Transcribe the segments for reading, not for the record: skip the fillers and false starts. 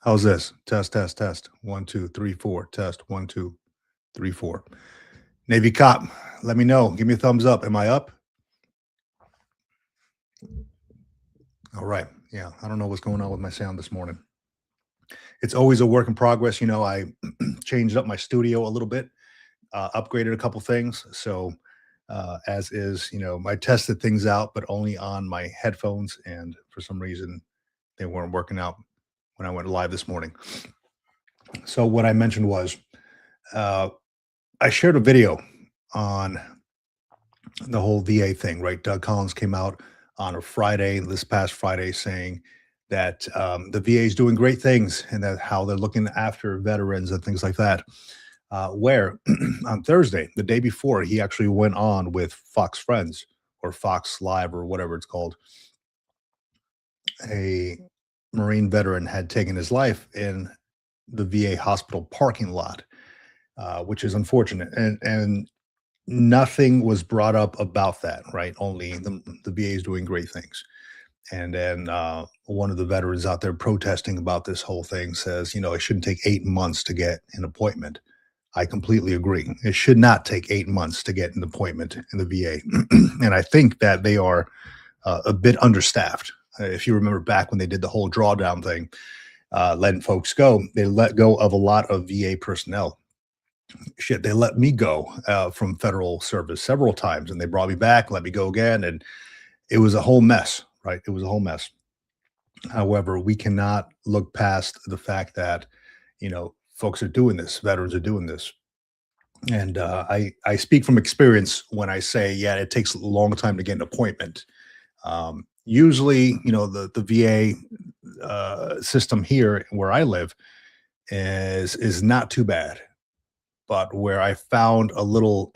How's this? Test, test, test. 1, 2, 3, 4. Test. 1, 2, 3, 4. Navy cop, let me know. Give me a thumbs up. Am I up? All right. Yeah. I don't know what's going on with my sound this morning. It's always a work in progress. I changed up my studio a little bit, upgraded a couple things. So, as is, I tested things out, but only on my headphones. And for some reason, they weren't working out when I went live this morning. So, what I mentioned was uh, I shared a video on the whole VA thing, right? Doug Collins came out on a Friday, this past Friday, saying that the VA is doing great things and that how they're looking after veterans and things like that. Where on Thursday, the day before, he actually went on with Fox Friends or Fox Live or whatever it's called. A Marine veteran had taken his life in the VA hospital parking lot, which is unfortunate. And nothing was brought up about that, right? Only the VA is doing great things. And then one of the veterans out there protesting about this whole thing says, it shouldn't take 8 months to get an appointment. I completely agree. It should not take 8 months to get an appointment in the VA. And I think that they are a bit understaffed. If you remember back when they did the whole drawdown thing, letting folks go, they let go of a lot of VA personnel. Shit, they let me go from federal service several times, and they brought me back, let me go again, and it was a whole mess, right? It was a whole mess. However, we cannot look past the fact that folks are doing this, veterans are doing this, and I speak from experience when I say, yeah, it takes a long time to get an appointment. Usually, the VA system here where I live is not too bad, but where I found a little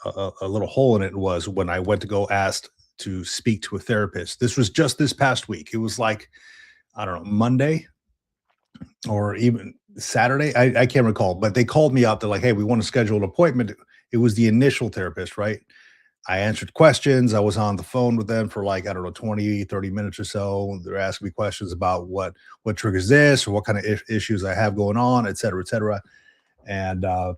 a little hole in it was when I went to go ask to speak to a therapist. This was just this past week. It was like, I don't know, Monday or even Saturday. I can't recall, but they called me up. They're like, hey, we want to schedule an appointment. It was the initial therapist, right? I answered questions. I was on the phone with them for like, I don't know, 20, 30 minutes or so. They're asking me questions about what triggers this or what kind of issues I have going on, et cetera, et cetera. And I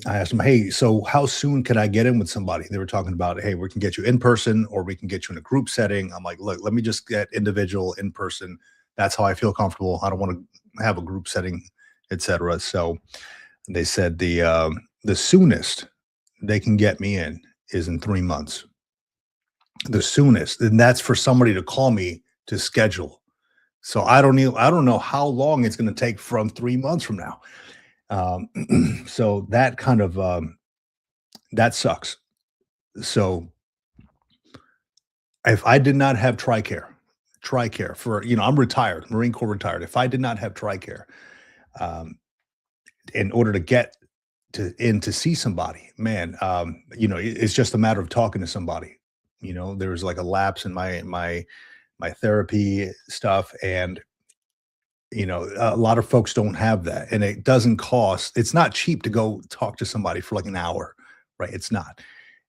asked them, hey, so how soon can I get in with somebody? They were talking about, hey, we can get you in person or we can get you in a group setting. I'm like, look, let me just get individual in person. That's how I feel comfortable. I don't want to have a group setting, etc. So they said the soonest they can get me in is in 3 months. The soonest, and that's for somebody to call me to schedule. So I don't know how long it's going to take from 3 months from now. So that kind of that sucks. So if I did not have TRICARE for I'm retired, Marine Corps retired. If I did not have TRICARE, um, in order to get to see somebody, man, it's just a matter of talking to somebody. There's like a lapse in my therapy stuff, and a lot of folks don't have that, and it doesn't cost. It's not cheap to go talk to somebody for like an hour, right? It's not.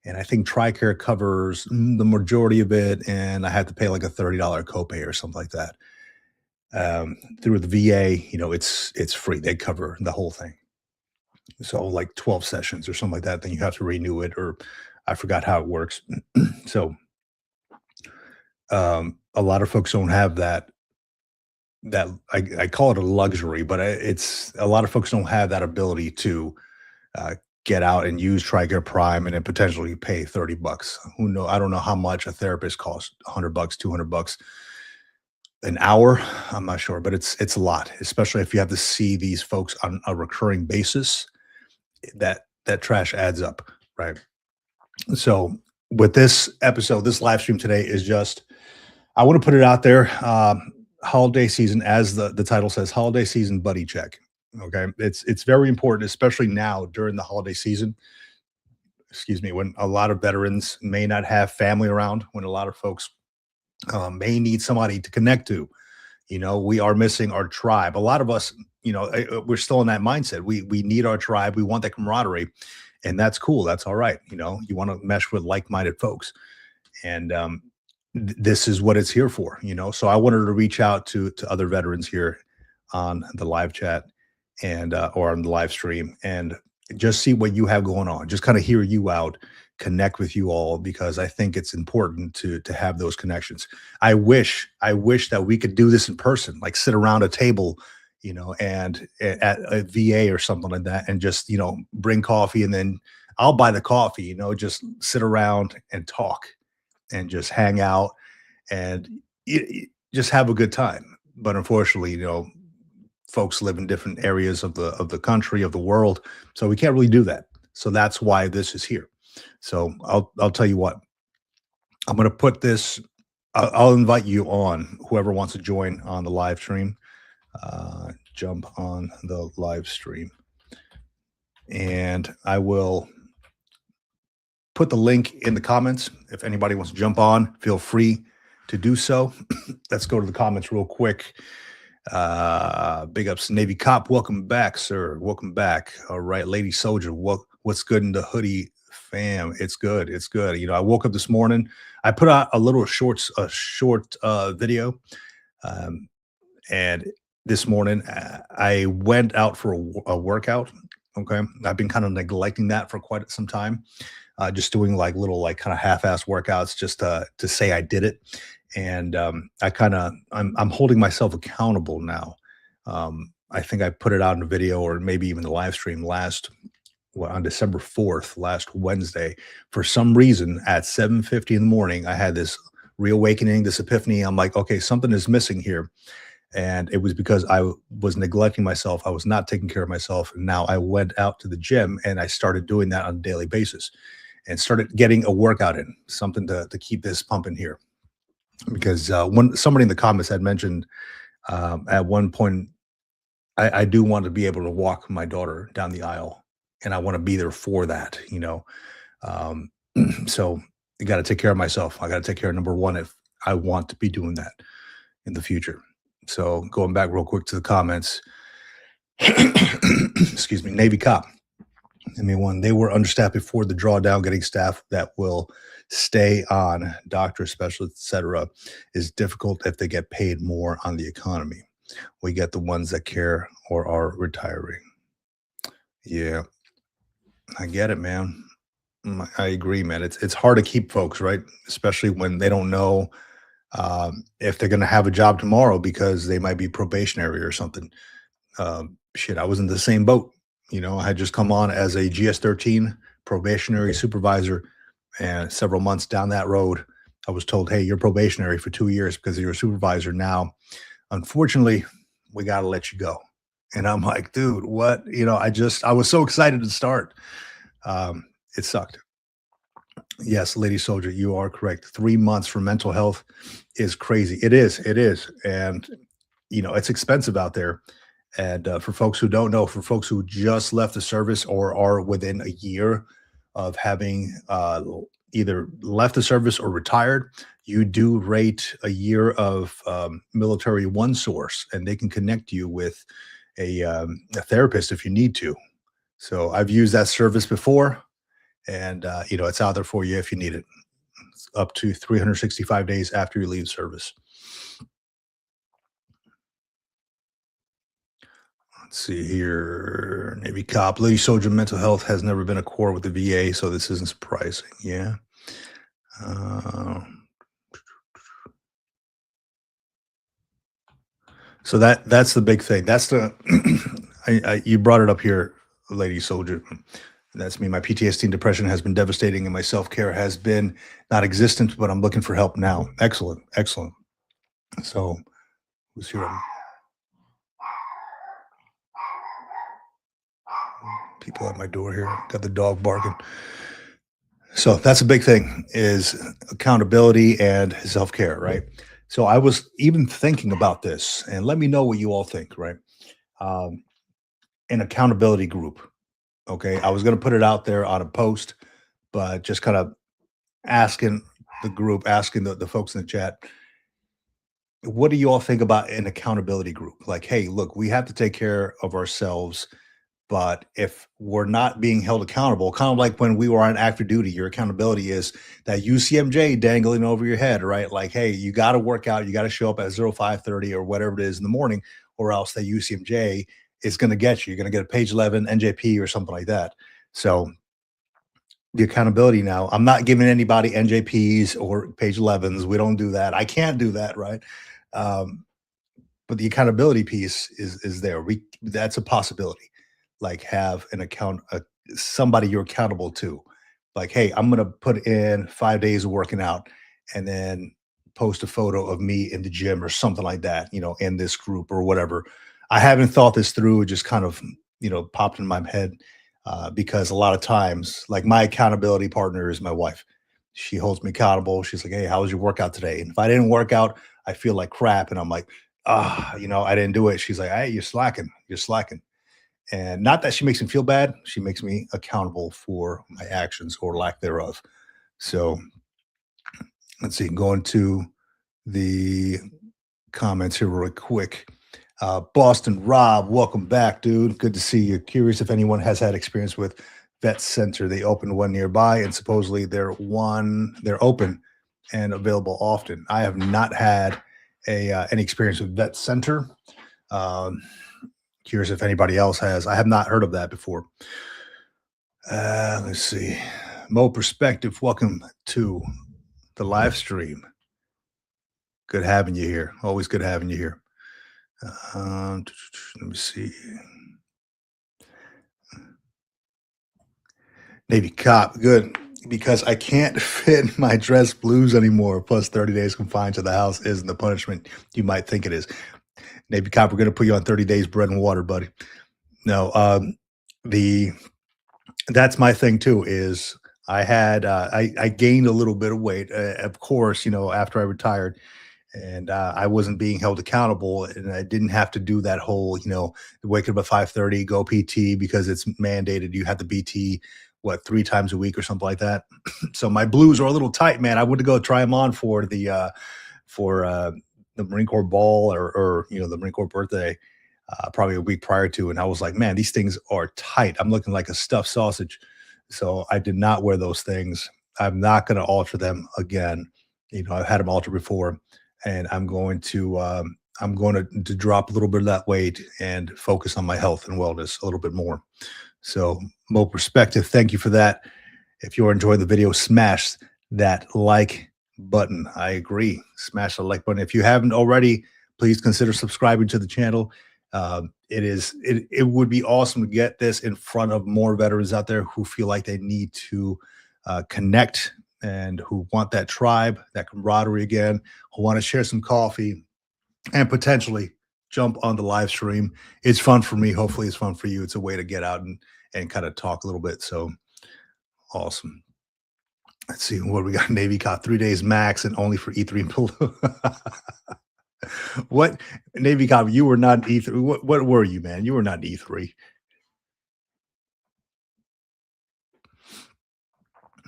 And I think TRICARE covers the majority of it, and I had to pay like a $30 copay or something like that. Through the VA, it's free. They cover the whole thing. So like 12 sessions or something like that, then you have to renew it, or I forgot how it works. So a lot of folks don't have that I call it a luxury, but it's a lot of folks don't have that ability to uh, get out and use TRICARE Prime and then potentially pay $30. Who know? I don't know how much a therapist costs. $100, $200 an hour. I'm not sure, but it's a lot, especially if you have to see these folks on a recurring basis. That trash adds up, right? So with this episode, this live stream today is just I want to put it out there. Holiday season, as the title says, holiday season buddy check. Okay, it's very important, especially now during the holiday season. Excuse me, when a lot of veterans may not have family around, when a lot of folks may need somebody to connect to. We are missing our tribe. A lot of us, we're still in that mindset. We need our tribe. We want that camaraderie, and that's cool. That's all right. You want to mesh with like-minded folks, and this is what it's here for, you know? So I wanted to reach out to other veterans here on the live chat and or on the live stream and just see what you have going on. Just kind of hear you out, connect with you all because I think it's important to have those connections. I wish that we could do this in person, like sit around a table, you know, and at a VA or something like that and just, you know, bring coffee and then I'll buy the coffee, you know, just sit around and talk and just hang out and just have a good time. But unfortunately, you know, folks live in different areas of the country of the world, so we can't really do that. So that's why this is here. So I'll tell you what. I'm going to put this. I'll invite you on. Whoever wants to join on the live stream, jump on the live stream, and I will put the link in the comments. If anybody wants to jump on, feel free to do so. Let's go to the comments real quick. Big ups, Navy Cop. Welcome back, sir. Welcome back. All right, Lady Soldier. What's good in the hoodie fam? It's good. It's good. You know, I woke up this morning. I put out a short video, um, and this morning I went out for a workout. Okay, I've been kind of neglecting that for quite some time, just doing like little like kind of half-ass workouts just to say I did it. And I'm holding myself accountable now. I think I put it out in a video or maybe even the live stream on December 4th, last Wednesday. For some reason at 7:50 in the morning, I had this reawakening, this epiphany. I'm like, okay, something is missing here. And it was because I was neglecting myself. I was not taking care of myself. And now I went out to the gym and I started doing that on a daily basis and started getting a workout in, something to keep this pumping here. Because when somebody in the comments had mentioned at one point, I do want to be able to walk my daughter down the aisle and I want to be there for that, you know. Um, so I got to take care of myself. I got to take care of number one if I want to be doing that in the future. So going back real quick to the comments, excuse me, Navy Cop. I mean, when they were understaffed before the drawdown, getting staff that will stay on, doctor, specialists, etc., is difficult if they get paid more on the economy. We get the ones that care or are retiring. Yeah, I get it, man. I agree, man. It's hard to keep folks, right? Especially when they don't know if they're going to have a job tomorrow because they might be probationary or something. Shit, I was in the same boat. You know, I had just come on as a GS-13 probationary supervisor, and several months down that road, I was told, "Hey, you're probationary for 2 years because you're a supervisor now. Unfortunately, we got to let you go." And I'm like, "Dude, what?" You know, I was so excited to start. It sucked. Yes, Lady Soldier, you are correct. 3 months for mental health is crazy. It is, and you know, it's expensive out there. And for folks who don't know, for folks who just left the service or are within a year of having either left the service or retired, you do rate a year of military one source, and they can connect you with a therapist if you need to. So I've used that service before, and you know, it's out there for you if you need it. It's up to 365 days after you leave service. Let's see here. Navy Cop, Lady Soldier mental health has never been a core with the VA, so this isn't surprising. Yeah. Uh, so that's the big thing. That's the you brought it up here, Lady Soldier. That's me. My PTSD and depression has been devastating, and my self care has been not existent. But I'm looking for help now. Excellent, excellent. So who's here? People at my door here. Got the dog barking. So that's a big thing is accountability and self-care, right? So I was even thinking about this, and let me know what you all think, right? Um, an accountability group. Okay. I was going to put it out there on a post, but just kind of asking the group, asking the folks in the chat, what do you all think about an accountability group? Like, hey, look, we have to take care of ourselves, But if we're not being held accountable, kind of like when we were on active duty, your accountability is that UCMJ dangling over your head, right? Like, hey, you got to work out, you got to show up at 05:30 or whatever it is in the morning, or else that UCMJ is going to get you. You're going to get a page 11 NJP or something like that. So the accountability now, I'm not giving anybody NJPs or page 11s. We don't do that. I can't do that, right? Um, but the accountability piece is there. That's a possibility. Like have an somebody you're accountable to. Like, hey, I'm gonna put in 5 days of working out, and then post a photo of me in the gym or something like that. In this group or whatever. I haven't thought this through. It just kind of popped in my head because a lot of times, like my accountability partner is my wife. She holds me accountable. She's like, hey, how was your workout today? And if I didn't work out, I feel like crap. And I'm like, I didn't do it. She's like, hey, you're slacking. You're slacking. And not that she makes me feel bad. She makes me accountable for my actions or lack thereof. So let's see, going to the comments here real quick. Boston Rob, welcome back, dude. Good to see you. Curious if anyone has had experience with Vet Center. They opened one nearby, and supposedly they're open and available often. I have not had any experience with Vet Center. Um, Curious if anybody else has. I have not heard of that before. Let's see. Mo Perspective, welcome to the live stream. Good having you here. Always good having you here. Let me see. Navy cop, good. Because I can't fit my dress blues anymore. Plus 30 days confined to the house isn't the punishment you might think it is. Navy cop, we're going to put you on 30 days bread and water, buddy. No, the that's my thing too. Is I gained a little bit of weight, of course, after I retired, and I wasn't being held accountable, and I didn't have to do that whole, wake up at 5:30, go PT because it's mandated. You have to PT what 3 times a week or something like that. So my blues are a little tight, man. I went to go try them on for the Marine Corps ball or the Marine Corps birthday, probably a week prior to, and I was like, man, these things are tight. I'm looking like a stuffed sausage. So I did not wear those things. I'm not going to alter them again. I've had them altered before, and I'm going to drop a little bit of that weight and focus on my health and wellness a little bit more. So, Mo Perspective, thank you for that. If you're enjoying the video, smash that like button. I agree. Smash the like button. If you haven't already, please consider subscribing to the channel. It would be awesome to get this in front of more veterans out there who feel like they need to connect and who want that tribe, that camaraderie again, who want to share some coffee and potentially jump on the live stream. It's fun for me. Hopefully it's fun for you. It's a way to get out and kind of talk a little bit. So awesome. Let's see what we got. Navy caught 3 days max and only for E3 and below. What Navy cop? You were not E3. What were you, man? You were not E3.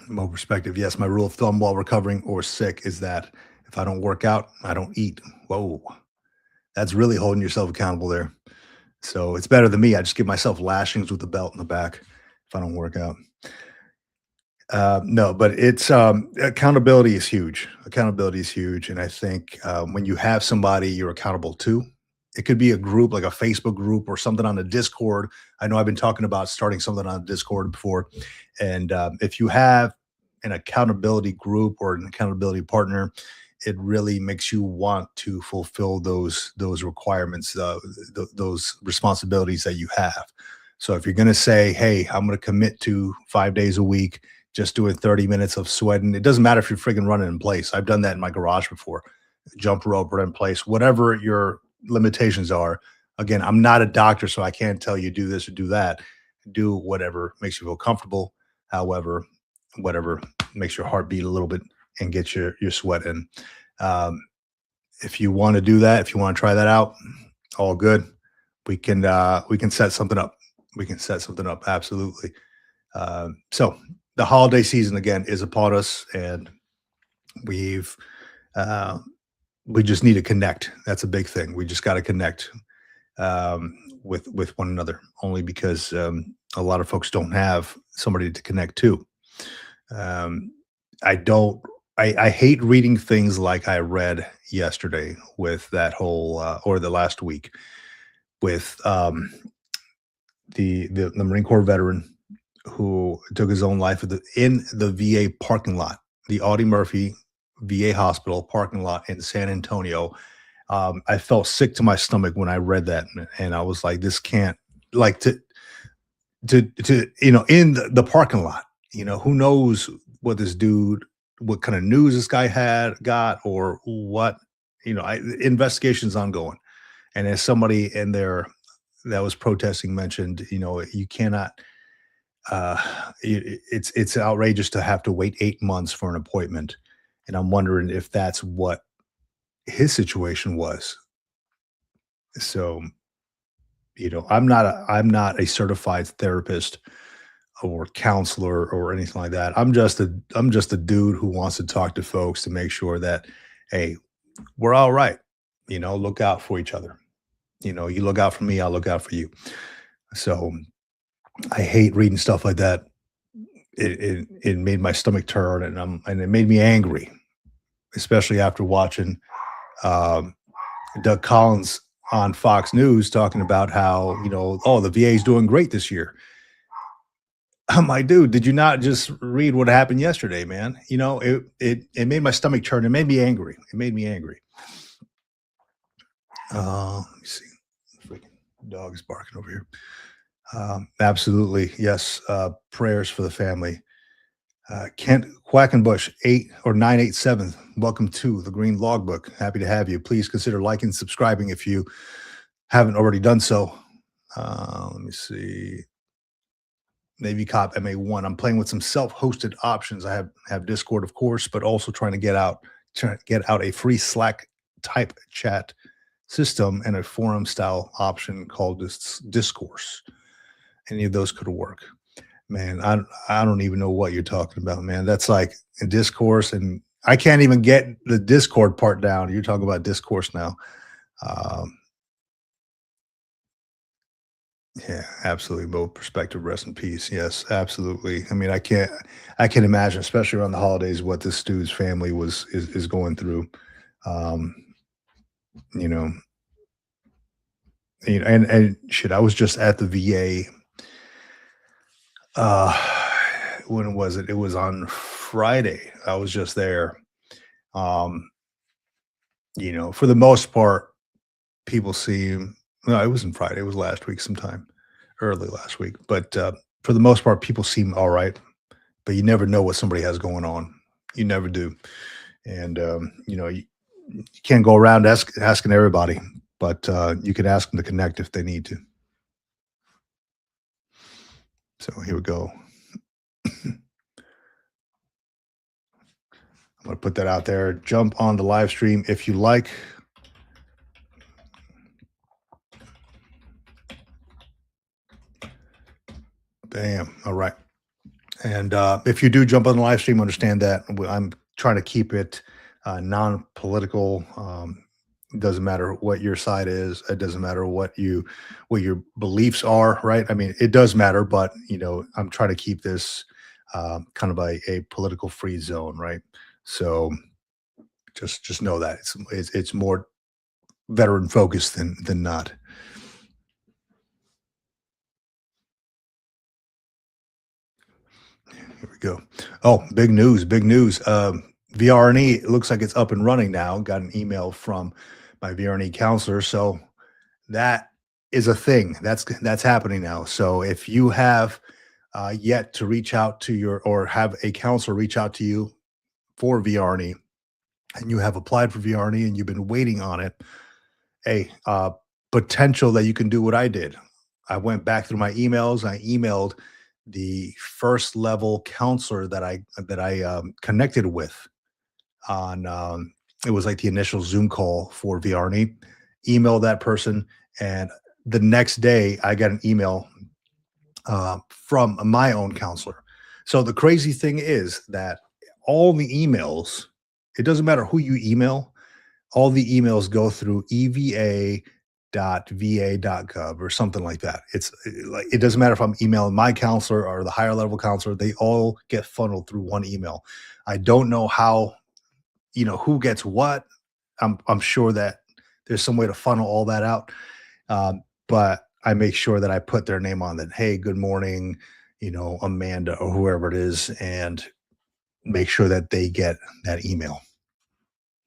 Mo Perspective. Yes, my rule of thumb while recovering or sick is that if I don't work out, I don't eat. Whoa, that's really holding yourself accountable there. So it's better than me. I just give myself lashings with the belt in the back if I don't work out. No, but it's accountability is huge. Accountability is huge, and I think when you have somebody you're accountable to, it could be a group like a Facebook group or something on the Discord. I know I've been talking about starting something on Discord before, and if you have an accountability group or an accountability partner, it really makes you want to fulfill those requirements, those responsibilities that you have. So if you're going to say, "Hey, I'm going to commit to 5 days a week," just doing 30 minutes of sweating. It doesn't matter if you're friggin' running in place. I've done that in my garage before. Jump rope, run in place, whatever your limitations are. Again, I'm not a doctor, so I can't tell you do this or do that. Do whatever makes you feel comfortable. However, whatever makes your heart beat a little bit and get your sweat in. Um, if you want to do that, if you want to try that out, all good. We can set something up. We can set something up. Absolutely. So the holiday season again is upon us, and we've uh, we just need to connect. That's a big thing. We just got to connect. um, with one another, only because a lot of folks don't have somebody to connect to. Um, I don't. I hate reading things like I read yesterday with that whole or the last week with the Marine Corps veteran who took his own life in the VA parking lot, the Audie Murphy VA hospital parking lot in San Antonio. I felt sick to my stomach when I read that, and I was like, "This can't like in the parking lot. Who knows what this dude, what kind of news this guy had got, or what. Investigation's ongoing, and as somebody in there that was protesting mentioned, you cannot uh it's outrageous to have to wait 8 months for an appointment, and I'm wondering if that's what his situation was. So, I'm not a certified therapist or counselor or anything like that. I'm just a dude who wants to talk to folks to make sure that, hey, we're all right. Look out for each other. You look out for me, I'll look out for you. So I hate reading stuff like that. It made my stomach turn, and it made me angry, especially after watching um, Doug Collins on Fox News talking about how, oh, the VA is doing great this year. I'm like, dude, did you not just read what happened yesterday, man? It made my stomach turn. It made me angry. It made me angry. Let me see. Freaking dog is barking over here. Absolutely, yes. Prayers for the family. Kent Quackenbush 8 or 987. Welcome to the Green Logbook. Happy to have you. Please consider liking and subscribing if you haven't already done so. Let me see. Navy Cop MA1. I'm playing with some self-hosted options. I have Discord, of course, but also trying to get out a free Slack type chat system and a forum style option called Discourse. Any of those could work. Man, I don't even know what you're talking about, man. That's like a Discourse, and I can't even get the Discord part down. You're talking about Discourse now. Um, Yeah, absolutely. Both perspective, rest in peace. Yes, absolutely. I mean, I can't imagine, especially around the holidays, what this dude's family is going through. Um, you know, and shit, I was just at the VA. Uh, when was it? It was on Friday. I was just there. Um, for the most part, people seem. No, it wasn't Friday. It was last week, sometime early last week. But for the most part, people seem all right. But you never know what somebody has going on. You never do. And you can't go around asking everybody, but you can ask them to connect if they need to. So here we go. I'm going to put that out there. Jump on the live stream if you like. Bam. All right. And if you do jump on the live stream, understand that I'm trying to keep it non-political. It doesn't matter what your side is. It doesn't matter what your beliefs are, right? I mean, it does matter, but I'm trying to keep this kind of a political free zone, right? So just know that it's more veteran focused than not. Here we go. Oh, big news! Big news. VRNE, it looks like it's up and running now. Got an email from my VRNE counselor, so that is a thing. That's happening now. So if you have yet to reach out to or have a counselor reach out to you for VRNE, and you have applied for VRNE and you've been waiting on it, hey, potential that you can do what I did. I went back through my emails. I emailed the first level counselor that I connected with on. It was like the initial Zoom call for VRNE. Emailed that person, and the next day I got an email from my own counselor. So the crazy thing is that all the emails, it doesn't matter who you email, all the emails go through EVA va.gov or something like that. It's like it doesn't matter if I'm emailing my counselor or the higher level counselor, they all get funneled through one email. I don't know how, who gets what. I'm sure that there's some way to funnel all that out. But I make sure that I put their name on that. Hey, good morning, Amanda or whoever it is, and make sure that they get that email.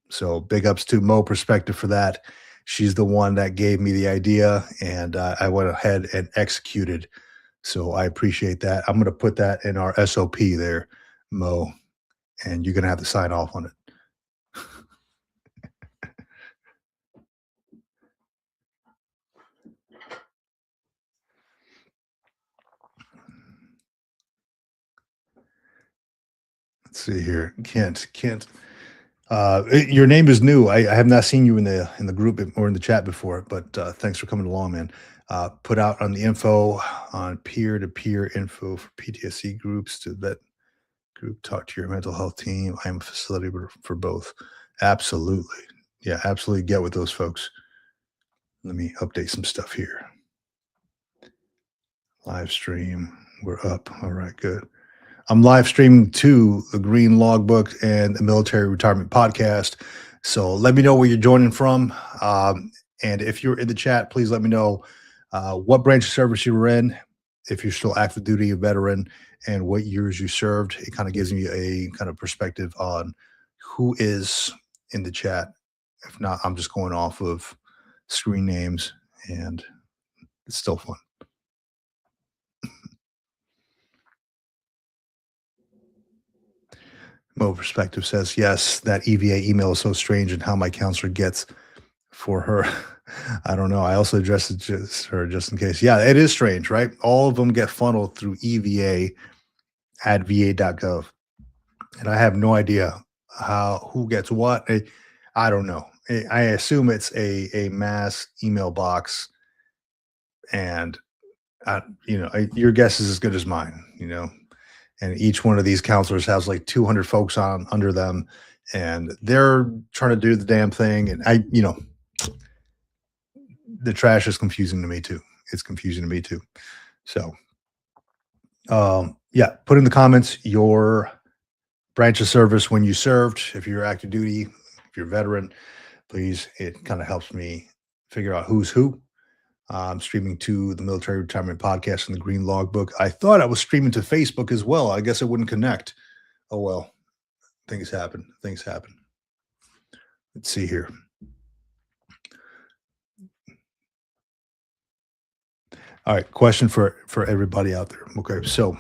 So big ups to Mo Perspective for that. She's the one that gave me the idea, and I went ahead and executed. So I appreciate that. I'm going to put that in our SOP there, Mo, and you're going to have to sign off on it. Let's see here. Kent. Your name is new. I have not seen you in the group or in the chat before, but thanks for coming along, man. Put out on the info on peer-to-peer info for PTSD groups to vet group. Talk to your mental health team. I am a facility for both. Absolutely, yeah, absolutely. Get with those folks. Let me update some stuff here. Live stream. We're up. All right, good. I'm live streaming to the Green Logbook and the Military Retirement Podcast. So let me know where you're joining from. And if you're in the chat, please let me know what branch of service you were in, if you're still active duty, a veteran, and what years you served. It kind of gives me a kind of perspective on who is in the chat. If not, I'm just going off of screen names, and it's still fun. Mo Perspective says, yes, that EVA email is so strange and how my counselor gets for her. I don't know. I also addressed it just her just in case. Yeah, it is strange, right? All of them get funneled through EVA at va.gov. And I have no idea who gets what. I don't know. I assume it's a mass email box, and your guess is as good as mine, and each one of these counselors has like 200 folks on under them, and they're trying to do the damn thing. And the trash is confusing to me too. It's confusing to me too. So, yeah, put in the comments your branch of service when you served. If you're active duty, if you're a veteran, please. It kind of helps me figure out who's who. I'm streaming to the Military Retirement Podcast and the Green Logbook. I thought I was streaming to Facebook as well. I guess it wouldn't connect. Oh well, things happen. Things happen. Let's see here. All right, question for everybody out there. Okay, so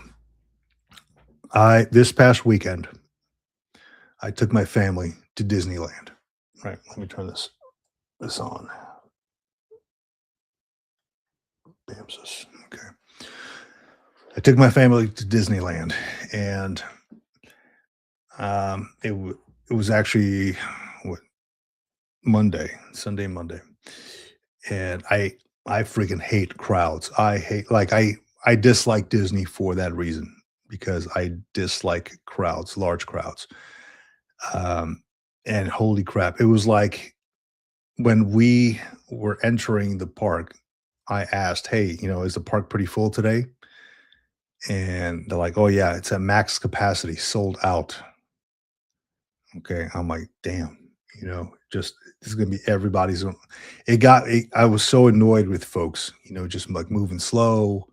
this past weekend, I took my family to Disneyland. All right, let me turn this on. Bamses. Okay. I took my family to Disneyland, and it was actually what, Sunday, Monday, and I freaking hate crowds. I dislike Disney for that reason, because I dislike crowds, large crowds. Um, and holy crap, it was like when we were entering the park, I asked, "Hey, is the park pretty full today?" And they're like, "Oh yeah, it's at max capacity, sold out." Okay, I'm like, "Damn, just this is gonna be everybody's." I was so annoyed with folks, just like moving slow,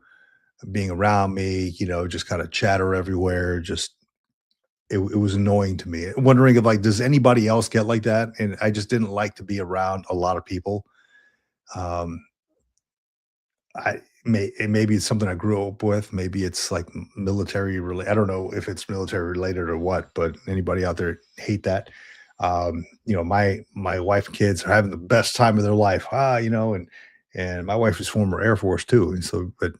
being around me, just kind of chatter everywhere. Just it was annoying to me. Wondering if like, does anybody else get like that? And I just didn't like to be around a lot of people. Um, maybe it's something I grew up with. Maybe it's like military related. I don't know if it's military related or what, but anybody out there hate that. My wife and kids are having the best time of their life. And my wife is former Air Force too. And so, but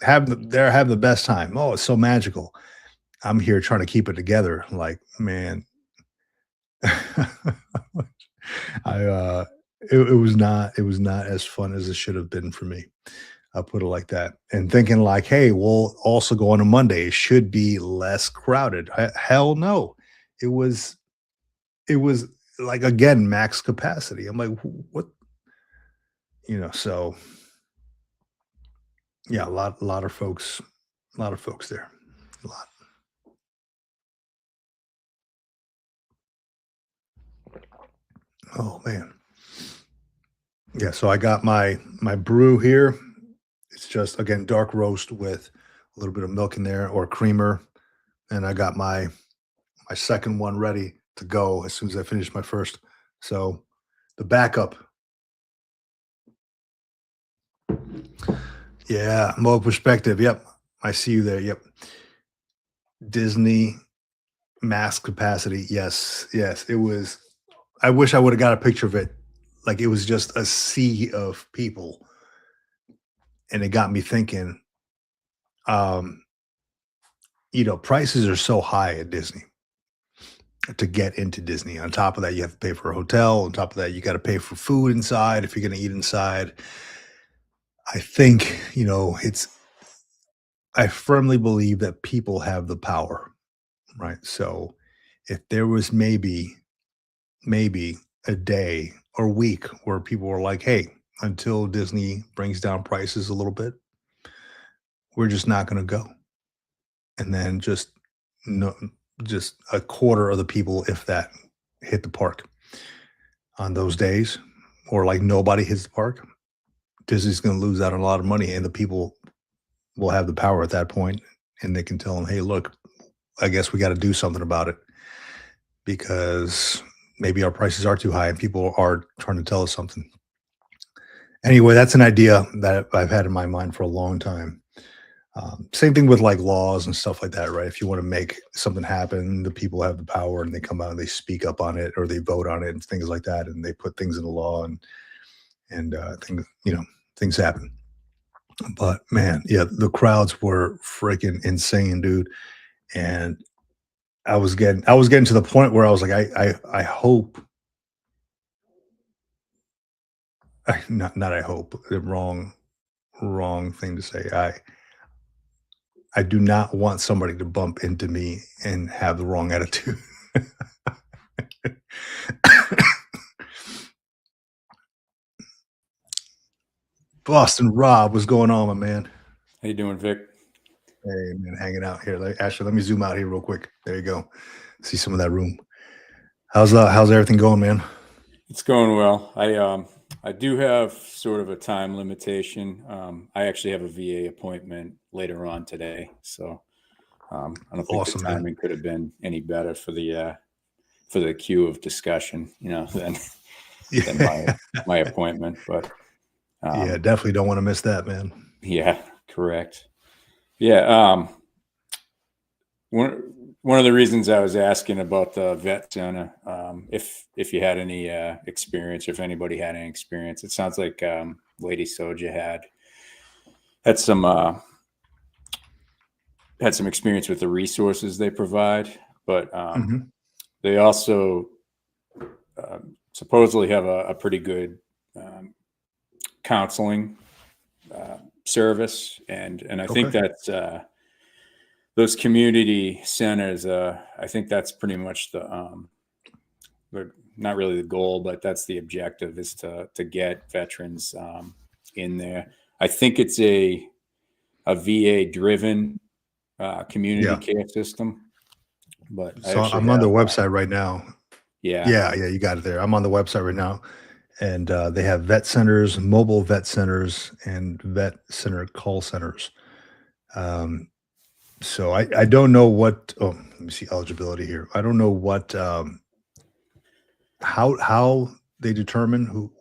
they're having the best time. Oh, it's so magical. I'm here trying to keep it together. Like, man, I it was not as fun as it should have been for me. I'll put it like that. And thinking like, hey, we'll also go on a Monday. It should be less crowded. Hell no. It was it was like again max capacity. I'm like, what? So yeah, a lot of folks, there, a lot. Oh man, yeah. So I got my brew here. It's just again dark roast with a little bit of milk in there or creamer, and I got my second one ready to go as soon as I finish my first. So the backup, yeah, more perspective. Yep, I see you there. Yep, Disney mass capacity. Yes, yes, it was. I wish I would have got a picture of it. Like it was just a sea of people, and it got me thinking. Um, prices are so high at Disney to get into Disney. On top of that, you have to pay for a hotel. On top of that, you got to pay for food inside if you're going to eat inside. I think, I firmly believe that people have the power, right? So if there was maybe a day or week where people were like, hey, until Disney brings down prices a little bit, we're just not going to go. And then no, just a quarter of the people, if that, hit the park on those days, or like nobody hits the park. Disney's going to lose out on a lot of money, and the people will have the power at that point, and they can tell them, "Hey, look, I guess we got to do something about it because maybe our prices are too high, and people are trying to tell us something." Anyway, that's an idea that I've had in my mind for a long time. Same thing with like laws and stuff like that, right? If you want to make something happen, the people have the power, and they come out and they speak up on it, or they vote on it, and things like that, and they put things in the law, and things happen. But man, yeah, the crowds were freaking insane, dude. And I was getting to the point where I was like, I hope, not I hope, the wrong thing to say. I do not want somebody to bump into me and have the wrong attitude. Boston Rob, what's going on, my man? How you doing, Vic? Hey, man, hanging out here. Ashley, let me zoom out here real quick. There you go. See some of that room. How's everything going, man? It's going well. I do have sort of a time limitation. I actually have a VA appointment later on today, so I don't think the Awesome, man. timing could have been any better for the queue of discussion, than than my Yeah, my appointment. But yeah, um, definitely don't want to miss that, man. yeah, correct. Yeah. One of the reasons I was asking about the vet center, if you had any experience, or if anybody had any experience, it sounds like Lady Soja had some uh, had some experience with the resources they provide, but Mhm. they also supposedly have a pretty good um, counseling service, and I think Okay. that's those community centers. I think that's pretty much but not really the goal, but that's the objective, is to get veterans in there. I think it's a VA driven community Yeah. care system, but I So actually I'm on have the website right now. yeah. Yeah, yeah, you got it there. I'm on the website right now, and they have vet centers, mobile vet centers, and vet center call centers. Um, so I don't know what. Oh, let me see eligibility here. I don't know what how they determine who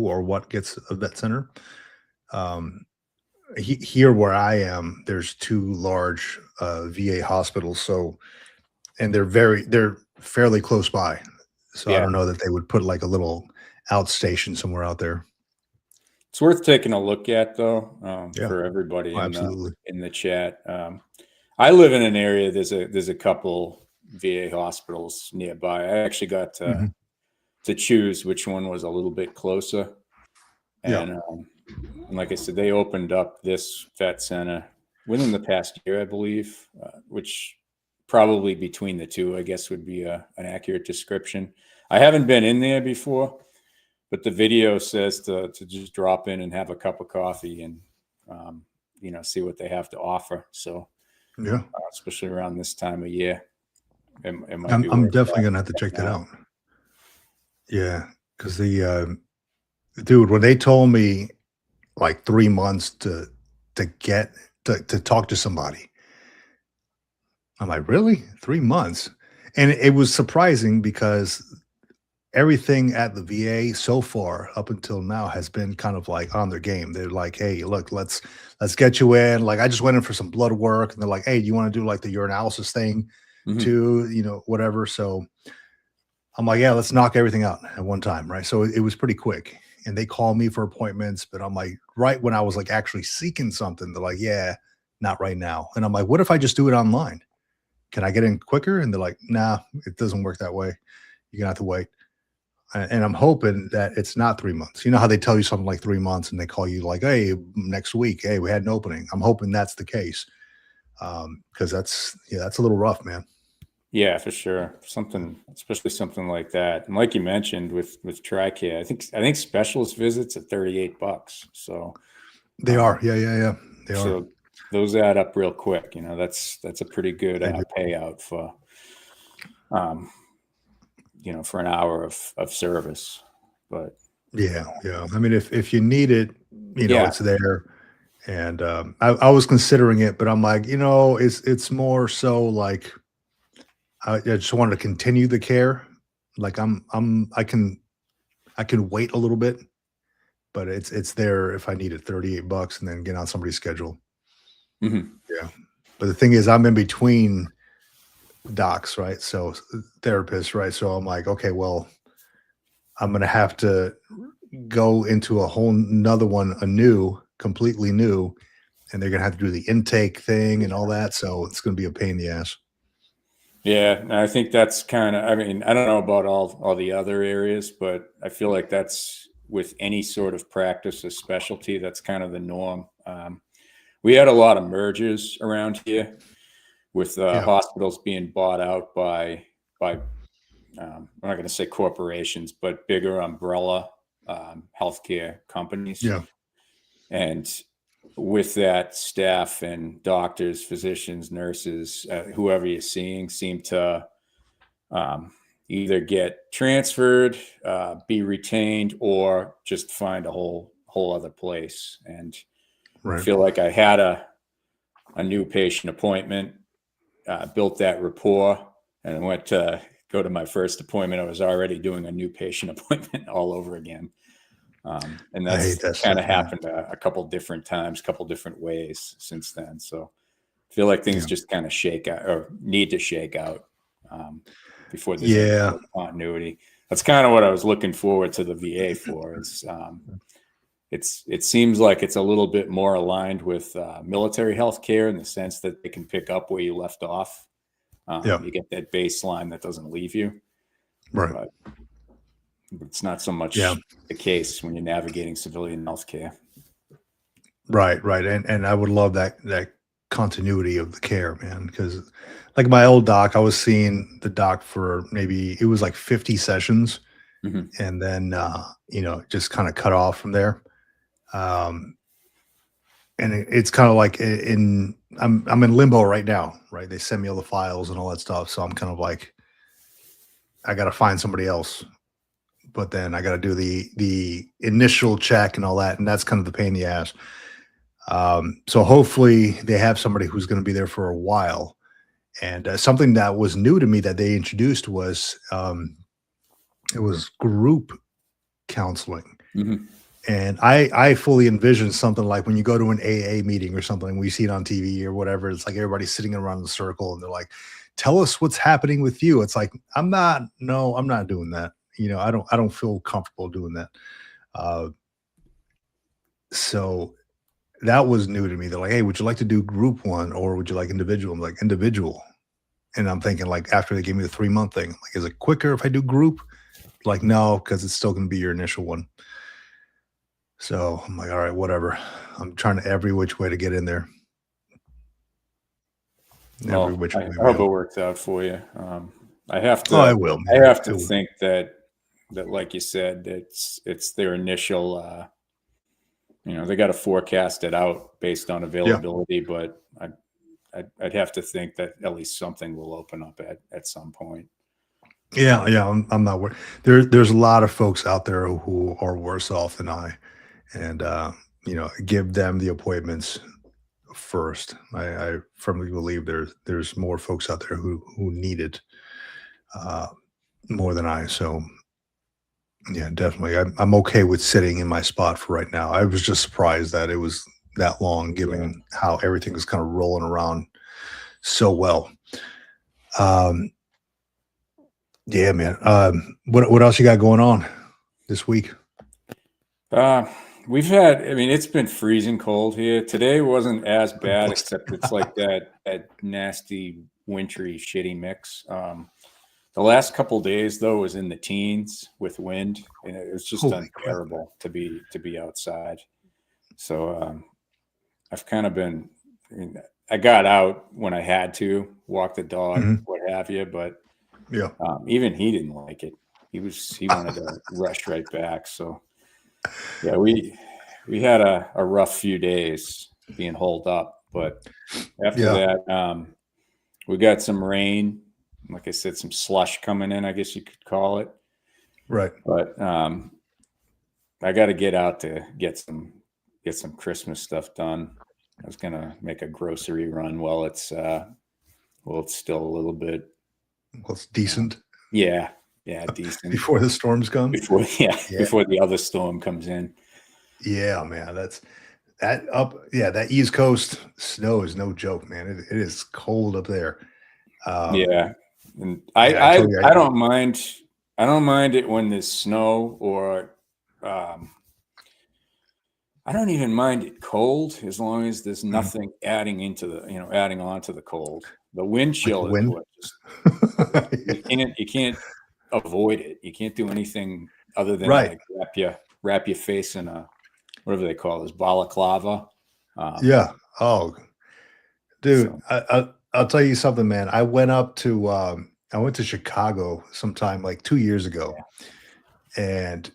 or what gets a vet center. Um, Here where I am, there's two large VA hospitals, so and they're fairly close by. So I Yeah, don't know that they would put like a little outstation somewhere out there. it's worth taking a look at, though, Yeah, for everybody oh, absolutely. in the chat. I live in an area. There's a couple VA hospitals nearby. I actually got Mhm. to choose which one was a little bit closer. Yeah. And like I said, they opened up this vet center within the past year, I believe, which probably between the two, I guess, would be an accurate description. I haven't been in there before, but the video says to just drop in and have a cup of coffee and, you know, see what they have to offer. So, Yeah. especially around this time of year, it might be I'm worth definitely gonna have to check that out. out. Yeah, because dude, when they told me like 3 months to get to talk to somebody, I'm like, "Really? 3 months?" And it was surprising because everything at the VA so far up until now has been kind of like on their game. They're like, "Hey, look, let's get you in." Like I just went in for some blood work and they're like, "Hey, do you want to do like the urinalysis thing Mhm. too?" You know, whatever. So I'm like, "Yeah, let's knock everything out at one time." Right. So it was pretty quick. And they call me for appointments, but I'm like, right when I was like actually seeking something, they're like, "Yeah, not right now." And I'm like, "What if I just do it online? Can I get in quicker?" And they're like, "Nah, it doesn't work that way. You're gonna have to wait." And I'm hoping that it's not 3 months. You know how they tell you something like 3 months and they call you like, "Hey, next week, hey, we had an opening." I'm hoping that's the case. Because that's a little rough, man. Yeah, for sure. Something, especially something like that. And like you mentioned with TRICARE, I think specialist visits at $38. So, They are. um, Yeah, yeah, yeah. They are. so those add up real quick. You know, that's a pretty good They do. payout for, um, you know, for an hour of service. But Yeah, yeah. I mean, if you need it, yeah, it's there. And I was considering it, but I'm like, it's more so like I just wanted to continue the care. Like I can wait a little bit, but it's there if I need it, $38 and then get on somebody's schedule. mhm. Yeah. But the thing is I'm in between docs, right? So therapists, right? So I'm like, okay, well, I'm gonna have to go into a whole nother one completely new, and they're gonna have to do the intake thing and all that. So it's gonna be a pain in the ass. Yeah, and I think that's kind of, I mean, I don't know about all the other areas, but I feel like that's with any sort of practice or specialty, that's kind of the norm. We had a lot of mergers around here with Yeah. hospitals being bought out by I'm not going to say corporations, but bigger umbrella healthcare companies. Yeah. And with that, staff and doctors, physicians, nurses, whoever you're seeing, seem to um, either get transferred, be retained, or just find a whole other place. And I Right. feel like I had a new patient appointment, built that rapport, and I went to go to my first appointment. I was already doing a new patient appointment all over again. And I hate that's that kind of stuff, man. happened a couple different times, couple different ways since then. So I feel like things Yeah. just kind of shake out or need to shake out um, before there's any Yeah. sort of continuity. That's kind of what I was looking forward to the VA for. Is it seems like it's a little bit more aligned with military healthcare in the sense that they can pick up where you left off. Yeah. You get that baseline that doesn't leave you, Right. but it's not so Yeah. much the case when you're navigating civilian healthcare. Right. Right. And I would love that continuity of the care, man. Because like my old doc, I was seeing the doc for maybe it was like 50 sessions, Mhm. and then just kind of cut off from there. Um, and it's kind of like I'm in limbo right now, right? They send me all the files and all that stuff, so I'm kind of like I got to find somebody else, but then I got to do the initial check and all that, and that's kind of the pain in the ass. So hopefully they have somebody who's going to be there for a while. And something that was new to me that they introduced was it was group counseling. Mhm. And I fully envision something like when you go to an AA meeting or something, we see it on TV or whatever. It's like everybody's sitting around in a circle and they're like, "Tell us what's happening with you." It's like I'm not doing that. I don't feel comfortable doing that. Uh, so that was new to me. They're like, "Hey, would you like to do group one or would you like individual?" I'm like, "Individual." And I'm thinking like after they gave me the 3 month thing, like, is it quicker if I do group? Like, no, because it's still going to be your initial one. So I'm like, all right, whatever. I'm trying to every which way to get in there. Every Well, which I way, hope it man. works out for you. I have Oh, I to will, I man. have I to will. think that that, like you said, it's their initial. They got to forecast it out based on availability, but I'd have to think that at least something will open up at some point. Yeah, yeah, I'm not worried. There's a lot of folks out there who are worse off than I, and give them the appointments first. I firmly believe there's more folks out there who need it uh, more than I. So yeah, definitely, I'm okay with sitting in my spot for right now. I was just surprised that it was that long, Yeah. given how everything was kind of rolling around so well. Um, yeah, man. What else you got going on this week? We've had, I mean, it's been freezing cold here. Today wasn't as bad, except it's like that nasty, wintry, shitty mix. The last couple days though was in the teens with wind, and it was just Holy crap! unbearable to be outside. So I've kind of been. I mean, I got out when I had to walk the dog, Mhm. what have you, but Yeah, even he didn't like it. He wanted to rush right back. So yeah, we had a rough few days being holed up, but after yeah, that, we got some rain. Like I said, some slush coming in, I guess you could call it. right. But I got to get out to get some Christmas stuff done. I was gonna make a grocery run while it's still a little bit. Well, it's decent Yeah, decent before the storms come. before Yeah, before the other storm comes in. yeah, man. That's that up. Yeah, that East Coast snow is no joke, man. It is cold up there. Um, Yeah, and yeah, I told you. I don't mind. I don't mind it when there's snow or um, I don't even mind it cold as long as there's Mhm. nothing adding on to the cold. The wind Like the chill is wind. what just you can't avoid it. You can't do anything other than Right. like wrap your face in a whatever they call this balaclava. Um, Yeah. Oh, dude, so I'll tell you something, man. I went to Chicago sometime like 2 years ago, and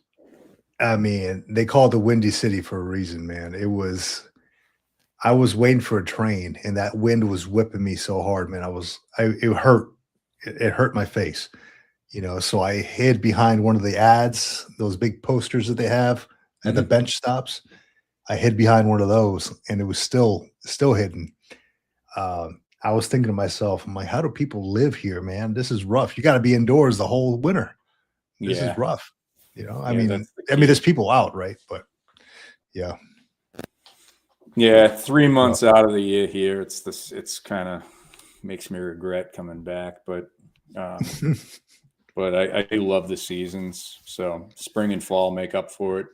I mean, they call it the Windy City for a reason, man. I was waiting for a train, and that wind was whipping me so hard, man. It hurt. It hurt my face, so I hid behind one of the ads, those big posters that they have at the mhm. bench stops. I hid behind one of those, and it was still hidden. I was thinking to myself, I'm like, how do people live here, man? This is rough. You got to be indoors the whole winter. This is Yeah, rough. I yeah, mean, that's the I mean, there's key. people out, right? But yeah, Yeah, 3 rough. months out of the year here, it's kind of makes me regret coming back, um, but I do love the seasons. So spring and fall make up for it.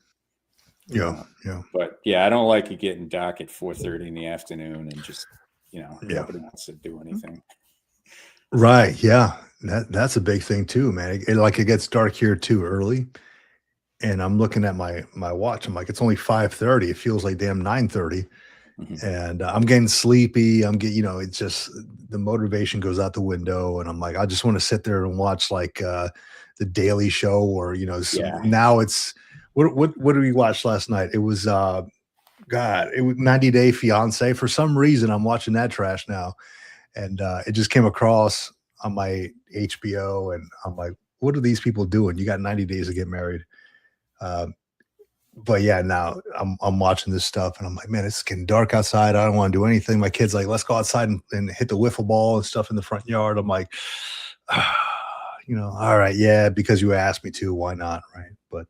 Yeah, Uh, yeah, but yeah, I don't like it getting dark at 4:30 in the afternoon and just yeah. nobody wants to do anything. Right. Yeah. That's a big thing too, man. It gets dark here too early. And I'm looking at my watch. I'm like, it's only 5:30. It feels like damn 9:30. Mhm. And I'm getting sleepy. It's just the motivation goes out the window. And I'm like, I just want to sit there and watch like the Daily Show or Yeah, now it's what did we watch last night? It was God, it was 90 Day Fiance. For some reason, I'm watching that trash now. And it just came across on my HBO, and I'm like, what are these people doing? You got 90 days to get married. Uh, but yeah, now I'm watching this stuff, and I'm like, man, it's getting dark outside. I don't want to do anything. My kid's like, let's go outside and hit the wiffle ball and stuff in the front yard. I'm like, all right, yeah, because you asked me to, why not, right? But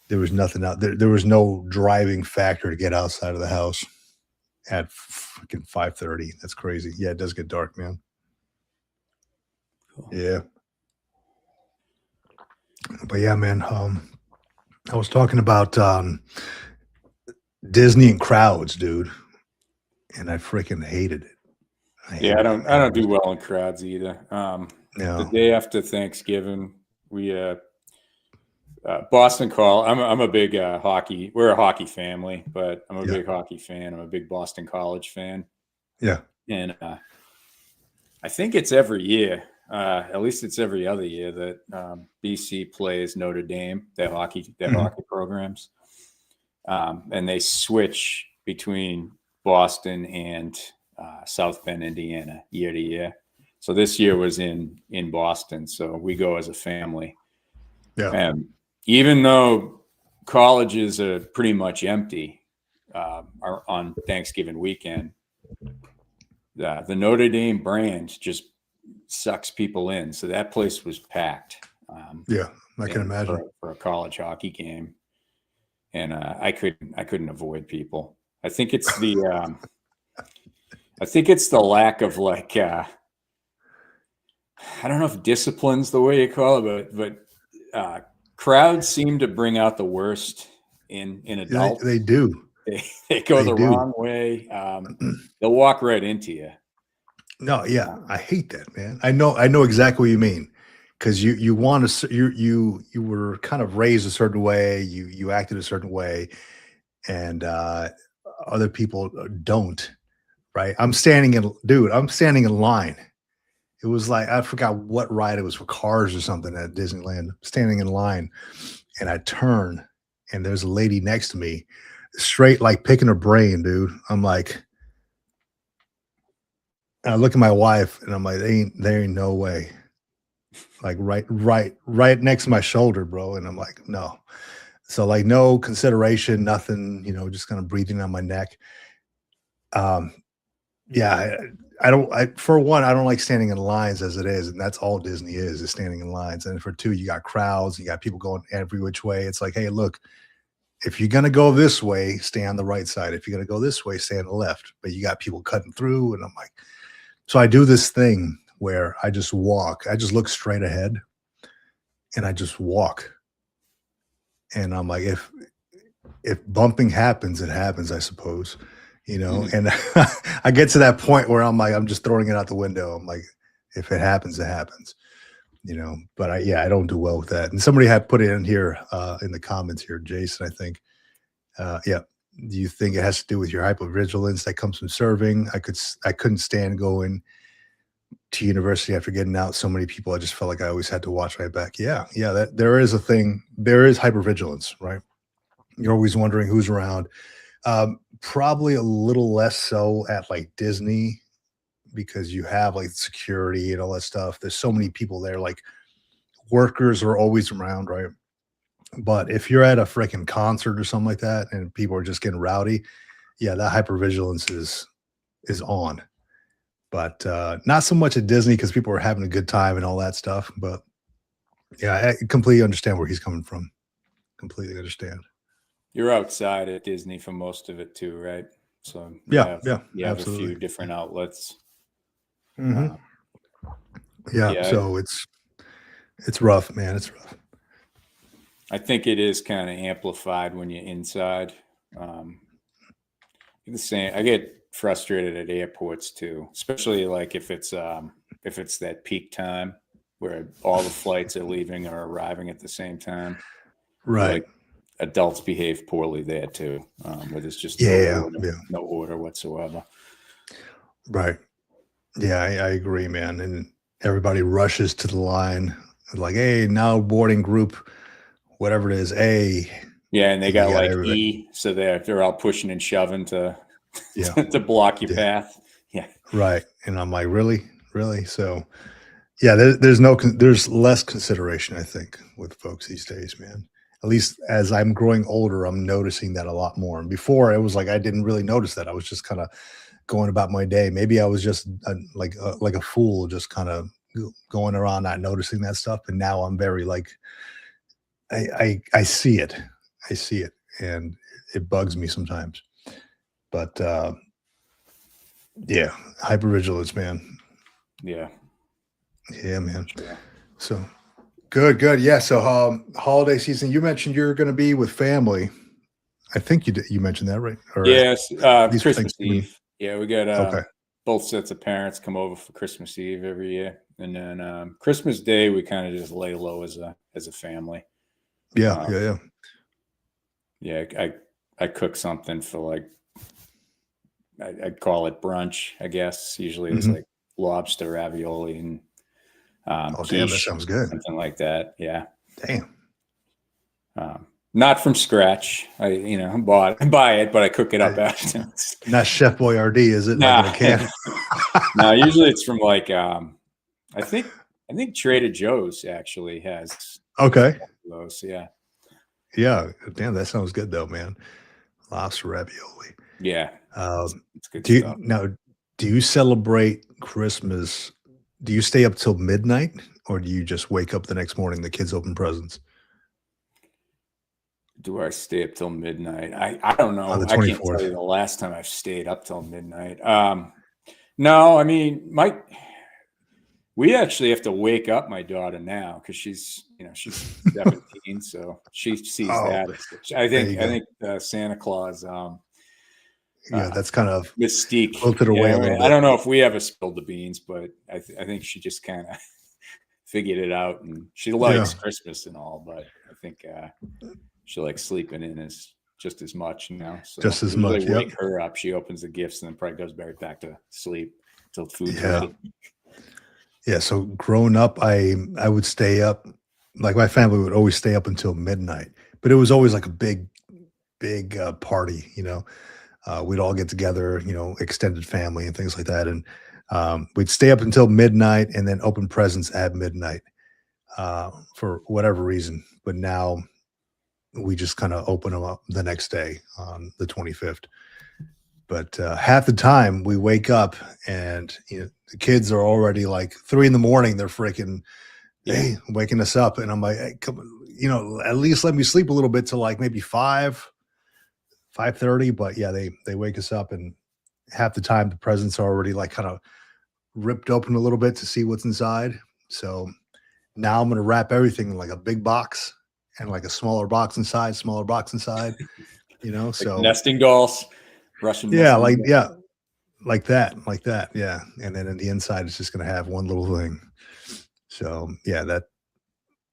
there was nothing out there. There was no driving factor to get outside of the house at freaking 5:30. That's crazy. Yeah, it does get dark, man. cool. Yeah. But yeah, man, I was talking about Disney and crowds, dude, and I freaking hated it. I Yeah, hated it, I man. don't do well in crowds either. The No, day after Thanksgiving, we Boston Call. I'm a big hockey. We're a hockey family, but I'm a yeah, big hockey fan. I'm a big Boston College fan, yeah, and I think it's every year. At least it's every other year that BC plays Notre Dame, their hockey programs, and they switch between Boston and South Bend, Indiana, year to year. So this year was in Boston, so we go as a family. Yeah. And even though colleges are pretty much empty on Thanksgiving weekend, the Notre Dame brand just sucks people in. So that place was packed. Yeah, I can imagine for a college hockey game, and I couldn't avoid people. I think it's the lack of like I don't know if discipline's the way you call it, but crowds seem to bring out the worst in adults. They do. They go the wrong way. They'll walk right into you. No, yeah, I hate that, man. I know exactly what you mean, because you want to you were kind of raised a certain way, you acted a certain way, and other people don't. Right? I'm standing in line. It was like I forgot what ride it was for Cars or something at Disneyland. Standing in line, and I turn, and there's a lady next to me, straight like picking her brain, dude. I'm like. And I look at my wife and I'm like, there ain't no way. Like right next to my shoulder, bro. And I'm like, no. So like no consideration, nothing, just kind of breathing on my neck. Yeah, I don't for one, I don't like standing in lines as it is, and that's all Disney is standing in lines. And for two, you got crowds, you got people going every which way. It's like, hey, look, if you're gonna go this way, stay on the right side. If you're gonna go this way, stay on the left. But you got people cutting through, and I'm like, so I do this thing where I just walk. I just look straight ahead and I just walk. And I'm like, if bumping happens, it happens, I suppose, And I get to that point where I'm like, I'm just throwing it out the window. I'm like, if it happens, it happens, But I don't do well with that. And somebody had put it in here in the comments here, Jason, I think. Yeah. Do you think it has to do with your hypervigilance that comes from serving? I couldn't stand going to university after getting out. So many people, I just felt like I always had to watch my back. Yeah, that there is a thing. There is hypervigilance, right? You're always wondering who's around. Probably a little less so at like Disney because you have like security and all that stuff. There's so many people there. Like workers are always around, right? But if you're at a freaking concert or something like that and people are just getting rowdy, yeah, that hypervigilance is on. But not so much at Disney because people are having a good time and all that stuff. But yeah, I completely understand where he's coming from. Completely understand. You're outside at Disney for most of it too, right? So you have absolutely. a few different outlets. Mm-hmm. So it's rough, man. It's rough. I think it is kind of amplified when you're inside. The same. I get frustrated at airports too, especially like if it's that peak time where all the flights are leaving or arriving at the same time. Right. Like adults behave poorly there too, where there's just no order whatsoever. Right. Yeah, I agree, man. And everybody rushes to the line like, hey, now boarding group, whatever it is, A. Yeah, and they got like everybody. E, so they're all pushing and shoving to block your path. Yeah. Right. And I'm like, really? So yeah, there's less consideration, I think, with folks these days, man. At least as I'm growing older, I'm noticing that a lot more. And before it was like, I didn't really notice that. I was just kind of going about my day. Maybe I was just like a fool, just kind of going around, not noticing that stuff. And now I'm very like, I see it. I see it. And it bugs me sometimes. But yeah, hypervigilance, man. Yeah. Yeah, man. Sure. So good. Yeah. So holiday season, you mentioned you're going to be with family. I think you mentioned that, right? Or yes. Christmas Eve. Yeah, we got both sets of parents come over for Christmas Eve every year, and then Christmas Day we kind of just lay low as a family. Yeah. I cook something for like I'd call it brunch, I guess. Usually it's like lobster ravioli and Oh, damn, that quiche, sounds good. something like that. Yeah. Damn. Not from scratch. I buy it, but I cook it up afterwards. Not Chef Boyardee, is it? Nah. Like in a can? No, usually it's from like I think Trader Joe's actually has Okay. those. Yeah. Yeah. Damn, that sounds good though, man. Lobster ravioli. Yeah. It's good Do stuff. you celebrate Christmas? Do you stay up till midnight, or do you just wake up the next morning, the kids open presents Do I stay up till midnight? I don't know. on the I can't tell 24th? you the last time I've stayed up till midnight. No, I mean, we actually have to wake up my daughter now because she's 17, so she sees Oh, that. I there you think go. Santa Claus Yeah, that's kind of mystique. wilted away a little I bit. don't know if we ever spilled the beans, but I think she just kind of figured it out, and she likes Christmas and all, but I think she likes sleeping in just as much now. So Just as usually much. wake Yep. her up, she opens the gifts, and then probably goes back to sleep till food's Yeah. ready. Yeah. So growing up, I would stay up. Like my family would always stay up until midnight, but it was always like a big party. We'd all get together, extended family and things like that, and we'd stay up until midnight and then open presents at midnight for whatever reason. But now we just kind of open them up the next day on the 25th. But half the time we wake up and the kids are already like 3 a.m. They're freaking hey, waking us up, and I'm like, hey, come on, at least let me sleep a little bit till like maybe 5:30. But yeah, they wake us up, and half the time the presents are already like kind of ripped open a little bit to see what's inside. So now I'm gonna wrap everything in like a big box and like a smaller box inside. Like So nesting dolls, Russian. yeah, nesting dolls. like that, yeah. And then in the inside, it's just gonna have one little thing. So yeah, that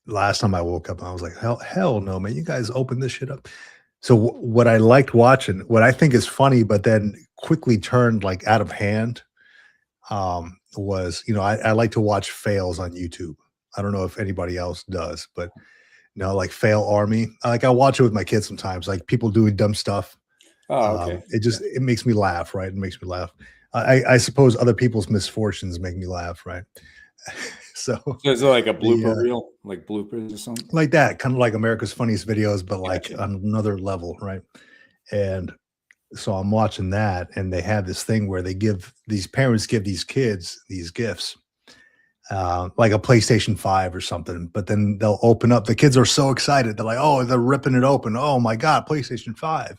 last time I woke up, I was like, hell no, man, you guys open this shit up. So what I liked watching, what I think is funny, but then quickly turned like out of hand, was I like to watch fails on YouTube. I don't know if anybody else does, but like Fail Army. I watch it with my kids sometimes, like people doing dumb stuff. Oh, okay. It makes me laugh, right? It makes me laugh. I suppose other people's misfortunes make me laugh, right? So is it like a blooper reel, like bloopers or something? Like that, kind of like America's Funniest Videos, but like on another level, right? And so I'm watching that, and they have this thing where these parents give these kids these gifts, like a PlayStation 5 or something, but then they'll open up. The kids are so excited. They're like, oh, they're ripping it open. Oh my God, PlayStation 5.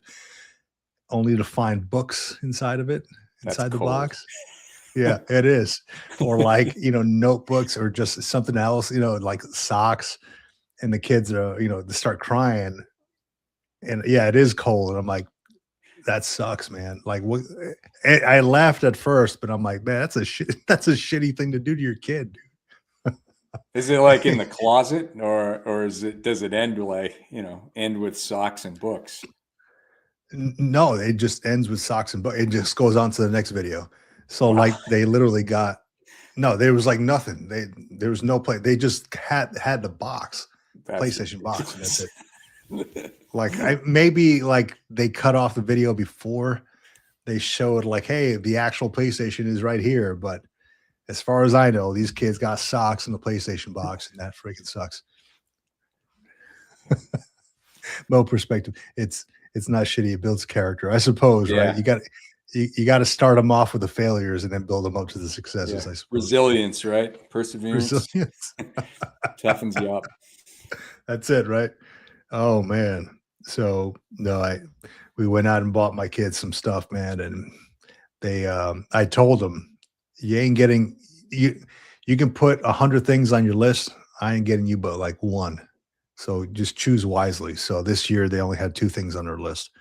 Only to find books inside of it, inside the box. Yeah, it is. Or like, notebooks or just something else, like socks. And the kids are, they start crying. And yeah, it is cold. And I'm like, that sucks, man. Like, what? I laughed at first, but I'm like, man, that's a shitty thing to do to your kid. Is it like in the closet, or does it end like, end with socks and books? No, it just ends with socks and books. It just goes on to the next video. So like they literally there was like nothing. There was no play. They just had the box, PlayStation box, and that's it. Like maybe like they cut off the video before they showed like, hey, the actual PlayStation is right here. But as far as I know, these kids got socks in the PlayStation box, and that freaking sucks. No perspective. It's not shitty. It builds character, I suppose, right? You got to start them off with the failures and then build them up to the successes. I suppose. Resilience, right? Perseverance. Toughens you up. That's it, right? Oh man. So no, we went out and bought my kids some stuff, man, and they I told them, you ain't getting you can put 100 things on your list. I ain't getting you but like one. So just choose wisely. So this year they only had 2 things on their list.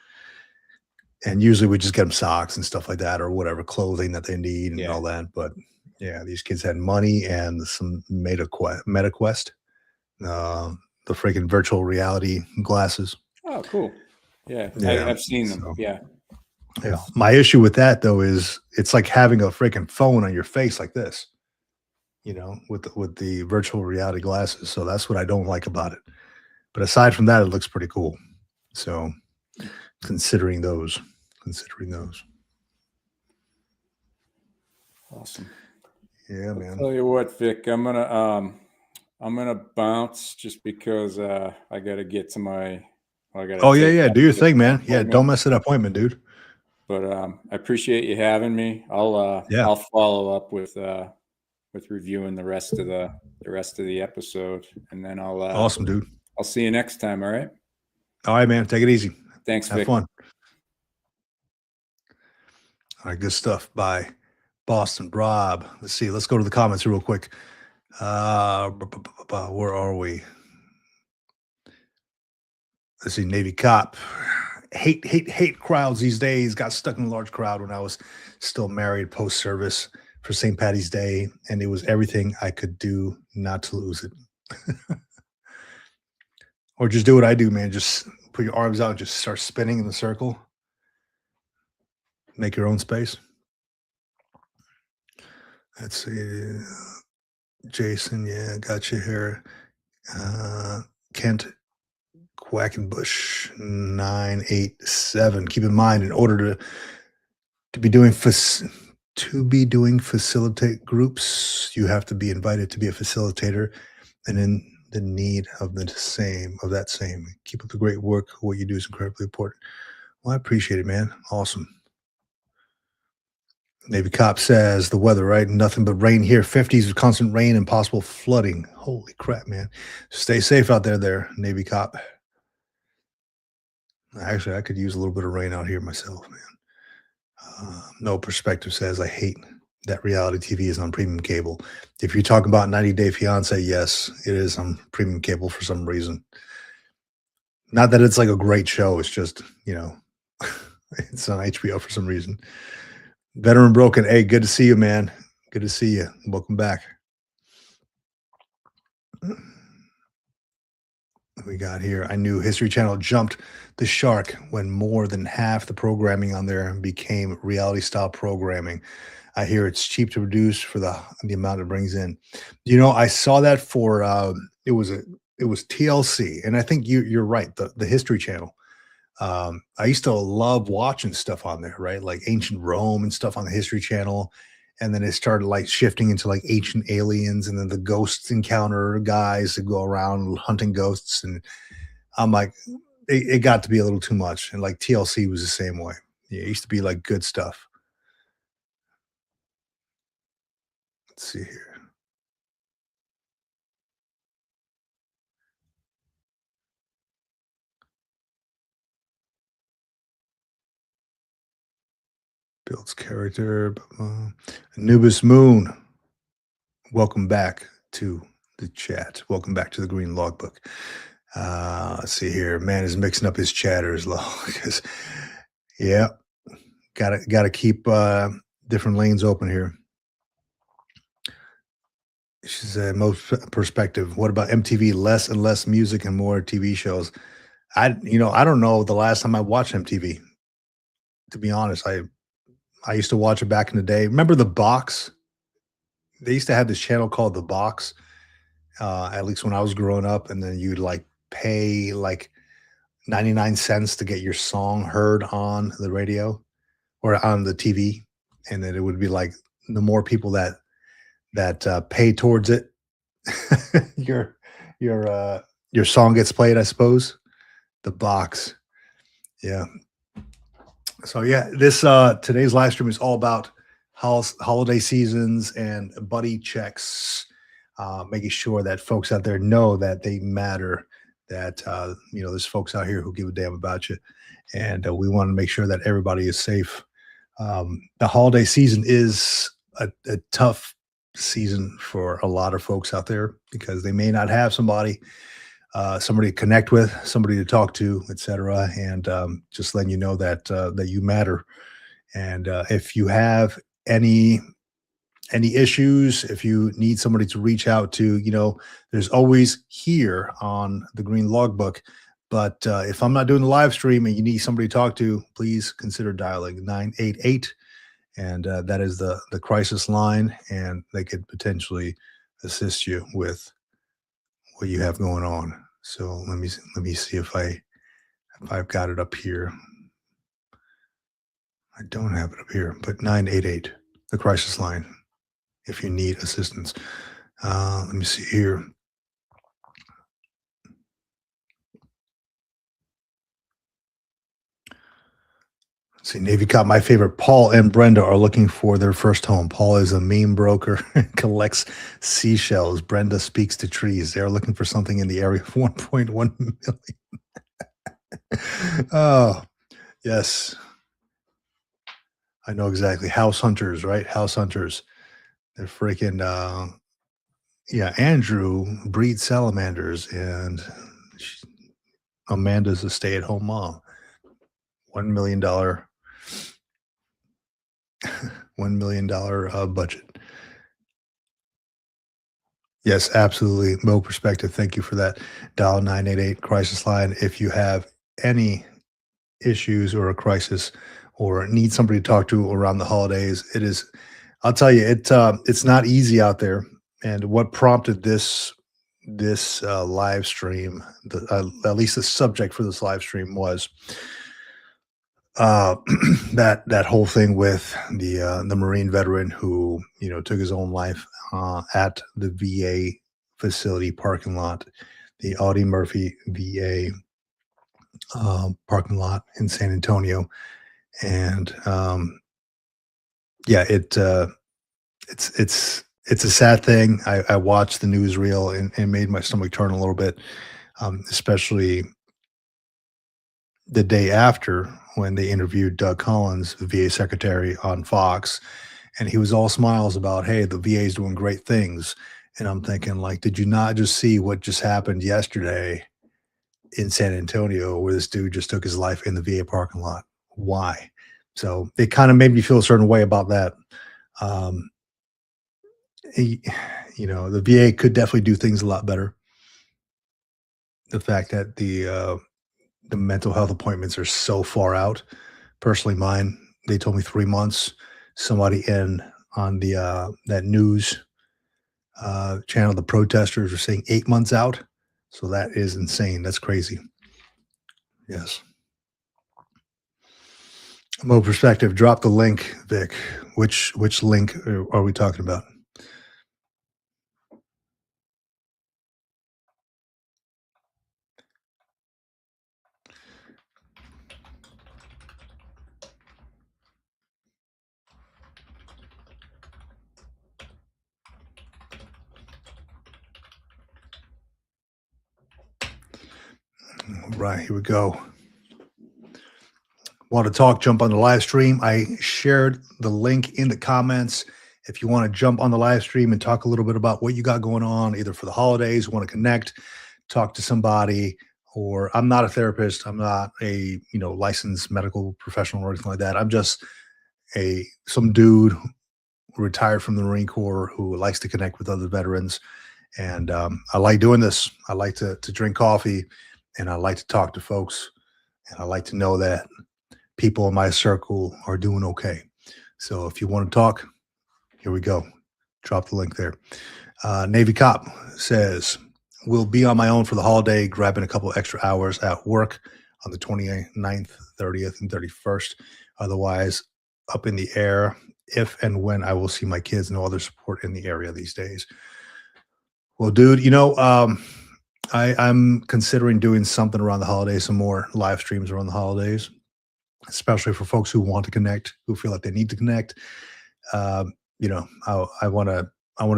And usually we just get them socks and stuff like that, or whatever clothing that they need and all that. But yeah, these kids had money and some MetaQuest, the freaking virtual reality glasses. Oh, cool. Yeah, I've seen them. So, yeah. My issue with that though is it's like having a freaking phone on your face like this. with the virtual reality glasses. So that's what I don't like about it. But aside from that, it looks pretty cool. So considering those. Awesome. Yeah, I'll man. tell you what, Vic, I'm gonna bounce just because I gotta get to my. I gotta Oh yeah, take yeah. off Do your to thing, my man. Yeah, don't appointment. miss that appointment, dude. But I appreciate you having me. Yeah. I'll follow up with reviewing the rest of the episode, and then Awesome, dude. I'll see you next time. All right. All right, man. Take it easy. Thanks, Have Vic. fun. All right, good stuff by Boston Rob. Let's see. Let's go to the comments real quick. Where are we? Let's see. Navy cop. Hate crowds these days. Got stuck in a large crowd when I was still married post service for St. Patty's Day, and it was everything I could do not to lose it. Or just do what I do, man. Just put your arms out and just start spinning in the circle. Make your own space. Let's see. Jason, yeah, got you here. Kent Quackenbush 987. Keep in mind, in order to be doing facilitate groups, you have to be invited to be a facilitator and in the need of that same. Keep up the great work. What you do is incredibly important. Well, I appreciate it, man. Awesome. Navy cop says the weather, right? Nothing but rain here. 50s with constant rain and possible flooding. Holy crap, man. Stay safe out there, Navy cop. Actually, I could use a little bit of rain out here myself, man. No Perspective says, I hate that reality TV is on premium cable. If you're talking about 90 Day Fiance, yes, it is on premium cable for some reason. Not that it's like a great show. It's just, it's on HBO for some reason. Veteran Broken. Hey, good to see you, man. Good to see you. Welcome back. We got here. I knew History Channel jumped the shark when more than half the programming on there became reality style programming. I hear it's cheap to produce for the amount it brings in. I saw that for it was TLC, and I think you're right. The History Channel. I used to love watching stuff on there, right? Like ancient Rome and stuff on the History Channel. And then it started like shifting into like ancient aliens, and then the ghost encounter guys that go around hunting ghosts. And I'm like, it got to be a little too much. And like TLC was the same way. Yeah, it used to be like good stuff. Let's see here. Builds character. Anubis Moon. Welcome back to the chat. Welcome back to the Green Logbook. Let's see here. Man is mixing up his chatter as well. Because, yeah, gotta keep different lanes open here. She said, most Perspective. What about MTV? Less and less music and more TV shows. I don't know the last time I watched MTV. To be honest, I used to watch it back in the day. Remember The Box? They used to have this channel called The Box. At least when I was growing up, and then you'd like pay like 99 cents to get your song heard on the radio or on the TV, and then it would be like the more people that pay towards it, your song gets played, I suppose. The Box. Yeah. So yeah, this today's live stream is all about holiday seasons and buddy checks, making sure that folks out there know that they matter, that there's folks out here who give a damn about you, and we want to make sure that everybody is safe. The holiday season is a tough season for a lot of folks out there because they may not have somebody to connect with, somebody to talk to, etc. And just letting you know that that you matter. And if you have any issues, if you need somebody to reach out to, there's always here on the Green Logbook. But if I'm not doing the live stream and you need somebody to talk to, please consider dialing 988. And that is the crisis line, and they could potentially assist you with what you have going on. So let me see if I've got it up here. I don't have it up here, but 988, the crisis line, if you need assistance. Let me see here. Let's see, Navy Cop, my favorite. Paul and Brenda are looking for their first home. Paul is a meme broker and collects seashells. Brenda speaks to trees. They are looking for something in the area of 1.1 million. Oh, yes. I know exactly. House hunters, right? House hunters. They're freaking, yeah, Andrew breeds salamanders, and Amanda's a stay-at-home mom. $1 million, $1 million budget. Yes, absolutely. Mo perspective. Thank you for that. Dial 988 crisis line. If you have any issues or a crisis or need somebody to talk to around the holidays, it is, I'll tell you, it's not easy out there. And what prompted this live stream, at least the subject for this live stream was uh that whole thing with the Marine veteran who took his own life at the VA facility parking lot, the Audie Murphy VA parking lot in San Antonio. And yeah, it's a sad thing. I watched the newsreel and made my stomach turn a little bit, especially the day after when they interviewed Doug Collins, the VA secretary, on Fox, and he was all smiles about, hey, the VA is doing great things. And I'm thinking, like, did you not just see what just happened yesterday in San Antonio, where this dude just took his life in the VA parking lot? Why? So it kind of made me feel a certain way about that. Um, he- the VA could definitely do things a lot better. The fact that the mental health appointments are so far out. Personally, mine, they told me 3 months. Somebody in on the that news channel, the protesters are saying 8 months out. So that is insane. That's crazy. Yes. Mo perspective. Drop the link, Vic. Which link are we talking about? All right, here we go. Want to talk? Jump on the live stream. I shared the link in the comments. If you want to jump on the live stream and talk a little bit about what you got going on, either for the holidays, want to connect, talk to somebody, or I'm not a therapist. I'm not a licensed medical professional or anything like that. I'm just some dude who retired from the Marine Corps who likes to connect with other veterans, and I like doing this. I like to drink coffee, and I like to talk to folks, and I like to know that people in my circle are doing okay. So if you want to talk, here we go. Drop the link there. Navy Cop says, will be on my own for the holiday, grabbing a couple extra hours at work on the 29th, 30th, and 31st. Otherwise, up in the air if and when I will see my kids. No other support in the area these days. Well, dude, I'm considering doing something around the holidays, some more live streams around the holidays, especially for folks who want to connect, who feel like they need to connect. I want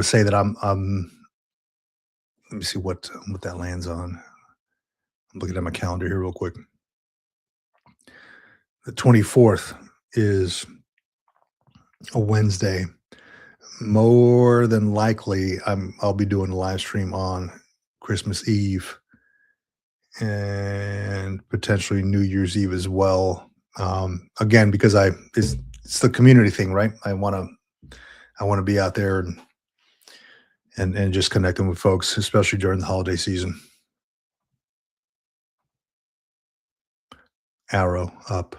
to say that I'm. Let me see what that lands on. I'm looking at my calendar here real quick. The 24th is a Wednesday. More than likely, I'll be doing a live stream on Christmas Eve and potentially New Year's Eve as well. Again, because it's the community thing, right? I want to be out there and just connecting with folks, especially during the holiday season. Arrow up.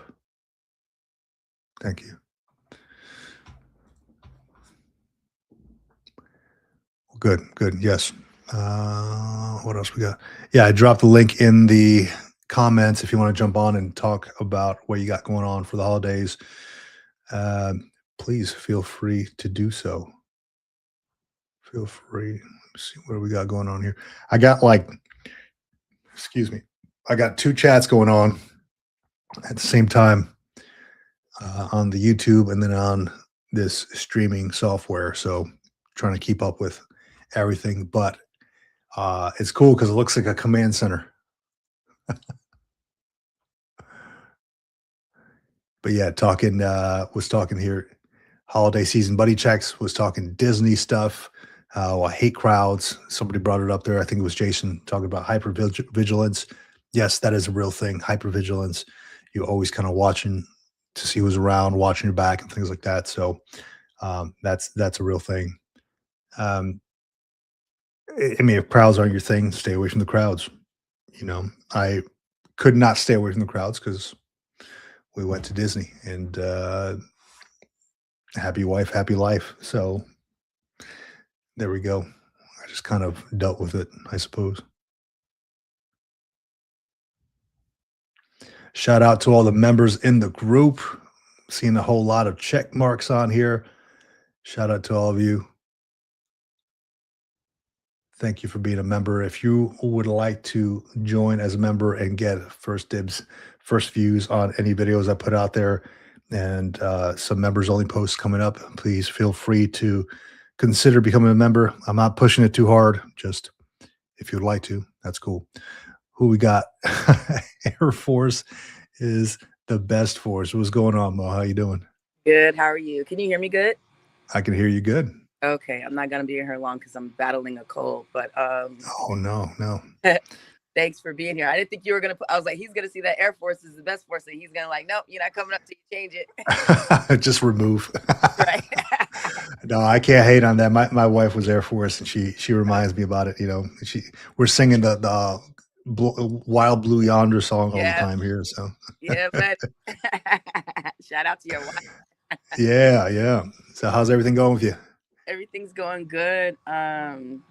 Thank you. Good, good. Yes. What else we got? Yeah, I dropped the link in the comments if you want to jump on and talk about what you got going on for the holidays. Please feel free to do so. Feel free. Let's see what do we got going on here. I got like, excuse me, I got two chats going on at the same time on the YouTube and then on this streaming software. So trying to keep up with everything, but it's cool because it looks like a command center. But yeah, was talking here. Holiday season buddy checks was talking Disney stuff. I hate crowds. Somebody brought it up there. I think it was Jason talking about hypervigilance. Yes, that is a real thing. Hypervigilance. You always kind of watching to see who's around, watching your back and things like that. So that's a real thing. I mean, if crowds aren't your thing, stay away from the crowds. I could not stay away from the crowds because we went to Disney and happy wife, happy life. So there we go. I just kind of dealt with it, I suppose. Shout out to all the members in the group. Seeing a whole lot of check marks on here. Shout out to all of you. Thank you for being a member. If you would like to join as a member and get first dibs, first views on any videos I put out there, and some members only posts coming up, please feel free to consider becoming a member. I'm not pushing it too hard. Just if you'd like to, that's cool. Who we got? Air Force is the best force. What's going on, Mo? How you doing? Good. How are you? Can you hear me good? I can hear you good. Okay. I'm not going to be in here long because I'm battling a cold, but oh, no. Thanks for being here. I didn't think you were going to I was like, he's going to see that Air Force is the best force. And he's going to like, nope, you're not coming up till you change it. Just remove. Right. No, I can't hate on that. My wife was Air Force and she reminds me about it. We're singing the Wild Blue Yonder song all the time here. So yeah, but shout out to your wife. Yeah. So how's everything going with you? Everything's going good. I'm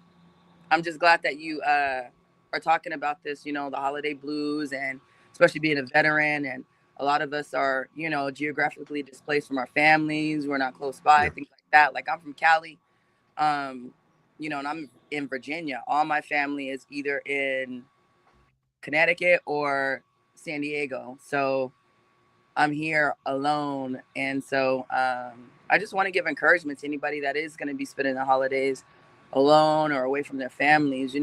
just glad that you are talking about this, the holiday blues, and especially being a veteran. And a lot of us are, geographically displaced from our families. We're not close by, things like that. Like I'm from Cali, and I'm in Virginia. All my family is either in Connecticut or San Diego. So I'm here alone. And so I just want to give encouragement to anybody that is going to be spending the holidays alone or away from their families.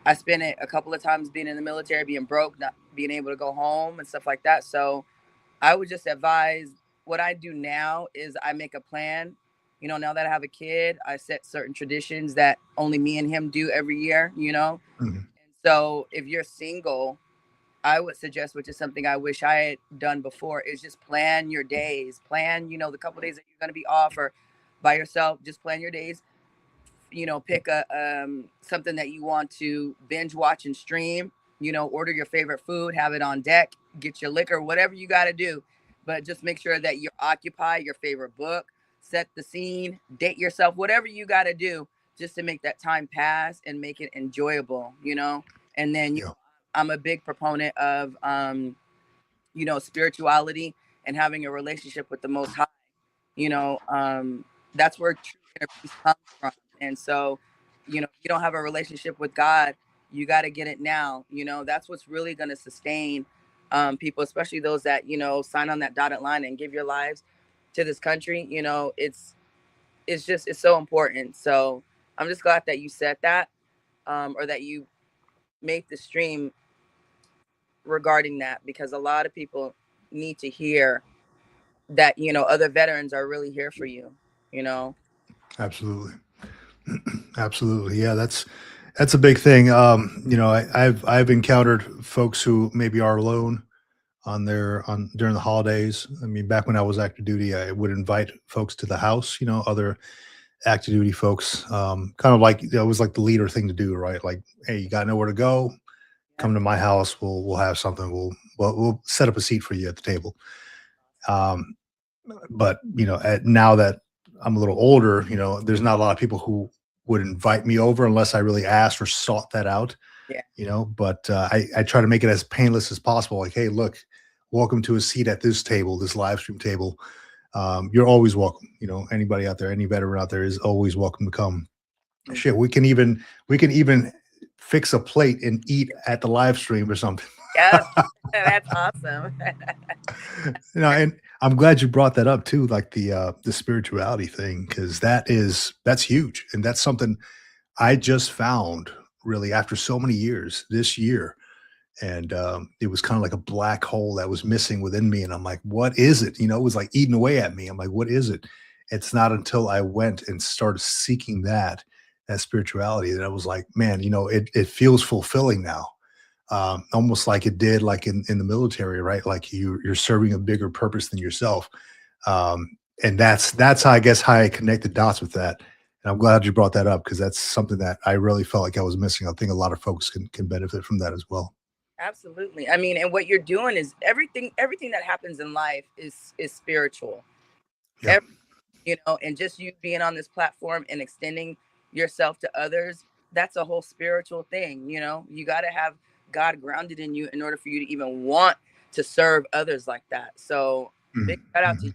I spent it a couple of times being in the military, being broke, not being able to go home and stuff like that. So I would just advise, what I do now is I make a plan. Now that I have a kid, I set certain traditions that only me and him do every year, Mm-hmm. And so if you're single, I would suggest, which is something I wish I had done before, is just plan your days. Plan, the couple of days that you're going to be off or by yourself. Just plan your days. Pick a something that you want to binge watch and stream. Order your favorite food, have it on deck, get your liquor, whatever you got to do. But just make sure that you occupy your favorite book, set the scene, date yourself, whatever you got to do just to make that time pass and make it enjoyable, And then I'm a big proponent of, spirituality and having a relationship with the Most High. That's where true inner peace comes from. And so, if you don't have a relationship with God, you got to get it now. That's what's really going to sustain people, especially those that, sign on that dotted line and give your lives to this country. It's so important. So I'm just glad that you said that, or that you made the stream regarding that, because a lot of people need to hear that, other veterans are really here for you. Absolutely. Absolutely. Yeah, that's a big thing. I've encountered folks who maybe are alone during the holidays. I mean, back when I was active duty, I would invite folks to the house, other active duty folks, kind of like, it was like the leader thing to do, right? Like, hey, you got nowhere to go, come to my house. We'll have something. We'll set up a seat for you at the table. But now that I'm a little older, there's not a lot of people who would invite me over unless I really asked or sought that out, Yeah. but I try to make it as painless as possible. Like, hey, look, welcome to a seat at this table, this live stream table. You're always welcome. Anybody out there, any veteran out there is always welcome to come. Shit, we can even fix a plate and eat at the live stream or something. Yeah, that's awesome. And I'm glad you brought that up too, like the spirituality thing, because that's huge, and that's something I just found really after so many years this year. And it was kind of like a black hole that was missing within me, and I'm like, what is it? It was like eating away at me. I'm like, what is it? It's not until I went and started seeking that spirituality that I was like, man, it feels fulfilling now, almost like it did like in the military, right? Like you're serving a bigger purpose than yourself. And that's how I guess how I connect the dots with that. And I'm glad you brought that up, because that's something that I really felt like I was missing. I think a lot of folks can benefit from that as well. Absolutely. I mean, and what you're doing is everything that happens in life is spiritual. Yeah. And just you being on this platform and extending yourself to others, that's a whole spiritual thing. You got to have God grounded in you in order for you to even want to serve others like that. So big shout out to you.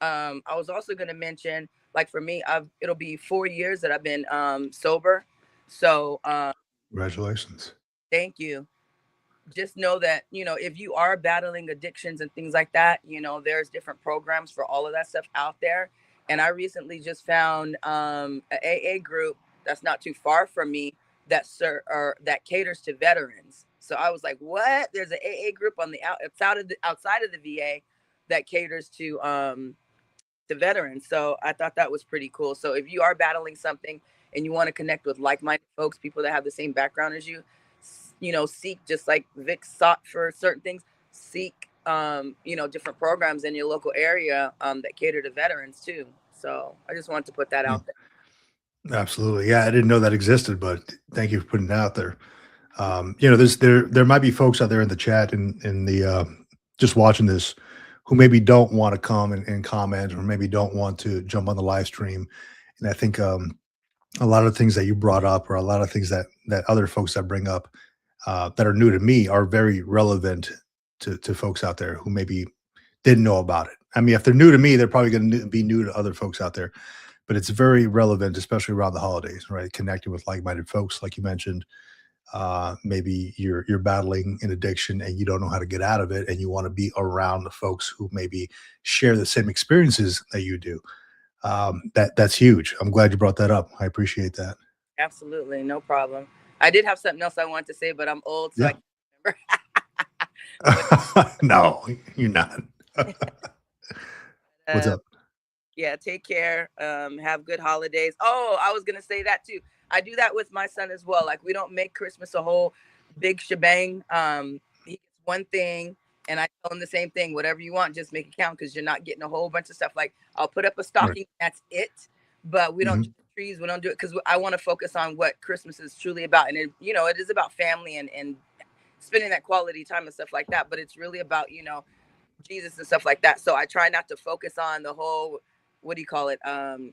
I was also going to mention, like for me, it'll be 4 years that I've been sober. So Congratulations. thank you. Just know that, if you are battling addictions and things like that, there's different programs for all of that stuff out there. And I recently just found an AA group that's not too far from me that caters to veterans. So I was like, what? There's an AA group on the outside of the VA that caters to veterans. So I thought that was pretty cool. So if you are battling something and you want to connect with like-minded folks, people that have the same background as you, seek, just like Vic sought for certain things, seek, different programs in your local area that cater to veterans too. So I just wanted to put that out there. Absolutely. Yeah, I didn't know that existed, but thank you for putting it out there. There might be folks out there in the chat and in the just watching this who maybe don't want to come and comment, or maybe don't want to jump on the live stream. And I think a lot of things that you brought up, or a lot of things that other folks that bring up that are new to me, are very relevant to folks out there who maybe didn't know about it. I mean, if they're new to me, they're probably going to be new to other folks out there. But it's very relevant, especially around the holidays, right? Connecting with like-minded folks, like you mentioned. Maybe you're battling an addiction and you don't know how to get out of it, and you want to be around the folks who maybe share the same experiences that you do. That's huge. I'm glad you brought that up. I appreciate that. Absolutely, no problem. I did have something else I wanted to say, but I'm old, so Yeah. I can't remember. No, you're not. What's up? Yeah, take care. Have good holidays. Oh, I was gonna say that too. I do that with my son as well. Like, we don't make Christmas a whole big shebang. He gets one thing, and I tell him the same thing. Whatever you want, just make it count, because you're not getting a whole bunch of stuff. Like, I'll put up a stocking, that's it. But we don't do trees. We don't do it because I want to focus on what Christmas is truly about. And it is about family and spending that quality time and stuff like that. But it's really about, Jesus and stuff like that. So I try not to focus on the whole, what do you call it,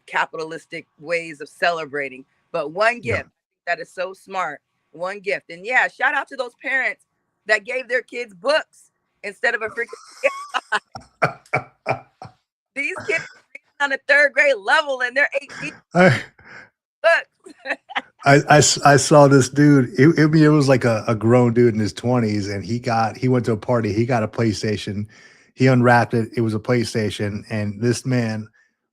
capitalistic ways of celebrating. But one gift that is so smart, one gift. And yeah, shout out to those parents that gave their kids books instead of a freaking These kids are on a third grade level and they're 18 books. I saw this dude. It was like a grown dude in his 20s, and he went to a party. He got a PlayStation. He unwrapped it. It was a PlayStation, and this man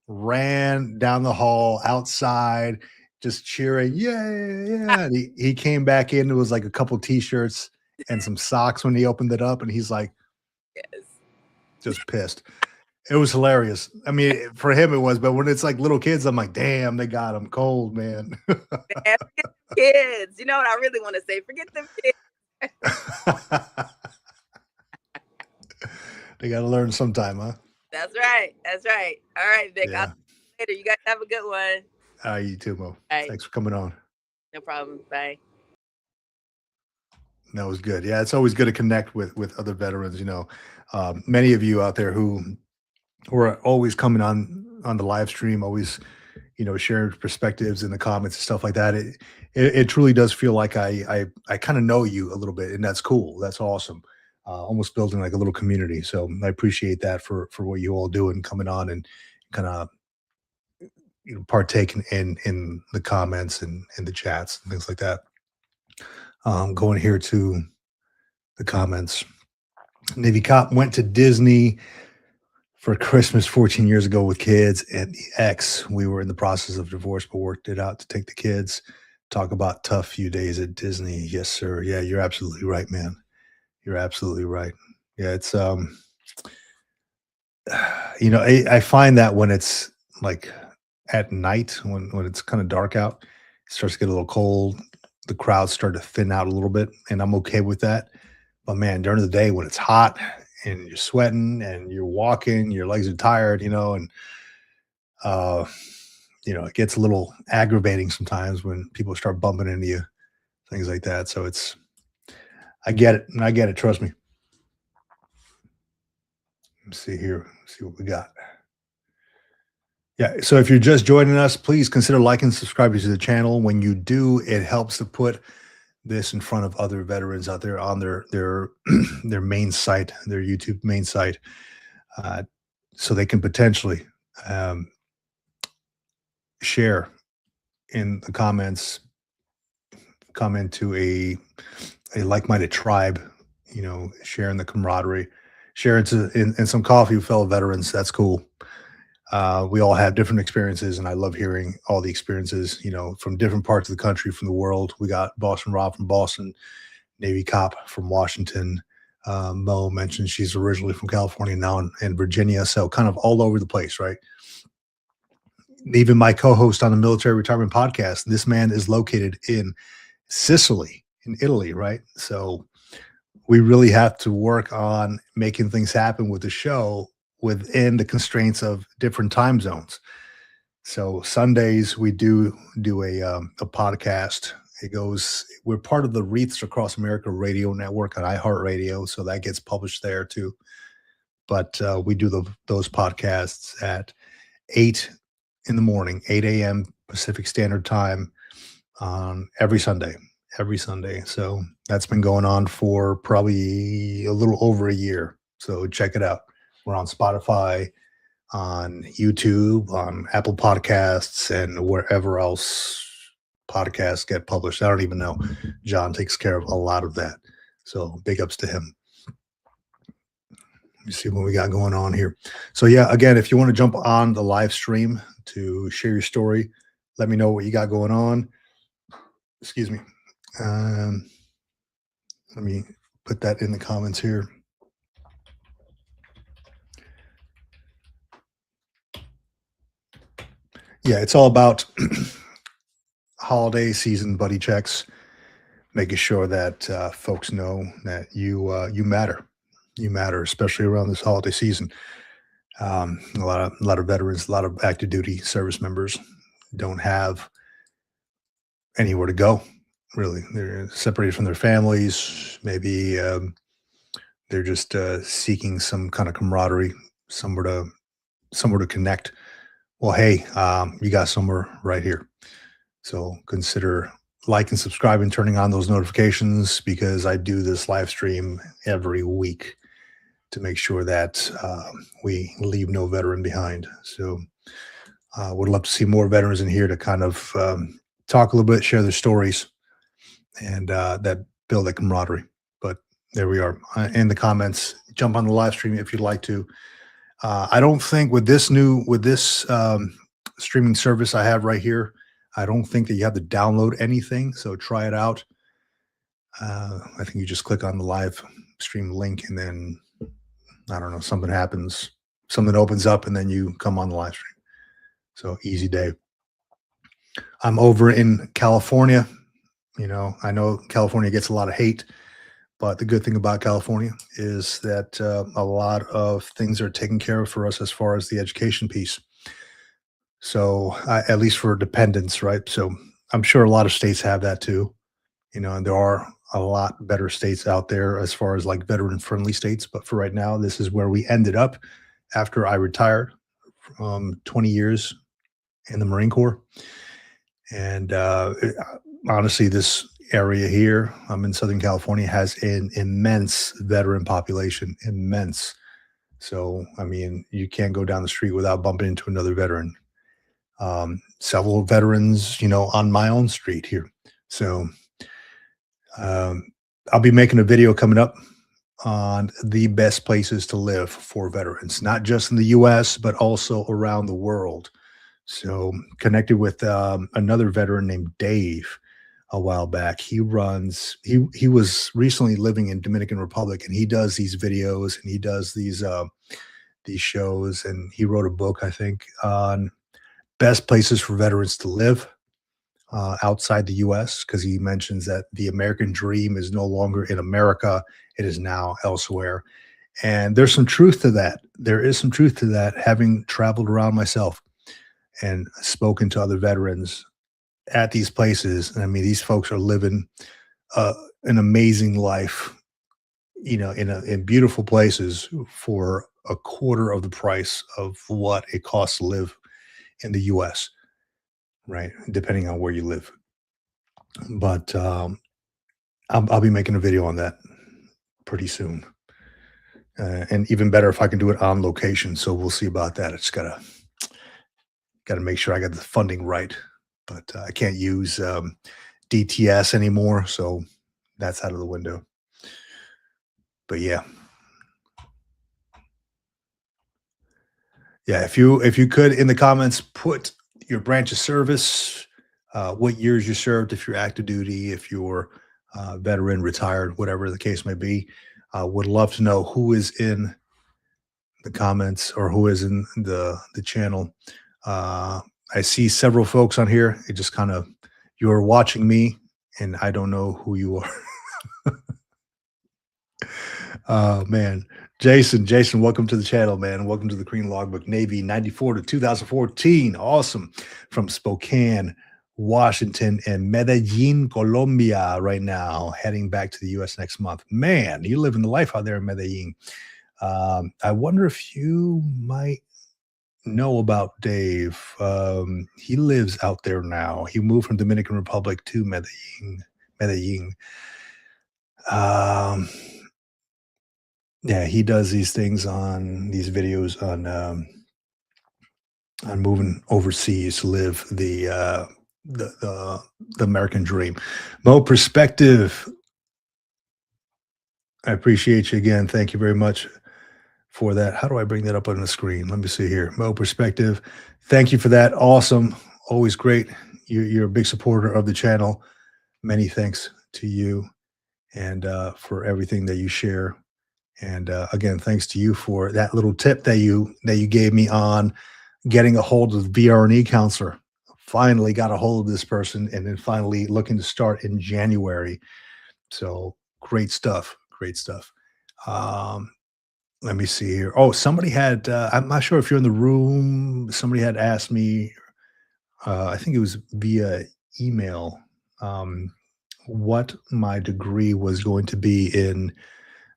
ran down the hall outside, just cheering, yeah. And he came back in. It was like a couple T-shirts and some socks when he opened it up, and he's like, Yes. just pissed. It was hilarious. I mean, for him it was, but when it's like little kids, I'm like, damn, they got him cold, man. Man, forget the kids. You know what I really want to say? Forget them kids. They got to learn sometime, huh? That's right. That's right. All right, Vic. Yeah. I'll see you later. You guys have a good one. You too, Mo. Right. Thanks for coming on. No problem. Bye. That was good. Yeah, it's always good to connect with other veterans. Many of you out there who are always coming on the live stream, always sharing perspectives in the comments and stuff like that. It truly does feel like I kind of know you a little bit, and that's cool. That's awesome. Almost building like a little community. So I appreciate that for what you all do and coming on and kind of partake in the comments and in the chats and things like that. Going here to the comments. Navy cop went to Disney for Christmas 14 years ago with kids and the ex. We were in the process of divorce, but worked it out to take the kids. Talk about tough few days at Disney. Yes, sir. Yeah, you're absolutely right, man. You're absolutely right. Yeah, it's I find that when it's like at night, when it's kind of dark out, it starts to get a little cold. The crowds start to thin out a little bit, and I'm okay with that. But man, during the day when it's hot and you're sweating and you're walking, your legs are tired, and it gets a little aggravating sometimes when people start bumping into you, things like that. So I get it, and I get it. Trust me. Let's see here. Let's see what we got. Yeah. So if you're just joining us, please consider liking and subscribing to the channel. When you do, it helps to put this in front of other veterans out there on their their main site, their YouTube main site, so they can potentially share in the comments, comment to a like-minded tribe, sharing the camaraderie, sharing in some coffee with fellow veterans. That's cool. We all have different experiences, and I love hearing all the experiences, from different parts of the country, from the world. We got Boston Rob from Boston, Navy cop from Washington. Mo mentioned she's originally from California, now in Virginia, so kind of all over the place, right? Even my co-host on the Military Retirement Podcast, this man is located in Sicily, in Italy, right? So we really have to work on making things happen with the show within the constraints of different time zones. So Sundays we do a podcast. We're part of the Wreaths Across America radio network on iHeartRadio, so that gets published there too. But we do those podcasts at 8 in the morning, 8 a.m. Pacific Standard Time on every Sunday. So that's been going on for probably a little over a year. So check it out. We're on Spotify, on YouTube, on Apple Podcasts, and wherever else podcasts get published. I don't even know. John takes care of a lot of that. So big ups to him. Let me see what we got going on here. So yeah, again, if you want to jump on the live stream to share your story, let me know what you got going on. Excuse me. Let me put that in the comments here. Yeah, it's all about holiday season buddy checks, making sure that folks know that you matter. You matter, especially around this holiday season. A lot of veterans, a lot of active duty service members don't have anywhere to go. Really, they're separated from their families. Maybe they're just seeking some kind of camaraderie, somewhere to connect. Well, hey, you got somewhere right here. So consider liking, subscribing, turning on those notifications, because I do this live stream every week to make sure that we leave no veteran behind. So would love to see more veterans in here to kind of talk a little bit, share their stories, and that build that camaraderie. But there we are in the comments. Jump on the live stream if you'd like to. I don't think with this streaming service I have right here, I don't think that you have to download anything. So try it out. I think you just click on the live stream link, and then I don't know, something happens, something opens up, and then you come on the live stream. So easy day. I'm over in California. I know California gets a lot of hate, but the good thing about California is that a lot of things are taken care of for us as far as the education piece. So at least for dependents, right? So I'm sure a lot of states have that too, and there are a lot better states out there as far as like veteran friendly states. But for right now, this is where we ended up after I retired from 20 years in the Marine Corps. And honestly, this area here, I'm in Southern California, has an immense veteran population, immense. So, I mean, you can't go down the street without bumping into another veteran. Several veterans, on my own street here. So, I'll be making a video coming up on the best places to live for veterans, not just in the US, but also around the world. So connected with another veteran named Dave a while back. He was recently living in Dominican Republic, and he does these videos and he does these shows, and he wrote a book, I think, on best places for veterans to live outside the US, because he mentions that the American dream is no longer in America, it is now elsewhere. And there's some truth to that. There is some truth to that, having traveled around myself and spoken to other veterans at these places. And I mean, these folks are living an amazing life, in beautiful places for a quarter of the price of what it costs to live in the US, right? Depending on where you live. But I'll be making a video on that pretty soon. And even better if I can do it on location. So we'll see about that. It's gotta make sure I got the funding right. But I can't use DTS anymore, so that's out of the window. But yeah. Yeah, if you could, in the comments, put your branch of service, what years you served, if you're active duty, if you're veteran, retired, whatever the case may be. Would love to know who is in the comments or who is in the channel. I see several folks on here. It just kind of, you're watching me and I don't know who you are. Man. Jason, welcome to the channel, man. Welcome to the Green Logbook. Navy 94 to 2014. Awesome. From Spokane, Washington, and Medellin, Colombia right now, heading back to the U.S. next month. Man, you're living the life out there in Medellin. I wonder if you might know about Dave. He lives out there now. He moved from Dominican Republic to Medellin. Yeah, he does these things on these videos on moving overseas to live the American dream. Mo Perspective, I appreciate you again. Thank you very much for that. How do I bring that up on the screen? Let me see here. Mo Perspective, thank you for that. Awesome. Always great. You're a big supporter of the channel. Many thanks to you and for everything that you share. And again, thanks to you for that little tip that you gave me on getting a hold of the VRNE counselor. Finally got a hold of this person, and then finally looking to start in January. So great stuff. Great stuff. Let me see here. Oh, somebody had, I'm not sure if you're in the room. Somebody had asked me, I think it was via email, what my degree was going to be in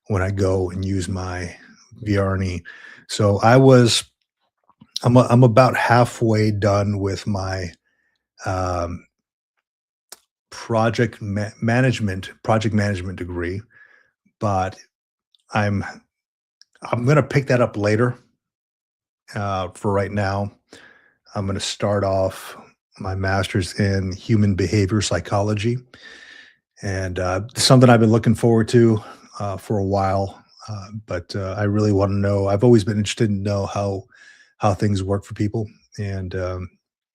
when I go and use my VRNE. So I'm about halfway done with my project management degree, but I'm going to pick that up later. For right now, I'm going to start off my master's in human behavior psychology, and something I've been looking forward to for a while. But I really want to know. I've always been interested in know how things work for people, and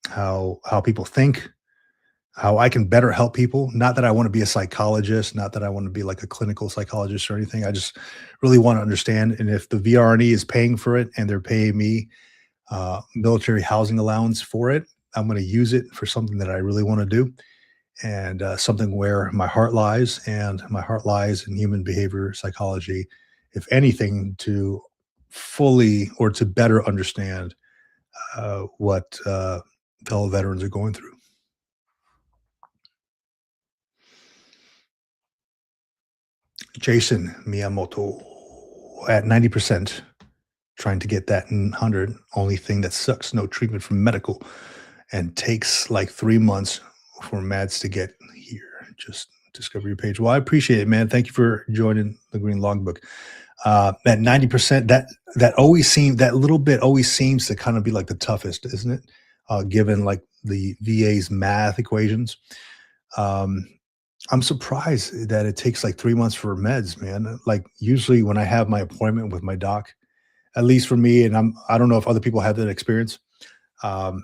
how people think, how I can better help people. Not that I want to be a psychologist, not that I want to be like a clinical psychologist or anything. I just really want to understand. And if the VRNE is paying for it and they're paying me military housing allowance for it, I'm going to use it for something that I really want to do, and something where my heart lies, and my heart lies in human behavior psychology, if anything, to fully or to better understand what fellow veterans are going through. Jason Miyamoto at 90%, trying to get that 100. Only thing that sucks, no treatment from medical. and takes like 3 months for meds to get here. Just discover your page. Well, I appreciate it, man. Thank you for joining the Green Logbook. At 90%, that little bit always seems to kind of be like the toughest, isn't it? Given like the VA's math equations. Um, I'm surprised that it takes like 3 months for meds, man. Like usually when I have my appointment with my doc, at least for me, and I don't know if other people have that experience. Um,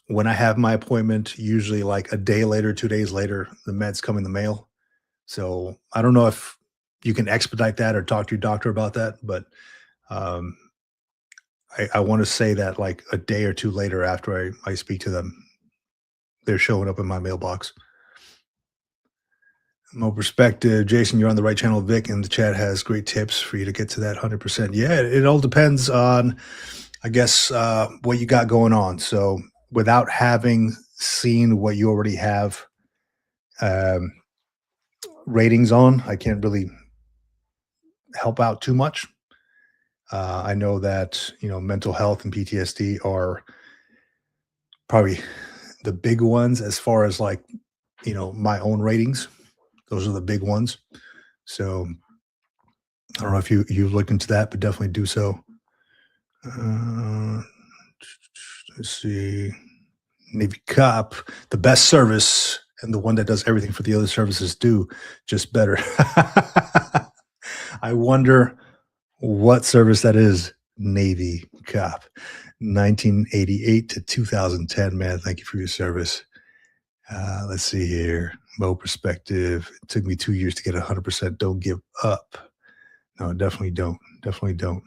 when I have my appointment, usually like a day later, 2 days later, the meds come in the mail. So I don't know if you can expedite that or talk to your doctor about that, but um, I want to say that like a day or two later after I speak to them, they're showing up in my mailbox. More perspective. Jason, you're on the right channel. Vic in the chat has great tips for you to get to that 100%. Yeah, it all depends on, I guess, what you got going on. So without having seen what you already have um, ratings on, I can't really help out too much. I know that, mental health and PTSD are probably the big ones as far as like, my own ratings. Those are the big ones. So I don't know if you've looked into that, but definitely do so. Let's see. Navy Cop, the best service and the one that does everything for the other services do, just better. I wonder what service that is. Navy Cop, 1988 to 2010. Man, thank you for your service. Let's see here. Mo perspective. It took me 2 years to get 100%. Don't give up. No, definitely don't. Definitely don't.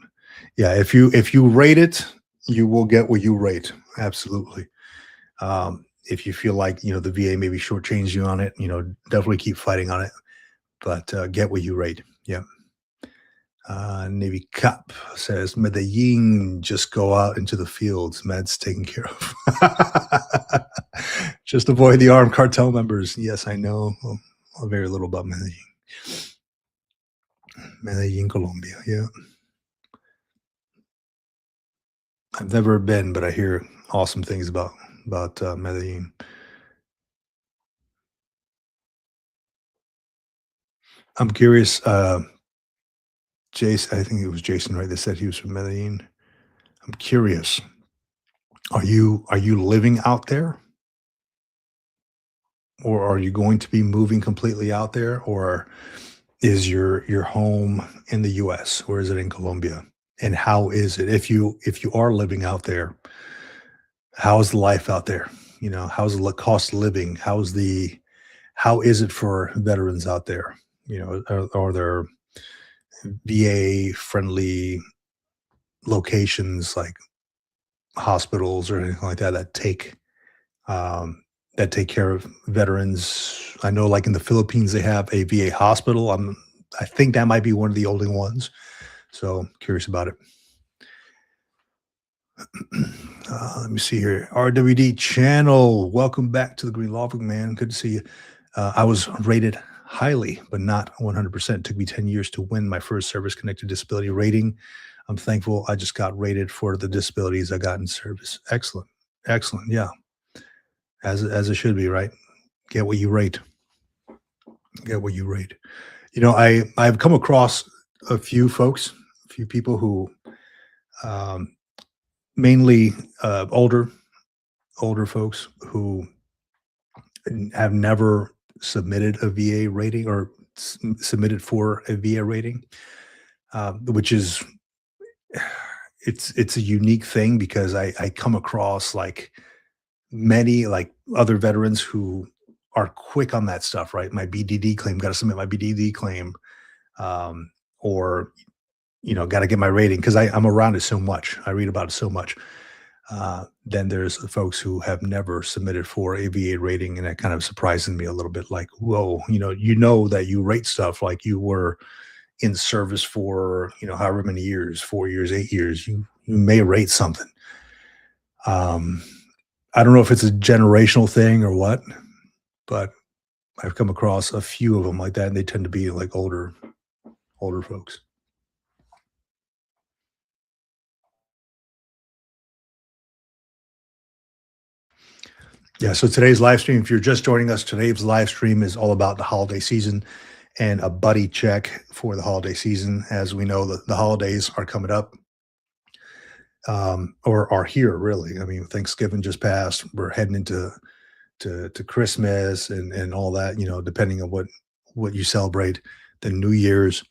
Yeah, if you rate it, you will get what you rate. Absolutely. If you feel like the VA maybe shortchanged you on it, definitely keep fighting on it. But get what you rate. Yeah. Navy Cop says Medellin, just go out into the fields. Meds taken care of. Just avoid the armed cartel members. Yes, I know very little about Medellin. Medellin, Colombia. Yeah. I've never been, but I hear awesome things about Medellin. I'm curious. Jason, I think it was Jason, right? That said he was from Medellin. I'm curious. Are you living out there, or are you going to be moving completely out there, or is your home in the U.S. or is it in Colombia? And how is it if you are living out there? How's the life out there? How's the cost of living? How is it for veterans out there? Are there VA friendly locations like hospitals or anything like that um, that take care of veterans? I know, like in the Philippines, they have a VA hospital. I think that might be one of the only ones. So curious about it. Let me see here. RWD channel. Welcome back to the Green Law Book, man. Good to see you. I was rated highly, but not 100%. It took me 10 years to win my first service-connected disability rating. I'm thankful I just got rated for the disabilities I got in service. Excellent. Excellent. Yeah. As it should be, right? Get what you rate. Get what you rate. I've come across a few people who mainly older folks who have never submitted a VA rating or submitted for a VA rating, which is it's a unique thing because I come across like many like other veterans who are quick on that stuff, right? My BDD claim, got to submit my BDD claim, or got to get my rating because I'm around it so much. I read about it so much. Then there's the folks who have never submitted for a VA rating, and that kind of surprises me a little bit. Like, whoa, that you rate stuff like you were in service for however many years, 4 years, 8 years. You may rate something. I don't know if it's a generational thing or what, but I've come across a few of them like that, and they tend to be like older folks. Yeah, so today's live stream, if you're just joining us, today's live stream is all about the holiday season and a buddy check for the holiday season. As we know, the holidays are coming up, or are here, really. I mean, Thanksgiving just passed. We're heading into to Christmas and all that, depending on what you celebrate, the New Year's.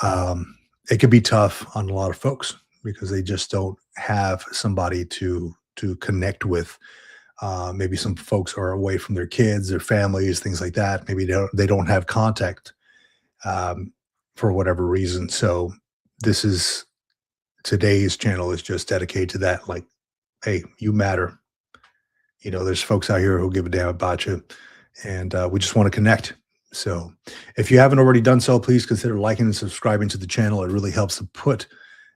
It could be tough on a lot of folks because they just don't have somebody to connect with. Maybe some folks are away from their kids, their families, things like that. Maybe they don't have contact for whatever reason. So this is today's channel is just dedicated to that. Like, hey, you matter. There's folks out here who give a damn about you, and we just want to connect. So if you haven't already done so, please consider liking and subscribing to the channel. It really helps to put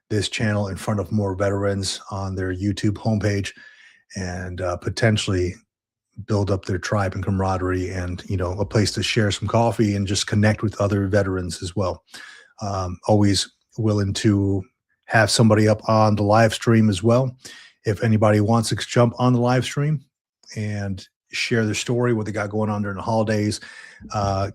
this channel in front of more veterans on their YouTube homepage, and potentially build up their tribe and camaraderie, and a place to share some coffee and just connect with other veterans as well. Always willing to have somebody up on the live stream as well. If anybody wants to jump on the live stream and share their story, what they got going on during the holidays,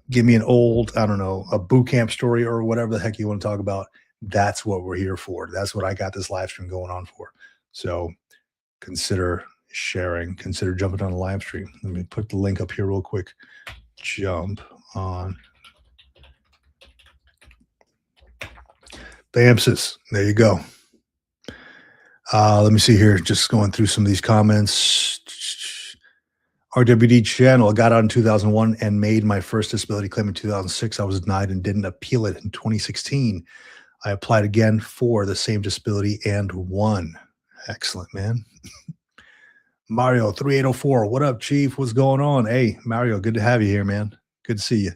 give me an old, I don't know, a boot camp story or whatever the heck you want to talk about. That's what we're here for. That's what I got this live stream going on for. So consider sharing, consider jumping on the live stream. Let me put the link up here real quick. Jump on. Bamsis. There you go. Let me see here. Just going through some of these comments. RWD channel. I got out in 2001 and made my first disability claim in 2006. I was denied and didn't appeal it in 2016. I applied again for the same disability and won. Excellent, man. Mario 3804. What up, Chief? What's going on? Hey, Mario, good to have you here, man. Good to see you.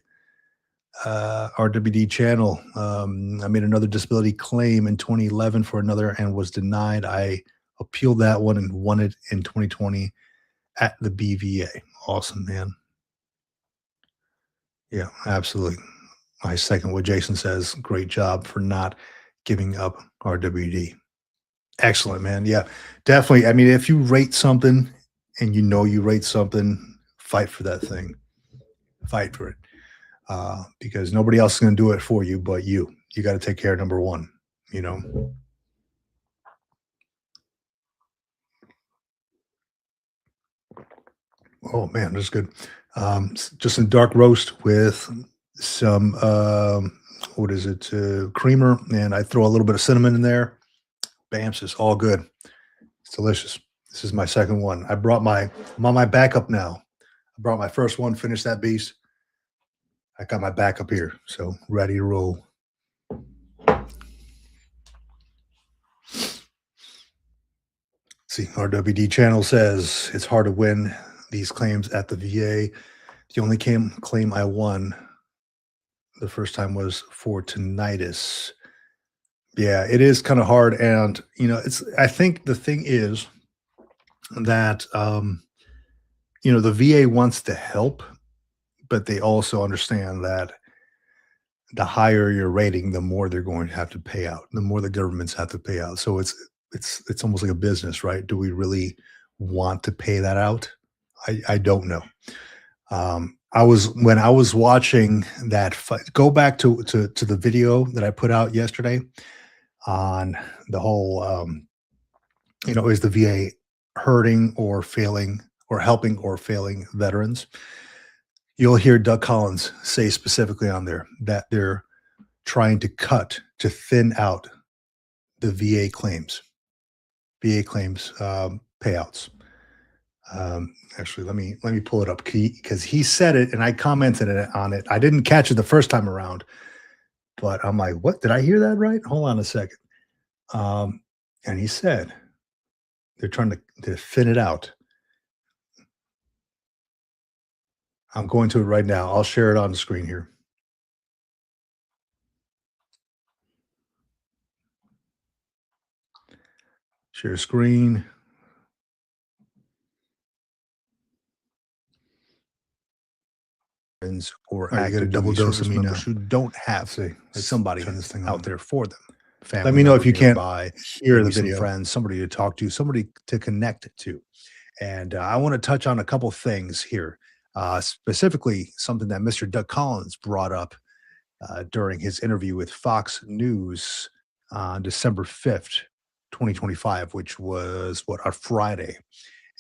RWD channel. I made another disability claim in 2011 for another and was denied. I appealed that one and won it in 2020 at the BVA. Awesome, man. Yeah, absolutely. I second what Jason says. Great job for not giving up RWD. Excellent, man. Yeah, definitely. I mean, if you rate something and you rate something, fight for that thing. Fight for it. Because nobody else is going to do it for you but you. You got to take care of number one, Oh, man, that's good. Just some dark roast with some, what is it, creamer, and I throw a little bit of cinnamon in there. Bams, it's all good. It's delicious. This is my second one. I'm on my backup now. I brought my first one, finished that beast. I got my backup here, so ready to roll. See, RWD channel says it's hard to win these claims at the VA. The only claim I won the first time was for tinnitus. Yeah, it is kind of hard. And, I think the thing is that, the VA wants to help, but they also understand that the higher your rating, the more they're going to have to pay out, the more the governments have to pay out. So it's almost like a business, right? Do we really want to pay that out? I don't know. When I was watching that fight, go back to the video that I put out yesterday on the whole, is the VA hurting or failing or helping or failing veterans? You'll hear Doug Collins say specifically on there that they're trying to thin out the VA claims payouts. Actually, let me pull it up because he said it and I commented on it. I didn't catch it the first time around, but I'm like, what? Did I hear that right? Hold on a second. And he said they're trying to thin it out. I'm going to it right now. I'll share it on the screen here. Share screen. Or I get a double dose of me now. Who don't have somebody out there for them. Family. Let me know if you can't hear the video. Friends, somebody to talk to, somebody to connect to. And I want to touch on a couple things here, specifically something that Mr. Doug Collins brought up during his interview with Fox News on December 5th, 2025, which was what, a Friday.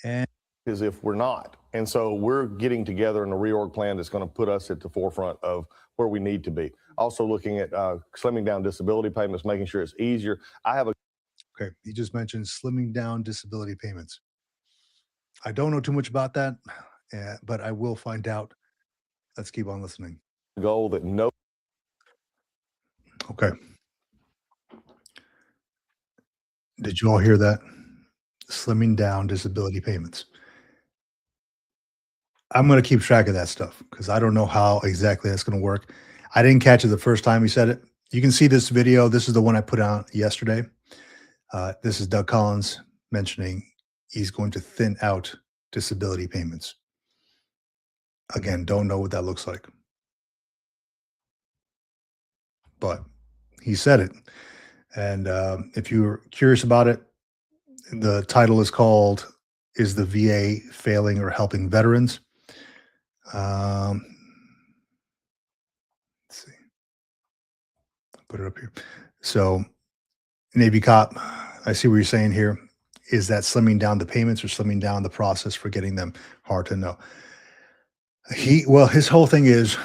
And as if we're not. And so we're getting together in a reorg plan that's going to put us at the forefront of where we need to be. Also looking at slimming down disability payments, making sure it's easier. I have a okay, he just mentioned slimming down disability payments. I don't know too much about that, but I will find out. Let's keep on listening. goal that no. Okay. Did you all hear that? Slimming down disability payments. I'm going to keep track of that stuff because I don't know how exactly that's going to work. I didn't catch it the first time he said it. You can see this video. This is the one I put out yesterday. This is Doug Collins mentioning he's going to thin out disability payments. Again, don't know what that looks like. But he said it. And if you're curious about it, the title is called, "Is the VA Failing or Helping Veterans?" Let's see. Put it up here. So, Navy cop, I see what you're saying here. Is that slimming down the payments or slimming down the process for getting them? Hard to know. His whole thing is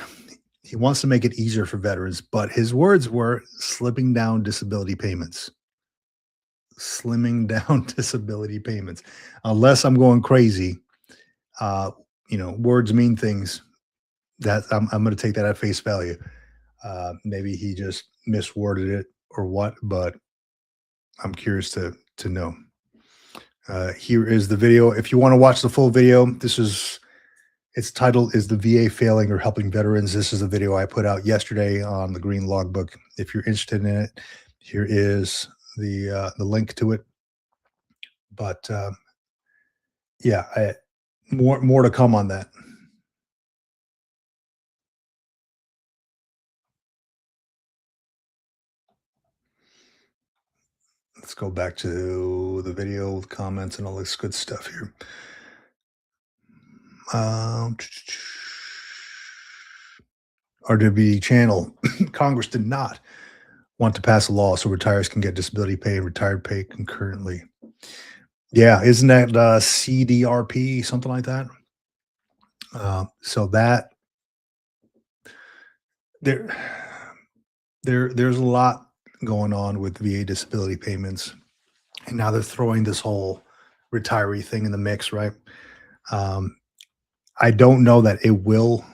he wants to make it easier for veterans, but his words were slipping down disability payments. Slimming down disability payments. Unless I'm going crazy, words mean things. That I'm going to take that at face value. Maybe he just misworded it or what, but I'm curious to know. Here is the video. If you want to watch the full video, its title is "The VA Failing or Helping Veterans." This is a video I put out yesterday on the Green Logbook. If you're interested in it, here is the link to it. But more to come on that. Let's go back to the video with comments and all this good stuff here. RWD channel. Congress did not want to pass a law so retirees can get disability pay and retired pay concurrently. Yeah, isn't that CDRP, something like that? So that there's a lot going on with VA disability payments, and now they're throwing this whole retiree thing in the mix, right? I don't know that it will.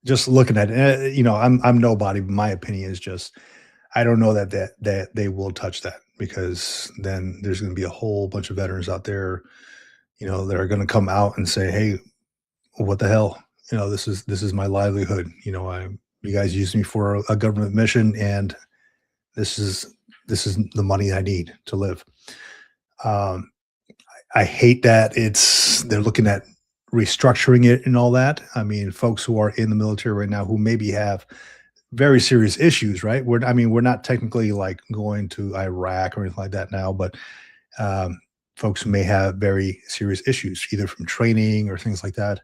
Just looking at it, I'm nobody. But my opinion is just I don't know that they will touch that, because then there's going to be a whole bunch of veterans out there, that are going to come out and say, "Hey, what the hell? This is my livelihood. You guys used me for a government mission, and this is the money I need to live." I hate that they're looking at restructuring it and all that. I mean, folks who are in the military right now who maybe have very serious issues, right? We're not technically like going to Iraq or anything like that now, but folks who may have very serious issues, either from training or things like that.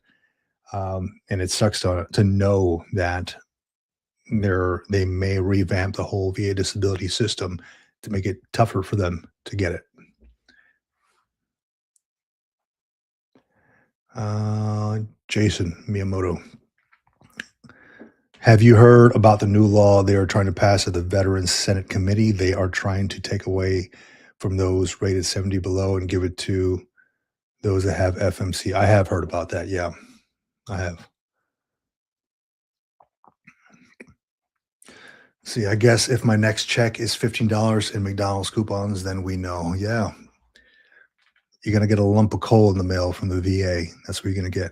And it sucks to know that they may revamp the whole VA disability system to make it tougher for them to get it. Jason Miyamoto. Have you heard about the new law they are trying to pass at the Veterans Senate Committee? They are trying to take away from those rated 70 below and give it to those that have FMC. I have heard about that. Yeah, I have. See, I guess if my next check is $15 in McDonald's coupons, then we know. Yeah. You're going to get a lump of coal in the mail from the VA. That's what you're going to get.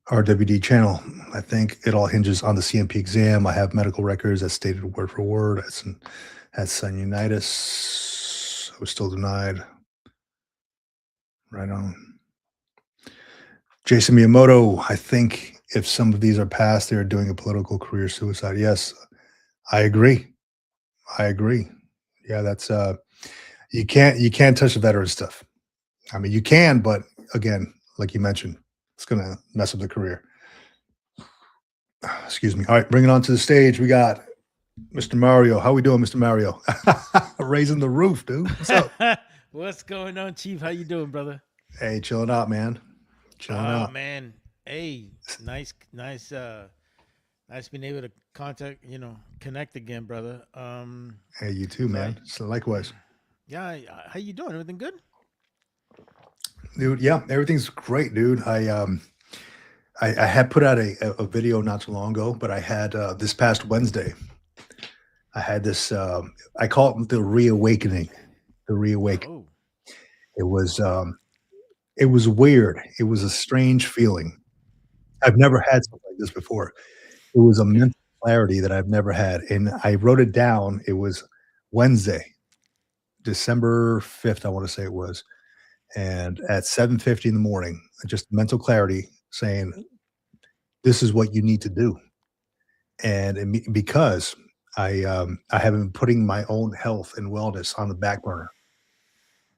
RWD channel. I think it all hinges on the CMP exam. I have medical records that stated word for word. Had sinusitis. I was still denied. Right on. Jason Miyamoto. I think if some of these are passed, they're doing a political career suicide. Yes, I agree. Yeah, that's you can't touch the veteran stuff. I mean, you can, but again, like you mentioned, it's gonna mess up the career. Excuse me. All right, bring it on to the stage. We got Mr. Mario. How we doing, Mr. Mario? Raising the roof, dude. What's up? What's going on, Chief? How you doing, brother? Hey, chilling out, man. Chilling Oh out. man, hey, nice being able to connect again, brother. Hey, you too, So man. So likewise, yeah, how you doing? Everything good? dude. Yeah, everything's great, dude. I had put out a video not too long ago, but I had this past Wednesday. I had this. I call it the reawakening. The reawakening. Oh, It was it was weird. It was a strange feeling. I've never had something like this before. It was a okay. mental clarity that I've never had, and I wrote it down. It was Wednesday, December 5th, I want to say it was, and at 7:50 in the morning, just mental clarity saying, "This is what you need to do." And because I have been putting my own health and wellness on the back burner,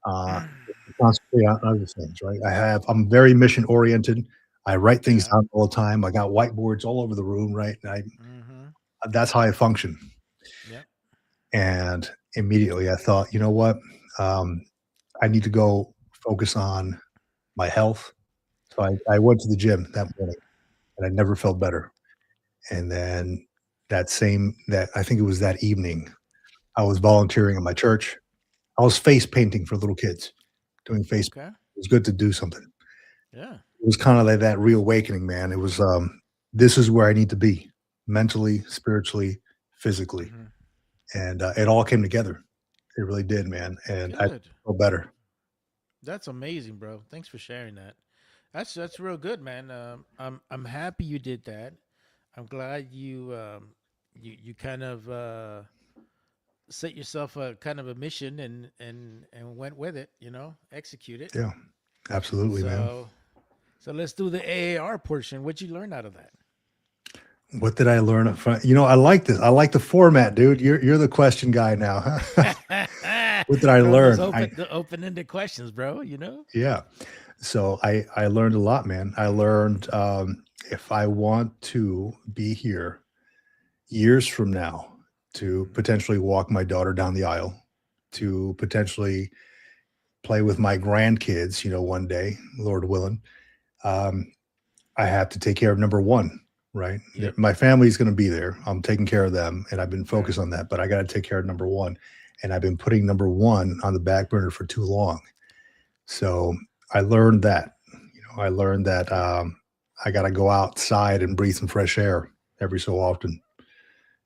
uh, to concentrate on other things, right? I'm very mission oriented. I write things Yeah. down all the time. I got whiteboards all over the room, right? And Mm-hmm. that's how I function. Yep. And immediately I thought, you know what? Um, I need to go focus on my health. So I went to the gym that morning and I never felt better. And then that I think it was that evening, I was volunteering at my church. I was face painting for little kids, doing face. Okay. It was good to do something. Yeah. It was kind of like that reawakening, man. It was this is where I need to be mentally, spiritually, physically. Mm-hmm. And it all came together. It really did, man. And I Good. feel better. That's amazing, bro. Thanks for sharing that. That's real good, man. I'm happy you did that. I'm glad you kind of set yourself a kind of a mission and went with it. Execute it. Yeah, absolutely, man. So so let's do the AAR portion. What'd you learn out of that? What did I learn up front? I like this. I like the format, dude. You're the question guy now. Huh? What did I Throw those learn? the open-ended questions, bro. Yeah. So I learned a lot, man. I learned if I want to be here years from now to potentially walk my daughter down the aisle, to potentially play with my grandkids, one day, Lord willing, um, I have to take care of number one, right? Yep. My family's going to be there. I'm taking care of them, and I've been Right. focused on that. But I got to take care of number one, and I've been putting number one on the back burner for too long. So I learned that. I learned that I got to go outside and breathe some fresh air every so often.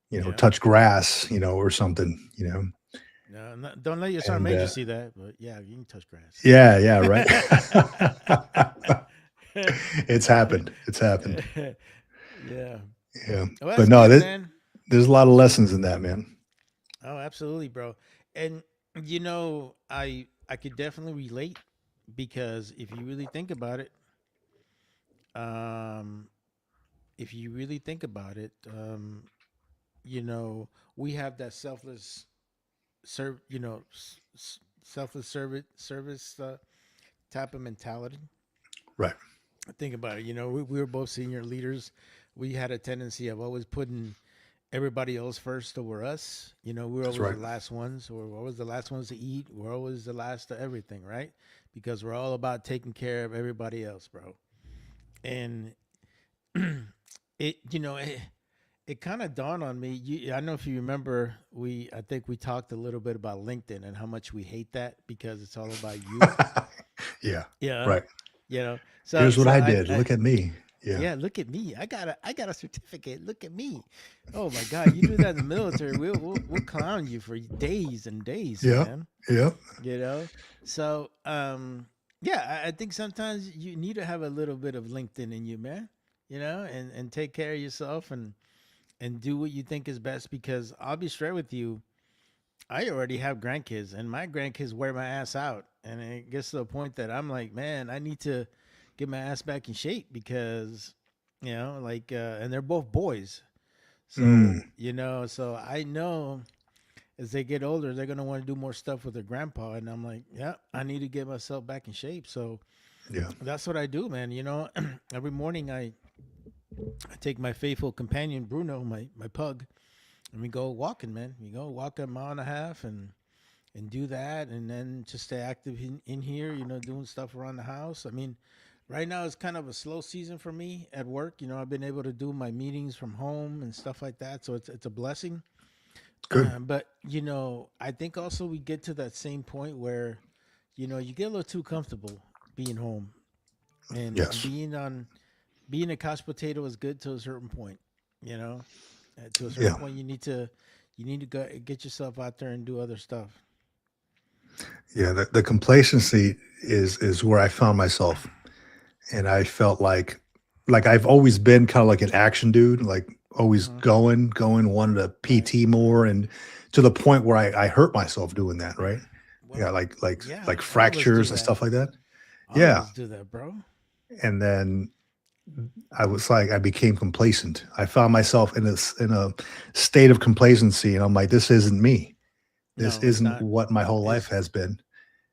Yeah. Touch grass, or something. No, don't let your sergeant And major see that. But yeah, you can touch grass. yeah, right. It's happened. It's happened. Yeah. Yeah, Well, that's but no, good, man. there's a lot of lessons in that, man. Oh, absolutely, bro. And I could definitely relate because if you really think about it, um, if you really think about it, we have that selfless service type of mentality. Right. Think about it. We were both senior leaders. We had a tendency of always putting everybody else first over us. We were That's always right. the last ones, or we're always the last ones to eat. We're always the last to everything, right? Because we're all about taking care of everybody else, bro. And it, it kind of dawned on me. I don't know if you remember, I think we talked a little bit about LinkedIn and how much we hate that because it's all about you. Yeah. Yeah. Right. So Here's what so I did. Look at me. yeah, Yeah. look at me. I got a certificate. Look at me. Oh my God, you do that in the military, we'll clown you for days and days, Yeah. man. Yep. So yeah, I think sometimes you need to have a little bit of LinkedIn in you, man. And take care of yourself and do what you think is best because I'll be straight with you. I already have grandkids and my grandkids wear my ass out. And it gets to the point that I'm like, man, I need to get my ass back in shape because, and they're both boys. So, Mm. so I know as they get older, they're gonna want to do more stuff with their grandpa. And I'm like, yeah, I need to get myself back in shape. So Yeah. that's what I do, man. You know, every morning I take my faithful companion Bruno, my pug, and we go walking, man. We go walk a mile and a half and do that, and then just stay active in here, you know, doing stuff around the house. I mean, right now it's kind of a slow season for me at work. You know, I've been able to do my meetings from home and stuff like that, so it's a blessing. Good. But you know, I think also we get to that same point where, you know, you get a little too comfortable being home, and Yes. being a couch potato is good to a certain point. You know, to a certain Yeah. point, you need to go get yourself out there and do other stuff. Yeah. The complacency is where I found myself, and I felt like I've always been kind of like an action dude, like always Mhm. going, wanted to PT more, and to the point where I hurt myself doing that, right? Yeah, Well, like yeah, like all of us do fractures and that. stuff like that. All of Yeah. us do that, bro. And then I became complacent. I found myself in a state of complacency, and I'm like, this isn't me. This No, it's isn't not. what my whole life It's has been.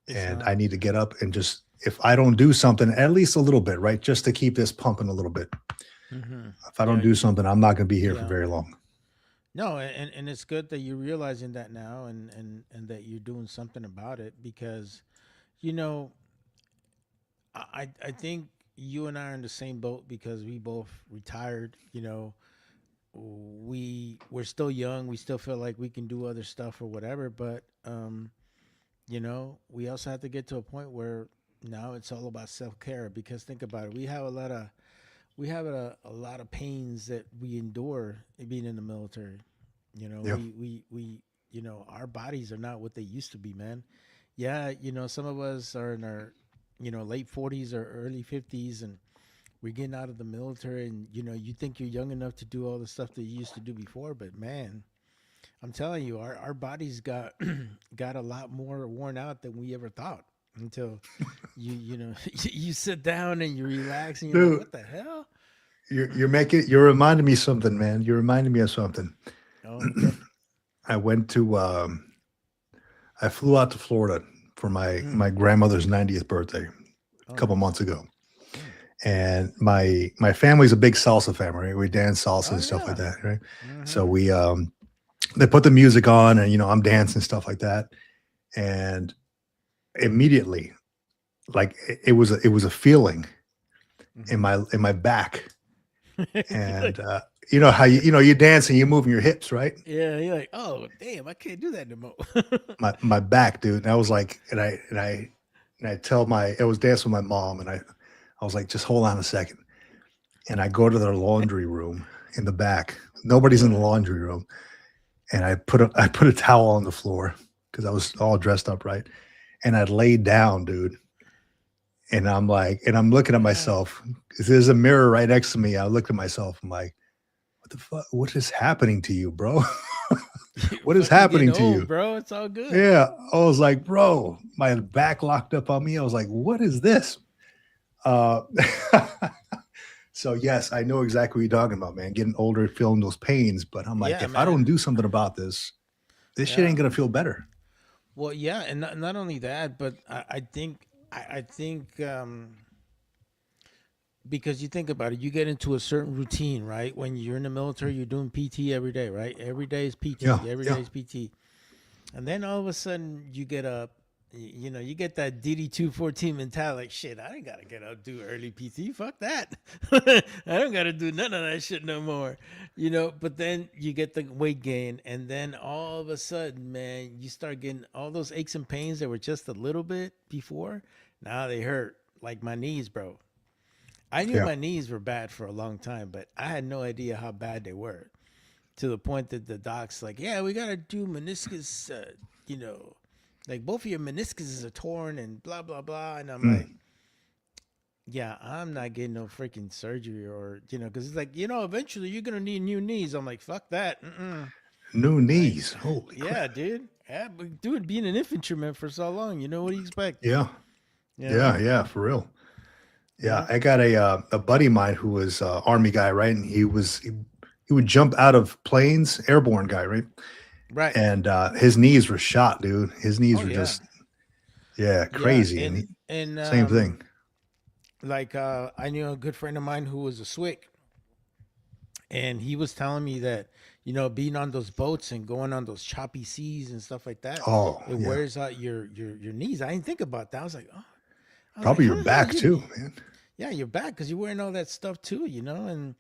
it's And not. I need to get up and just, if I don't do something, at least a little bit, right? Just to keep this pumping a little bit. Mm-hmm. If I Yeah, don't do something, I'm not going to be here for yeah. very long. No, and it's good that you're realizing that now, and that you're doing something about it, because you know, I think you and I are in the same boat because we both retired. You know, we're still young. We still feel like we can do other stuff or whatever, but you know, we also have to get to a point where now it's all about self care. Because think about it, we have a lot of pains that we endure being in the military. You know, Yeah. we you know, our bodies are not what they used to be, man. Yeah, you know, some of us are in our, you know, late 40s or early 50s, and we're getting out of the military, and you know, you think you're young enough to do all the stuff that you used to do before, but man, I'm telling you, our bodies got got a lot more worn out than we ever thought, until you know, you sit down and you relax and you're like, Dude, what the hell? you're reminding me something, man. You're reminding me of something. Oh, okay. I went to, I flew out to Florida for my Mm. my grandmother's 90th birthday a Oh, couple nice. months ago. Mm. And my family's a big salsa family, right? We dance salsa Oh and stuff like yeah. that, right? So Mm-hmm. we they put the music on, and I'm dancing stuff like that. And immediately, like it was a feeling in my back. And you know how you dance and you're moving your hips, right? Yeah, you're like, oh damn, I can't do that no more. My back, dude. And I was like, and I tell I was dancing with my mom, and I was like, just hold on a second. And I go to their laundry room in the back. Nobody's in the Right. laundry room. And I put a towel on the floor because I was all dressed up, right? And I laid down, dude. And I'm like, and I'm looking at Yeah. myself. 'Cause there's a mirror right next to me. I looked at myself. I'm like, what the fuck? What is happening to you, bro? What is Fuck, you happening getting to old, you? bro. It's all good. Yeah. I was like, bro, my back locked up on me. I was like, what is this? Uh, so yes, I know exactly what you're talking about, man. Getting older, feeling those pains. But I'm like, Yeah, if I don't man. do something about this shit Yeah. ain't gonna feel better. Well, yeah, and not only that, but I think I think because you think about it, you get into a certain routine, right? When you're in the military, you're doing PT every day, right? Every day is PT. Yeah, Every yeah. day is PT. And then all of a sudden you get up, you know, you get that DD214 mentality, like, shit, I ain't got to get up, do early PT. Fuck that. I don't got to do none of that shit no more, you know. But then you get the weight gain. And then all of a sudden, man, you start getting all those aches and pains that were just a little bit before. Now they hurt, like my knees, bro. I knew Yeah. my knees were bad for a long time, but I had no idea how bad they were, to the point that the doc's like, yeah, we got to do meniscus, you know, like both of your meniscuses are torn and blah, blah, blah. And I'm like, yeah, I'm not getting no freaking surgery, or, you know, because it's like, you know, eventually you're going to need new knees. I'm like, fuck that. New Like, knees. Holy yeah, crap. dude. Yeah, but dude, being an infantryman for so long, you know, what do you expect? Yeah. You know? Yeah, for real. Yeah, Yeah. I got a buddy of mine who was Army guy, right? And he would jump out of planes, airborne guy, right? Right. and his knees were shot, dude. His knees Oh were yeah. just Yeah. crazy, and And same thing. like I knew a good friend of mine who was a SWIC, and he was telling me that, you know, being on those boats and going on those choppy seas and stuff like that, Oh it yeah, wears out your knees. I didn't think about that. I was like, oh, I was like, probably your huh, yeah, back too, man. yeah, your back, because you're wearing all that stuff too, you know, and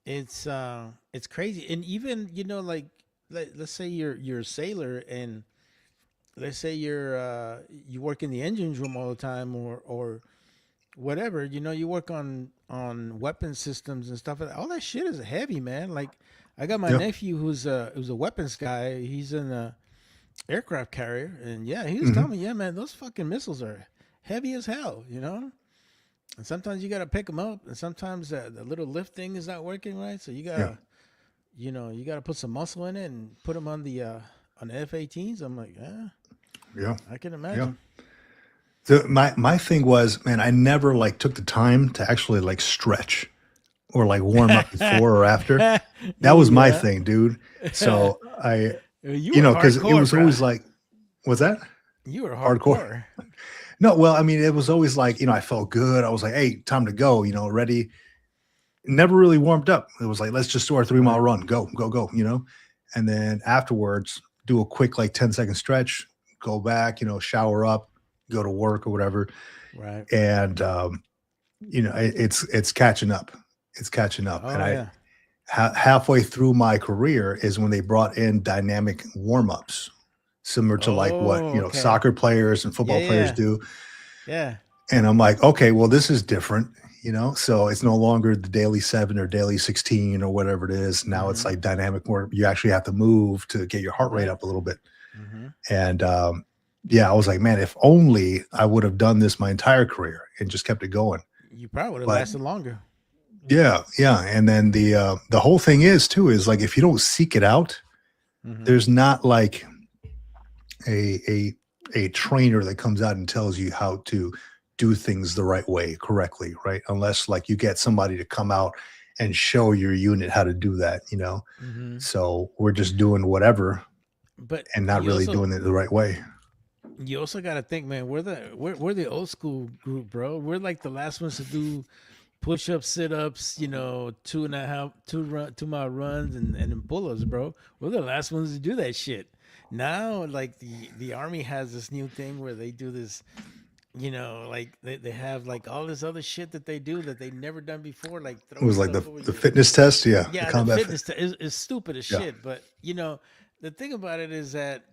it's crazy. And even, you know, like let's say you're a sailor, and let's say you work in the engines room all the time, or whatever, you know, you work on weapon systems and stuff like that. All that shit is heavy, man. Like I got my Yeah. nephew who's a weapons guy. He's in a aircraft carrier, and yeah, he was Mhm. telling me, yeah, man, those fucking missiles are heavy as hell, you know. And sometimes you got to pick them up, and sometimes the little lift thing is not working right. So you gotta, you know, you gotta put some muscle in it and put them on the F-18s. I'm like, yeah, Yeah, I can yeah. imagine. So my thing was, man, I never like took the time to actually like stretch or like warm up before or after. That was my Yeah. thing, dude. So I, You you were know, because it hardcore, was bruh. always like, what's that? You were Hardcore. hardcore. No, well, I mean, it was always like, you know, I felt good. I was like, hey, time to go, you know, ready. Never really warmed up. It was like, let's just do our 3 mile run. Go, go, go, you know? And then afterwards, do a quick like 10-second stretch, go back, you know, shower up, go to work or whatever. Right. And you know, it's catching up. It's catching up. Oh And I yeah. halfway through my career is when they brought in dynamic warm-ups, similar to like what, Oh, you know, okay. soccer players and football players Yeah. do. Yeah. And I'm like, okay, well, this is different, you know? So it's no longer the daily 7 or daily 16 or whatever it is. Now it's Mhm. like dynamic warm. You actually have to move to get your heart rate Right. up a little bit. Mm-hmm. And yeah, I was like, man, if only I would have done this my entire career and just kept it going. You probably would have But lasted longer. yeah, yeah. And then the whole thing is too, is like, if you don't seek it out, Mhm. there's not like a trainer that comes out and tells you how to do things the right way, correctly, right? Unless like you get somebody to come out and show your unit how to do that, you know? Mm-hmm. So we're just doing whatever But and not you really also doing it the right way. you also got to think, man. We're the old school group, bro. We're like the last ones to do push-ups, sit-ups, you know, 2.5 2 mile runs and then pull-ups, bro. We're the last ones to do that shit. Now, like the army has this new thing where they do this, you know, like they have like all this other shit that they do that they never done before, like It was like stuff over the your fitness test. Yeah. The yeah, the combat fitness is stupid as Yeah. shit. But you know, the thing about it is that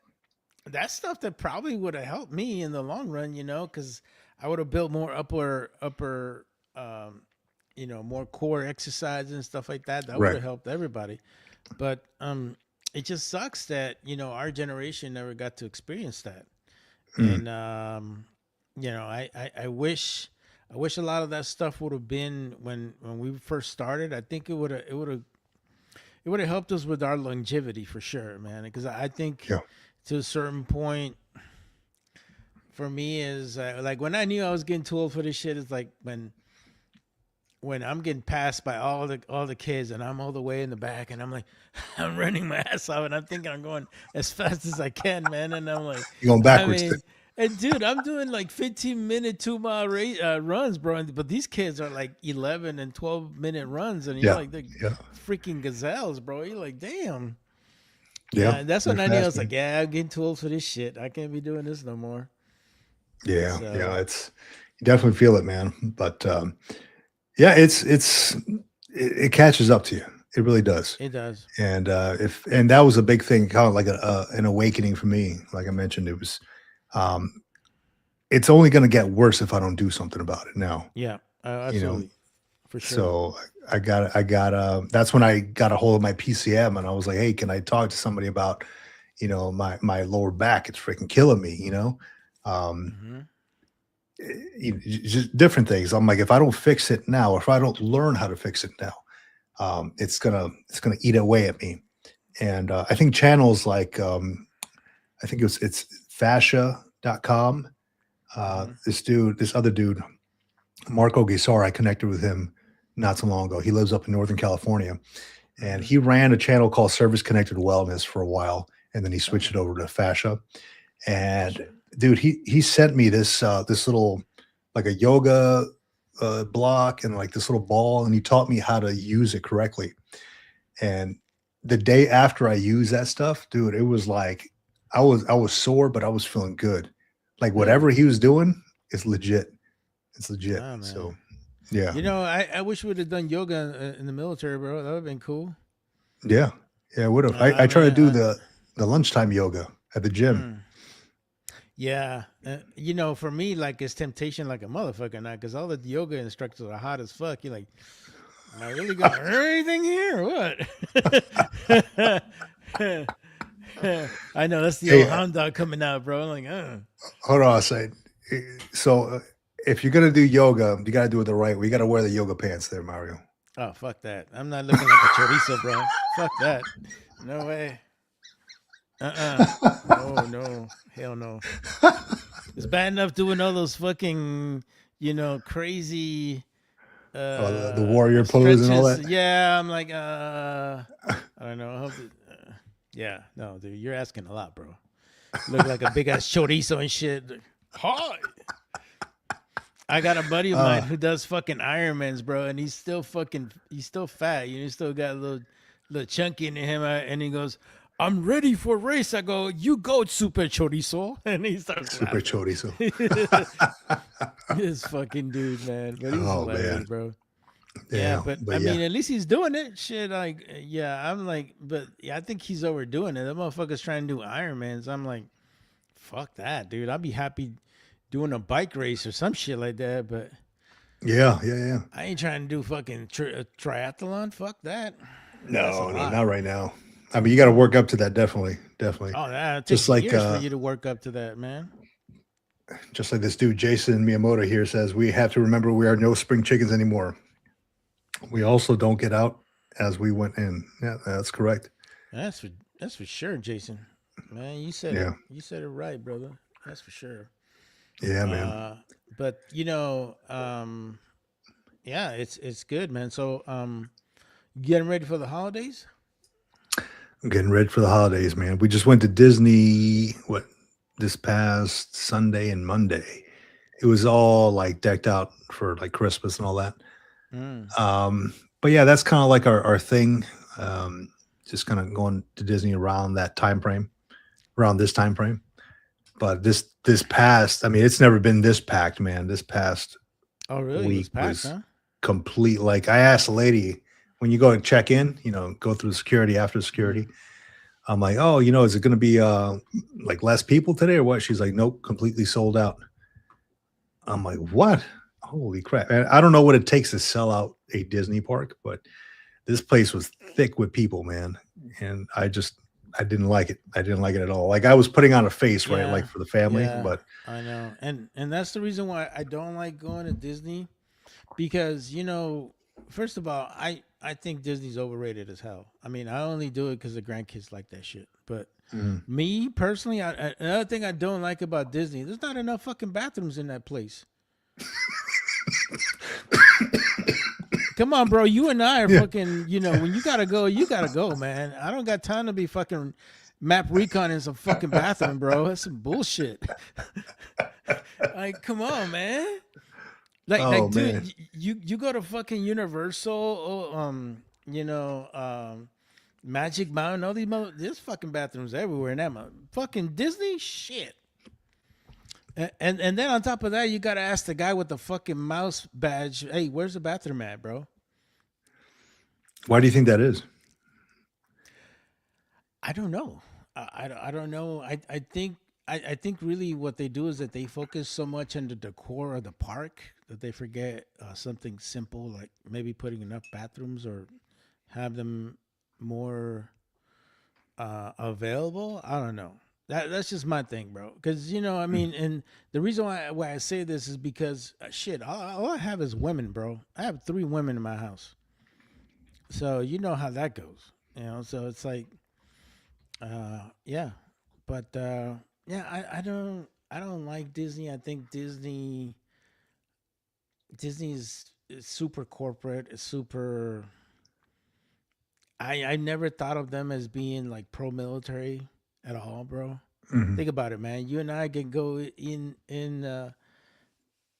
that's stuff that probably would have helped me in the long run, you know, because I would have built more upper, you know, more core exercise and stuff like that. That would Right. have helped everybody. But it just sucks that, you know, our generation never got to experience that. Mm. And you know, I wish a lot of that stuff would have been when we first started. I think it would have helped us with our longevity for sure, man. Because I think Yeah. to a certain point, for me is like when I knew I was getting too old for this shit. Is like when I'm getting passed by all the kids and I'm all the way in the back and I'm like I'm running my ass off and I'm thinking I'm going as fast as I can, man. And I'm like, You're going backwards. I mean, and dude, I'm doing like 15-minute 2 mile runs, bro. But these kids are like 11 and 12-minute runs, and you're Yeah. like they're Yeah. freaking gazelles, bro. You're like, damn. Yeah. And that's They're when I knew I fast, was man. like, yeah, I'm getting too old for this shit. I can't be doing this no more. Yeah. So- Yeah. It's, you definitely feel it, man. But yeah, it catches up to you. It really does. It does. And that was a big thing, kind of like an awakening for me. Like I mentioned, it was, it's only going to get worse if I don't do something about it now. Yeah, You know, absolutely. For sure. So I got that's when I got a hold of my PCM and I was like, hey, can I talk to somebody about, you know, my lower back? It's freaking killing me, you know? Mhm. Just different things. I'm like, if I don't fix it now, if I don't learn how to fix it now, it's gonna eat away at me. And I think channels like I think it's fascia.com. This other dude, Marco Gisar, I connected with him not so long ago. He lives up in Northern California, and he ran a channel called Service Connected Wellness for a while, and then he switched it over to fascia. And dude, he sent me this this little like a yoga block and like this little ball, and he taught me how to use it correctly. And the day after I used that stuff, dude, it was like I was sore, but I was feeling good. Like whatever he was doing is legit. It's legit. Ah, man. So yeah, You know, I wish we'd have done yoga in the military, bro. That would have been cool. yeah, yeah. Would have. I I try to mean, do the lunchtime yoga at the gym. Yeah, you know, for me, like it's temptation like a motherfucker now, because all the yoga instructors are hot as fuck. You're like, am I really gonna hurt anything here? Or what? I know that's the old hound dog coming out, bro. I'm like, Hold on a second. So if you're gonna do yoga, you gotta do it the right way. You gotta wear the yoga pants there, Mario. Oh, fuck that. I'm not looking like a chorizo, bro. Fuck that. No way. No. Hell no. It's bad enough doing all those fucking, you know, crazy The warrior pose and all that. Yeah, I'm like, I don't know. I hope yeah, no, dude, you're asking a lot, bro. Look like a big ass chorizo and shit. Hi. I got a buddy of mine who does fucking Ironmans, bro, and he's still fat. You know, he's still got a little chunky in him, and he goes, "I'm ready for a race." I go, "You go, super chorizo," and he starts Super laughing. chorizo. This fucking dude, man, but he's hilarious, man. bro. Yeah, Yeah, but I mean, at least he's doing it. Shit, like, yeah, I'm like, but yeah, I think he's overdoing it. That motherfucker's trying to do Ironmans. I'm like, fuck that, dude. I'd be happy doing a bike race or some shit like that, but yeah. I ain't trying to do fucking triathlon. Fuck that. No, not right now. I mean, you got to work up to that. Definitely. Oh, that takes Just like years for you to work up to that, man. just like this dude Jason Miyamoto here says, we have to remember we are no spring chickens anymore. We also don't get out as we went in. Yeah, that's correct. That's for sure, Jason. Man, you said it. You said it right, brother. That's for sure. Yeah, man. But you know, yeah, it's good, man. So, you getting ready for the holidays? I'm getting ready for the holidays, man. We just went to Disney this past Sunday and Monday. It was all like decked out for like Christmas and all that. But yeah, that's kind of like our thing. Just kind of going to Disney around this time frame. But this past, I mean, it's never been this packed, man. This past week was complete. Like I asked the lady, when you go and check in, you know, go through security after security. I'm like, oh, you know, is it going to be like less people today or what? She's like, nope, completely sold out. I'm like, what? Holy crap. And I don't know what it takes to sell out a Disney park, but this place was thick with people, man. And I didn't like it. I didn't like it at all. Like I was putting on a face, right? Like for the family, but I know. And that's the reason why I don't like going to Disney, because, you know, first of all, I think Disney's overrated as hell. I mean, I only do it because the grandkids like that shit. But me personally, another thing I don't like about Disney, there's not enough fucking bathrooms in that place. Come on, bro. You and I are fucking, you know, when you gotta go, man. I don't got time to be fucking map recon in some fucking bathroom, bro. That's some bullshit. Like, come on, man. Like, dude, you go to fucking Universal, you know, Magic Mountain, all these there's fucking bathrooms everywhere in that fucking Disney shit. And then on top of that, you gotta ask the guy with the fucking mouse badge, hey, where's the bathroom at, bro? Why do you think that is? I don't know. I don't know. I think really what they do is that they focus so much on the decor of the park that they forget something simple, like maybe putting enough bathrooms or have them more available. I don't know. That's just my thing, bro. Because, you know, I mean, and the reason why I say this is because, shit, all I have is women, bro. I have 3 women in my house. So you know how that goes, you know? So it's like, yeah. But, yeah, I don't like Disney. I think Disney is super corporate. It's super, I never thought of them as being like pro-military at all, bro. Mhm. Think about it, man. You and I can go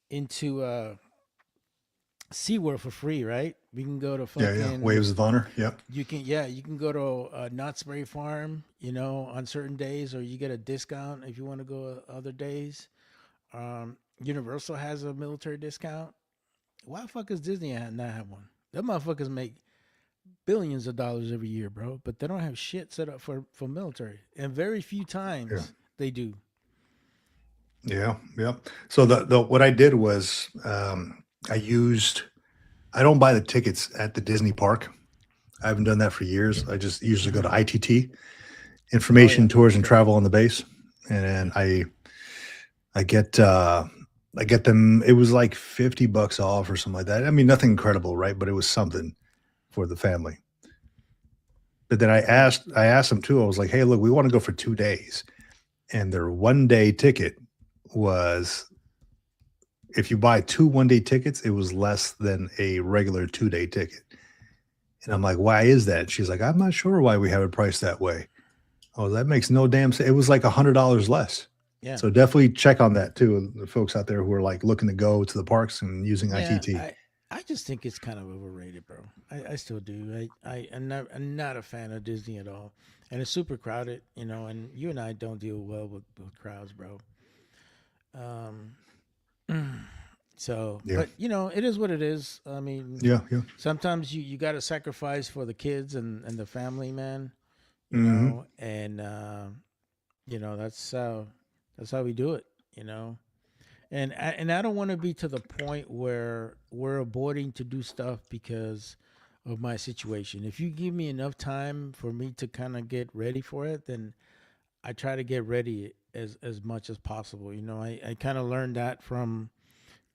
into SeaWorld for free, right? We can go to Yeah, yeah. fucking Waves of honor. Yep. you can go to Knott's Berry Farm, on certain days, or you get a discount if you want to go other days. Universal has a military discount. Why the fuck does Disney not have one? Them motherfuckers make billions of dollars every year, bro, but they don't have shit set up for military, and very few times Yeah. they do. Yeah, yeah. So the what I did was I don't buy the tickets at the Disney park. I haven't done that for years. I just usually go to ITT, Information Tours and Travel on the base, and then I get them. It was like $50 off or something like that. I mean, nothing incredible, right? But it was something for the family. But then I asked them too. I was like, hey, look, we want to go for 2 days, and their 1-day ticket was, if you buy 2 1-day tickets, it was less than a regular 2-day ticket. And I'm like, why is that? She's like, I'm not sure why we have it priced that way. Oh, that makes no damn sense. It was like $100 less. Yeah. So definitely check on that too. The folks out there who are like looking to go to the parks and using ITT. I just think it's kind of overrated, bro. I still do. I'm not a fan of Disney at all, and it's super crowded, And you and I don't deal well with crowds, bro. So, Yeah. but it is what it is. I mean, Yeah, yeah. sometimes you got to sacrifice for the kids and the family, man. You Mhm. know, and that's how we do it. And I don't want to be to the point where we're avoiding to do stuff because of my situation. If you give me enough time for me to kind of get ready for it, then I try to get ready as much as possible. I kind of learned that from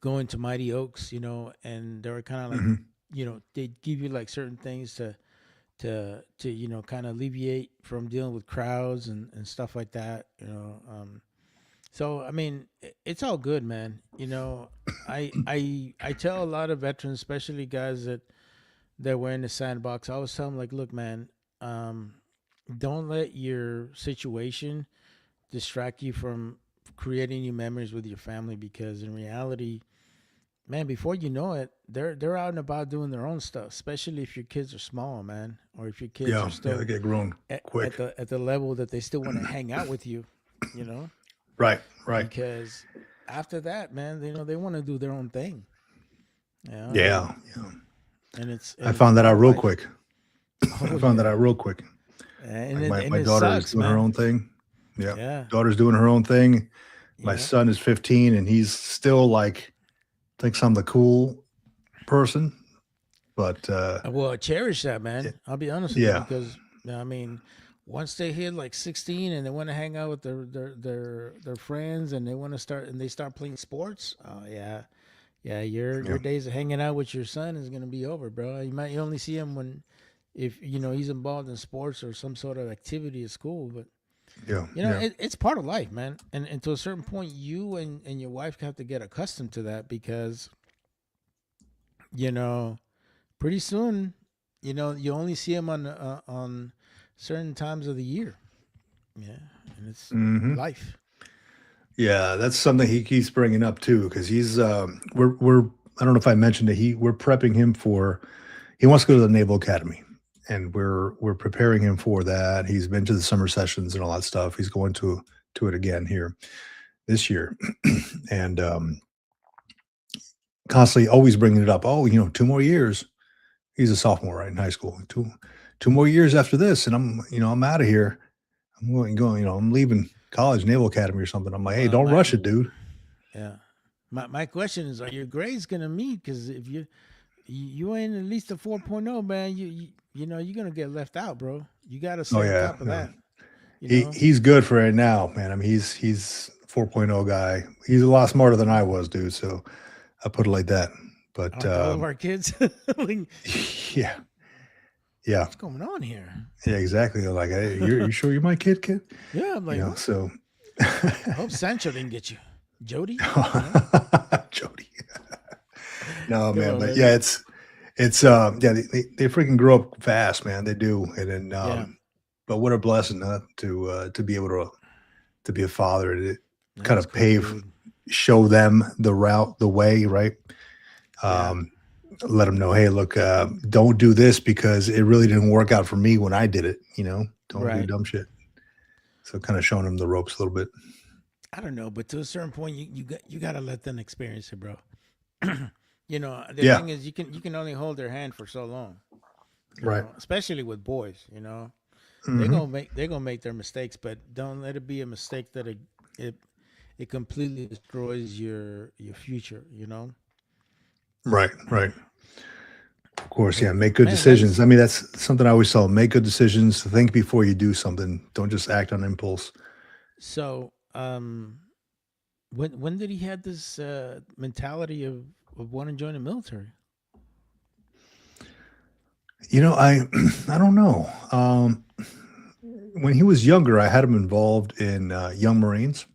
going to Mighty Oaks, and they were kind of like, Mhm. they give you like certain things to kind of alleviate from dealing with crowds and stuff like that. So I mean, it's all good, man. I tell a lot of veterans, especially guys that were in the sandbox. I always tell them, like, look, man, don't let your situation distract you from creating new memories with your family, because in reality, man, before you know it, they're out and about doing their own stuff. Especially if your kids are small, man, or if your kids Yeah, are yeah, still they get grown at quick. the level that they still want to hang out with you. Right, right. Because after that, man, they want to do their own thing. Yeah, yeah. And it's I found that out real life. quick. Oh, I found that yeah. out real quick. And Like it, my and it daughter is sucks, doing her man. own thing. Yeah. Yeah. Daughter's doing her own thing. My Yeah. son is 15 and he's still like thinks I'm the cool person. But Well, cherish that, man. I'll be honest with you, yeah. because I mean, once they hit like 16 and they want to hang out with their friends, and they start playing sports. Oh yeah, your days of hanging out with your son is gonna be over, bro. You only see him if he's involved in sports or some sort of activity at school, but Yeah. it's part of life, man. And to a certain point, you and your wife have to get accustomed to that, because pretty soon, you only see him on certain times of the year. Yeah, and it's Mhm. life. Yeah, that's something he keeps bringing up too, because he's we're I don't know if I mentioned it. We're prepping him for, he wants to go to the Naval Academy, and we're preparing him for that. He's been to the summer sessions and all that stuff. He's going to it again here this year, and constantly always bringing it up. Oh, 2 more years. He's a sophomore, right, in high school. Two more years after this, and I'm out of here. I'm going. I'm leaving college, Naval Academy or something. I'm like, hey, Well, don't rush it, dude. Yeah. My question is, are your grades gonna meet? Because if you ain't at least a 4.0, man, you're gonna get left out, bro. You gotta stay Oh on yeah, top of that. he's good for it now, man. I mean, he's 4.0 guy. He's a lot smarter than I was, dude. So I put it like that. But Aren't all of our kids? Like, yeah, yeah, what's going on here? yeah, exactly. They're like, hey, you sure you're my kid? Yeah, I'm like, what? So I hope Sancho didn't get you, Jody. Jody. No, Come man, on, but man. yeah, It's yeah, they freaking grow up fast, man. They do. And then Yeah. but what a blessing, huh? To be able to be a father and kind That's of cool, dude. show them the route, the way, right? Yeah. Let them know, hey, look, don't do this because it really didn't work out for me when I did it. Don't do Right. dumb shit. So kind of showing them the ropes a little bit. I don't know, but to a certain point, you got to let them experience it, bro. The Yeah. thing is, you can only hold their hand for so long, Right. especially with boys. Mhm. They're gonna make their mistakes, but don't let it be a mistake that it completely destroys your future. Right. Of course, But yeah. Make good man, decisions. I mean, that's something I always tell them. Make good decisions. Think before you do something. Don't just act on impulse. so when did he had this mentality of wanting to join the military? I I don't know. When he was younger, I had him involved in Young Marines.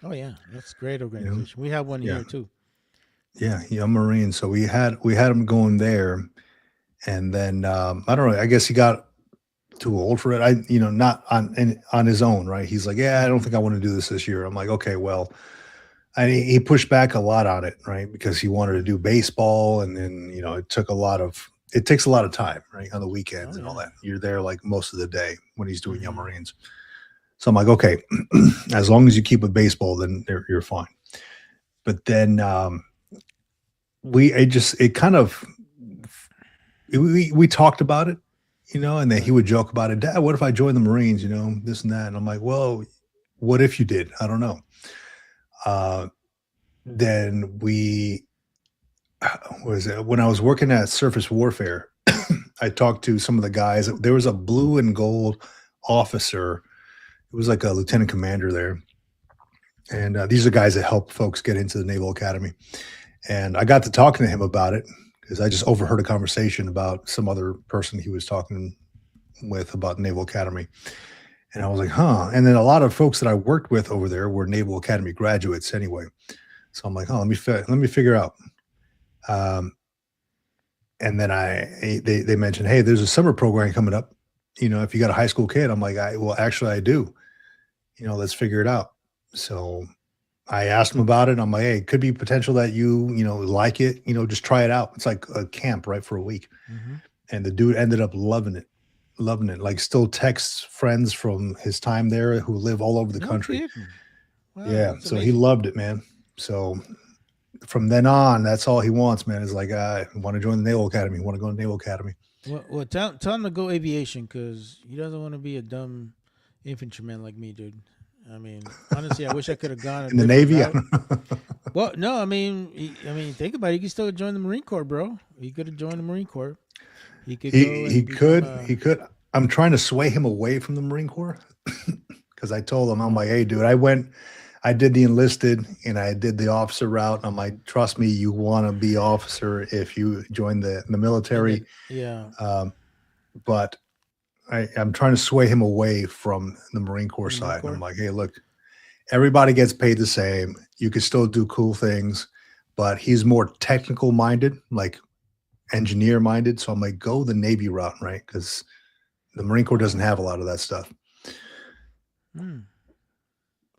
Oh yeah, that's a great You know, organization. We have one yeah, here too. yeah, Young Marines. So we had him going there, and then I don't know. I guess he got too old for it. Not on his own, right? He's like, yeah, I don't Mhm. think I want to do this year. I'm like, okay, well, and he pushed back a lot on it, right? Because he wanted to do baseball, and then it takes a lot of time, right, on the weekends Oh and all yeah. that. You're there like most of the day when he's doing Young Hmm. Marines. So I'm like, okay, as long as you keep with baseball, then you're fine. But then we talked about it, and then he Right. would joke about it. Dad, what if I joined the Marines? This and that. And I'm like, well, what if you did? I don't know. Uh, then was it when I was working at Surface Warfare? I talked to some of the guys. There was a blue and gold officer. It was like a lieutenant commander there. And these are guys that help folks get into the Naval Academy. And I got to talking to him about it because I just overheard a conversation about some other person he was talking with about Naval Academy. And I was like, huh. And then a lot of folks that I worked with over there were Naval Academy graduates anyway. So I'm like, oh, let me figure out. Um, and then they mentioned, hey, there's a summer program coming up. If you got a high school kid, I'm like, well, actually, I do. Let's figure it out. So I asked him about it. I'm like, hey, it could be potential that you like it. Just try it out. It's like a camp, right, for a week. Hmm. And the dude ended up loving it. Loving it. Like still texts friends from his time there who live all over the No country. kidding. Wow, Yeah. that's So he amazing. loved it, man. So from then on, that's all he wants, man. Is like, I want to join the Naval Academy. Want to go to Naval Academy. Well, tell him to go aviation because he doesn't want to be a dumb infantryman like me, dude. I mean, honestly, I wish I could have gone a In the different Navy. route. Well, no, think about it. He could still join the Marine Corps, bro. He could have joined the Marine Corps. He could go He and become could. a. He could. I'm trying to sway him away from the Marine Corps because I told him, I'm like, Oh, hey, dude, I did the enlisted and I did the officer route. I'm like, trust me, you want to be officer if you join the and military. then yeah, But I'm trying to sway him away from the Marine Corps from the Marine side. And I'm Corps. like, hey, look, everybody gets paid the same. You can still do cool things, but he's more technical minded, like engineer minded. So I'm like, go the Navy route, right? Because the Marine Corps doesn't Oh, have a lot of that stuff. hmm.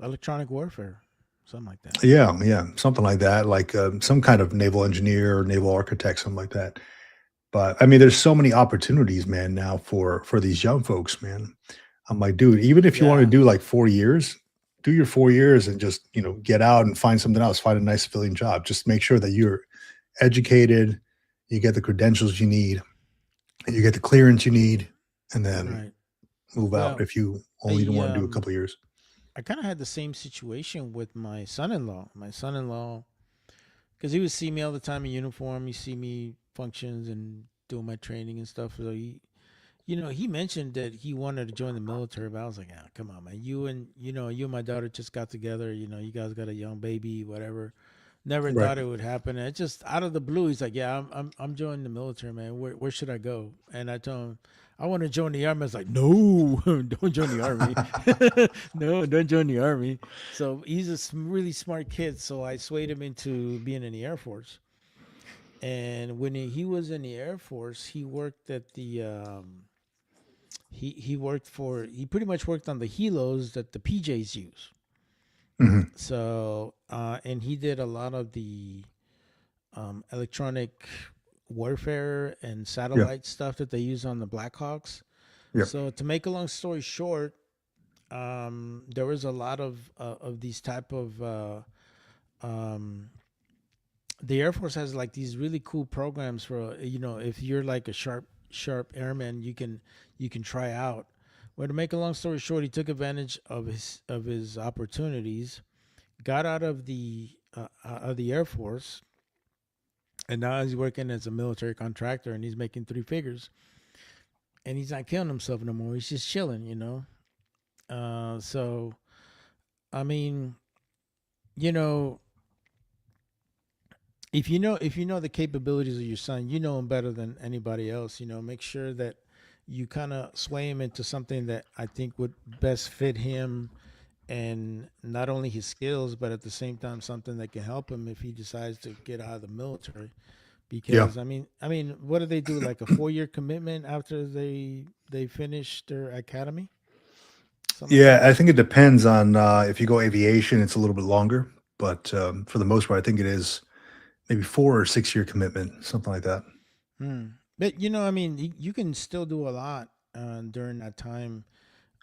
Electronic warfare, something like that. Yeah, something like that, like some kind of naval engineer or naval architect, something like that. But I mean, there's so many opportunities, man, now for these young folks, man. I'm like, dude, even if you want to Yeah, do like 4 years, do your 4 years and just get out and find something else, find a nice civilian job. Just make sure that you're educated, you get the credentials you need, and you get the clearance you need, and then right. move out Well, if you only I want to do a couple years. I kind of had the same situation with my son-in-law. My son-in-law, because he would see me all the time in uniform. He see me functions and doing my training and stuff. So he mentioned that he wanted to join the military, but I was like, ah, come on, man. You and my daughter just got together. You guys got a young baby, whatever. Never Right. thought it would happen. And it just out of the blue, he's like, yeah, I'm joining the military, man. Where should I go? And I told him, I want to join the army. I was like, no, don't join the army. No, don't join the army. So he's a really smart kid. So I swayed him into being in the Air Force. And when he was in the Air Force, he worked at the he pretty much worked on the helos that the PJs use. Hmm. So and he did a lot of the electronic warfare and Yeah. satellite stuff that they use on the Blackhawks. Yep. So to make a long story short, there was a lot of these type of um, the Air Force has like these really cool programs for if you're like a sharp airman, you can try out. Well, to make a long story short, he took advantage of his opportunities, got out of the Air Force, and now he's working as a military contractor, and he's making three figures, and he's not killing himself no more. He's just chilling. So I mean, you know, if you know the capabilities of your son, you know him better than anybody else. Make sure that you kind of sway him into something that I think would best fit him, and not only his skills, but at the same time something that can help him if he decides to get out of the military. Yeah. Because I mean, what do they do? Like a 4-year commitment after they finish their academy, something like Yeah, that. I think it depends on if you go aviation, it's a little bit longer, but for the most part, I think it is maybe 4 or 6 year commitment, something like that. Hmm. But I mean, you can still do a lot during that time.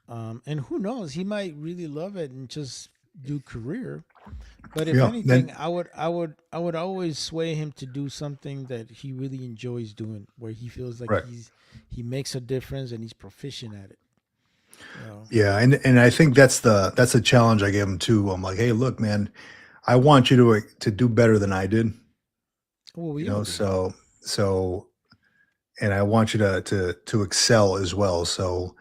And who knows, he might really love it and just do career. But if Yeah. anything, Then I would always sway him to do something that he really enjoys doing, where he feels like right. he makes a difference and he's proficient at it. You know. Yeah, and I think that's the challenge I gave him too. I'm like, hey, look, man, I want you to do better than I did. Well, You we all know, do. so and I want you to excel as well. So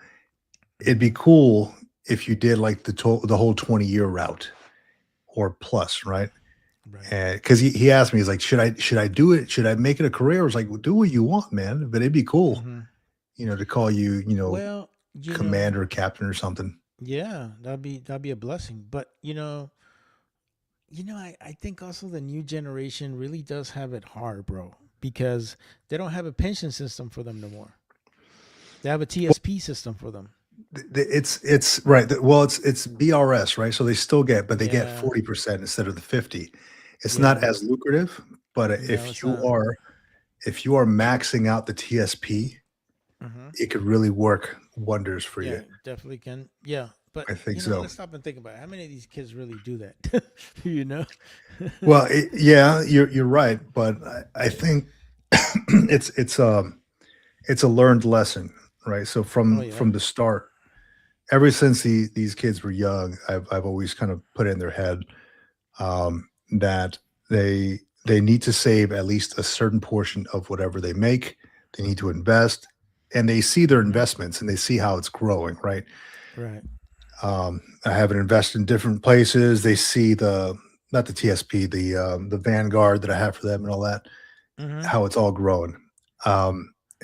it'd be Hmm. cool if you did like the whole 20-year route or plus, right? Right. And because he asked me, he's like, should I do it? Should I make it a career? I was like, well, do what you want, man. But it'd be cool, Hmm. to call you, Well, commander, captain, or something. yeah, that'd be a blessing. But I think also the new generation really does have it hard, bro, because they don't have a pension system for them no more. They have a Well, TSP system for them. it's right. Well, it's BRS, right? So they still get, but they get Yeah, 40% instead of the 50. It's not yeah. as lucrative, but No, it's not. if you are maxing out the TSP, Hmm. it could really work wonders for Yeah, you. definitely can. Yeah, but I think so. let's stop and think about it. How many of these kids really do that? you know? Well, yeah, you're right, but I think it's a learned lesson, right? So Oh from yeah. the start, ever since these kids were young, I've always kind of put in their head that they need to save at least a certain portion of whatever they make. They need to invest, and they see their Hmm. investments and they see how it's growing, right? Right. I have it invested in different places. They see the not the TSP, the Vanguard that I have for them and all that, Hmm. how it's all growing.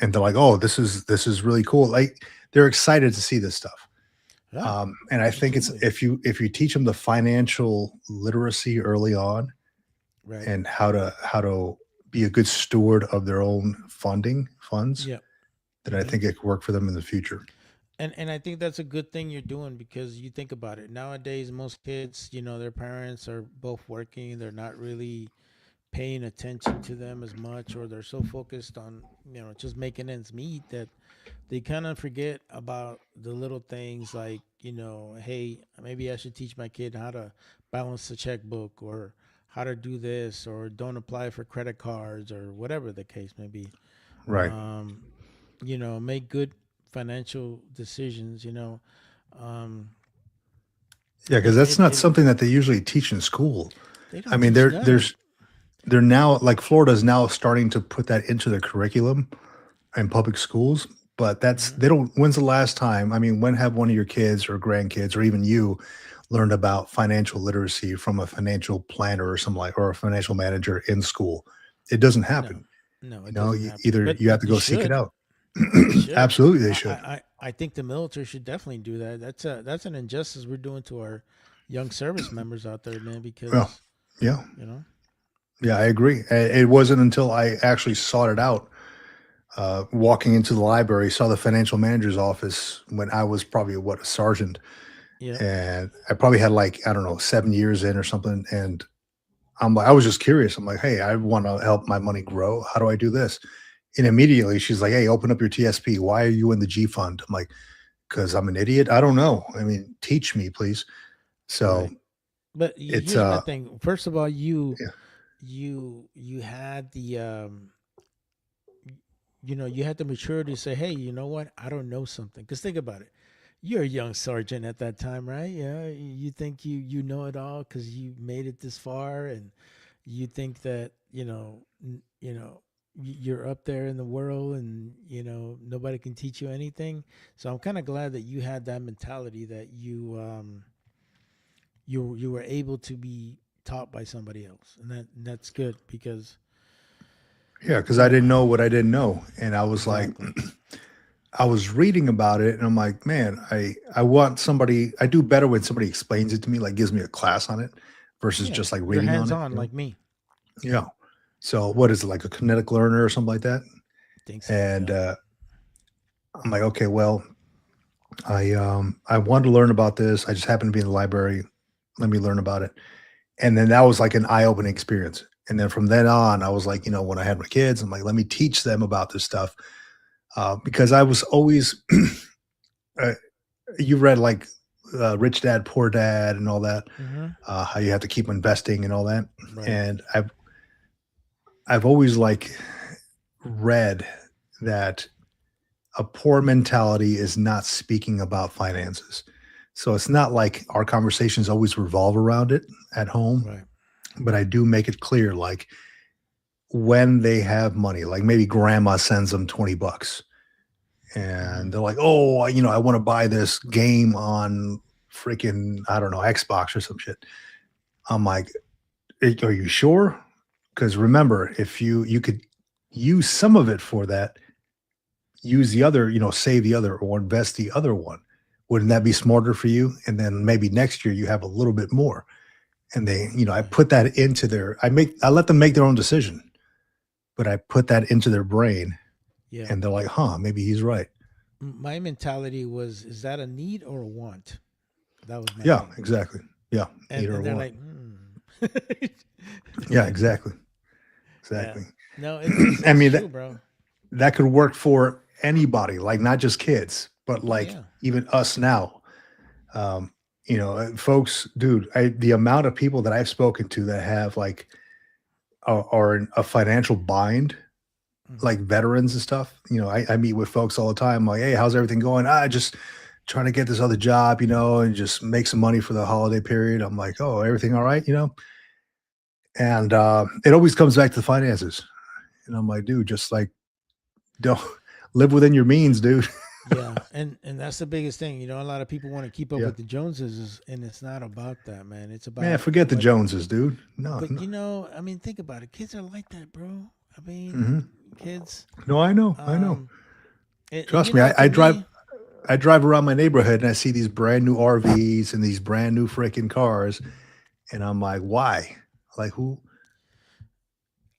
And they're like, "Oh, this is really cool." Like they're excited to see this stuff. Yeah. And I think it's Absolutely. if you teach them the financial literacy early on Right. and how to be a good steward of their own funds, Yeah. then I Hmm. think it could work for them in the future. And I think that's a good thing you're doing, because you think about it nowadays, most kids, their parents are both working. They're not really paying attention to them as much, or they're so focused on just making ends meet, that they kind of forget about the little things, like hey, maybe I should teach my kid how to balance the checkbook, or how to do this, or don't apply for credit cards, or whatever the case may be. Right. um Make good financial decisions. um Yeah, because it, that's it, not it something that they usually teach in school. They I don't mean, teach none of it. they're now like Florida's now starting to put that into the curriculum in public schools, but that's Hmm. they don't. When's the last time? I mean, when have one of your kids or grandkids or even you learned about financial literacy from a financial planner or something like or a financial manager in school? It doesn't No, happen. no, it doesn't happen. Either But you have but to they go seek it should. out. They should. Absolutely, they I, should. I, I I think the military should definitely do that. That's an injustice we're doing to our young service members out there, man. Well, Because yeah. you know, Yeah, I agree. It wasn't until I actually sought it out, walking into the library, saw the financial manager's office when I was probably a sergeant, Yeah. and I probably had like, I don't know, 7 years in or something. And I was just curious. I'm like, hey, I want to help my money grow. How do I do this? And immediately she's like, hey, open up your TSP. Why are you in the G fund? I'm like, because I'm an idiot. I don't know. I mean, teach me, please. So Right. But it's here's my thing. First of all, yeah, you had the you had the maturity to say, hey, you know what? I don't know something. Because think about it. You're a young sergeant at that time, right? Yeah. You think you know it all because you made it this far, and you think that you're up there in the world, and nobody can teach you anything. So I'm kind of glad that you had that mentality, that you were able to be taught by somebody else, and that's good because yeah, because you I know didn't know what I didn't know. And I was like, exactly. I was reading about it and I'm like, man, I want somebody, I do better when somebody explains it to me, like gives me a class on it versus Yeah, just like you're reading on hands it, on like me. Yeah. So what is it, like a kinetic learner or something like that? Think so. And Yeah. I'm like, okay, well, I wanted to learn about this. I just happened to be in the library. Let me learn about it. And then that was like an eye-opening experience. And then from then on, I was like, when I had my kids, I'm like, let me teach them about this stuff. Because I was always, uh, you read like Rich Dad, Poor Dad and all that, Mm-hmm. how you have to keep investing and all that. Right. And I've always like read that a poor mentality is not speaking about finances. So it's not like our conversations always revolve around it at home, Right. but I do make it clear, like when they have money, like maybe grandma sends them $20 Mm-hmm. and they're like, oh, I want to buy this game on freaking, I don't know, Xbox or some shit. I'm like, are you sure? Because remember, if you could use some of it for that, use the other, save the other or invest the other one. Wouldn't that be smarter for you? And then maybe next year you have a little bit more. And they, I put that into I let them make their own decision, but I put that into their brain Yeah. and they're like, huh, maybe he's right. My mentality was, is that a need or a want? That was my Yeah, thing. exactly. Yeah. Need or And they're want. like, Yeah, exactly. yeah. Exactly. No, it's I it's mean, true, bro. that could work for anybody, like not just kids, but Oh like yeah. even us now. Um, folks, dude, the amount of people that I've spoken to that have like are in a financial bind, Mm-hmm. like veterans and stuff. I meet with folks all the time. Like, hey, how's everything going? Just trying to get this other job, and just make some money for the holiday period. I'm like, oh, everything all right, And it always comes back to the finances. And I'm like, dude, just like don't live within your means, dude. Yeah, and that's the biggest thing. A lot of people want to keep up Yeah. with the Joneses, and it's not about that, man. It's Man, about forget the what. Joneses, dude. No, But no. I mean, think about it. Kids are like that, bro. I mean, Hmm. kids. No, I know. Um, and Trust me. I, to I drive me, I drive around my neighborhood and I see these brand new RVs and these brand new freaking cars. And I'm like, why? Like who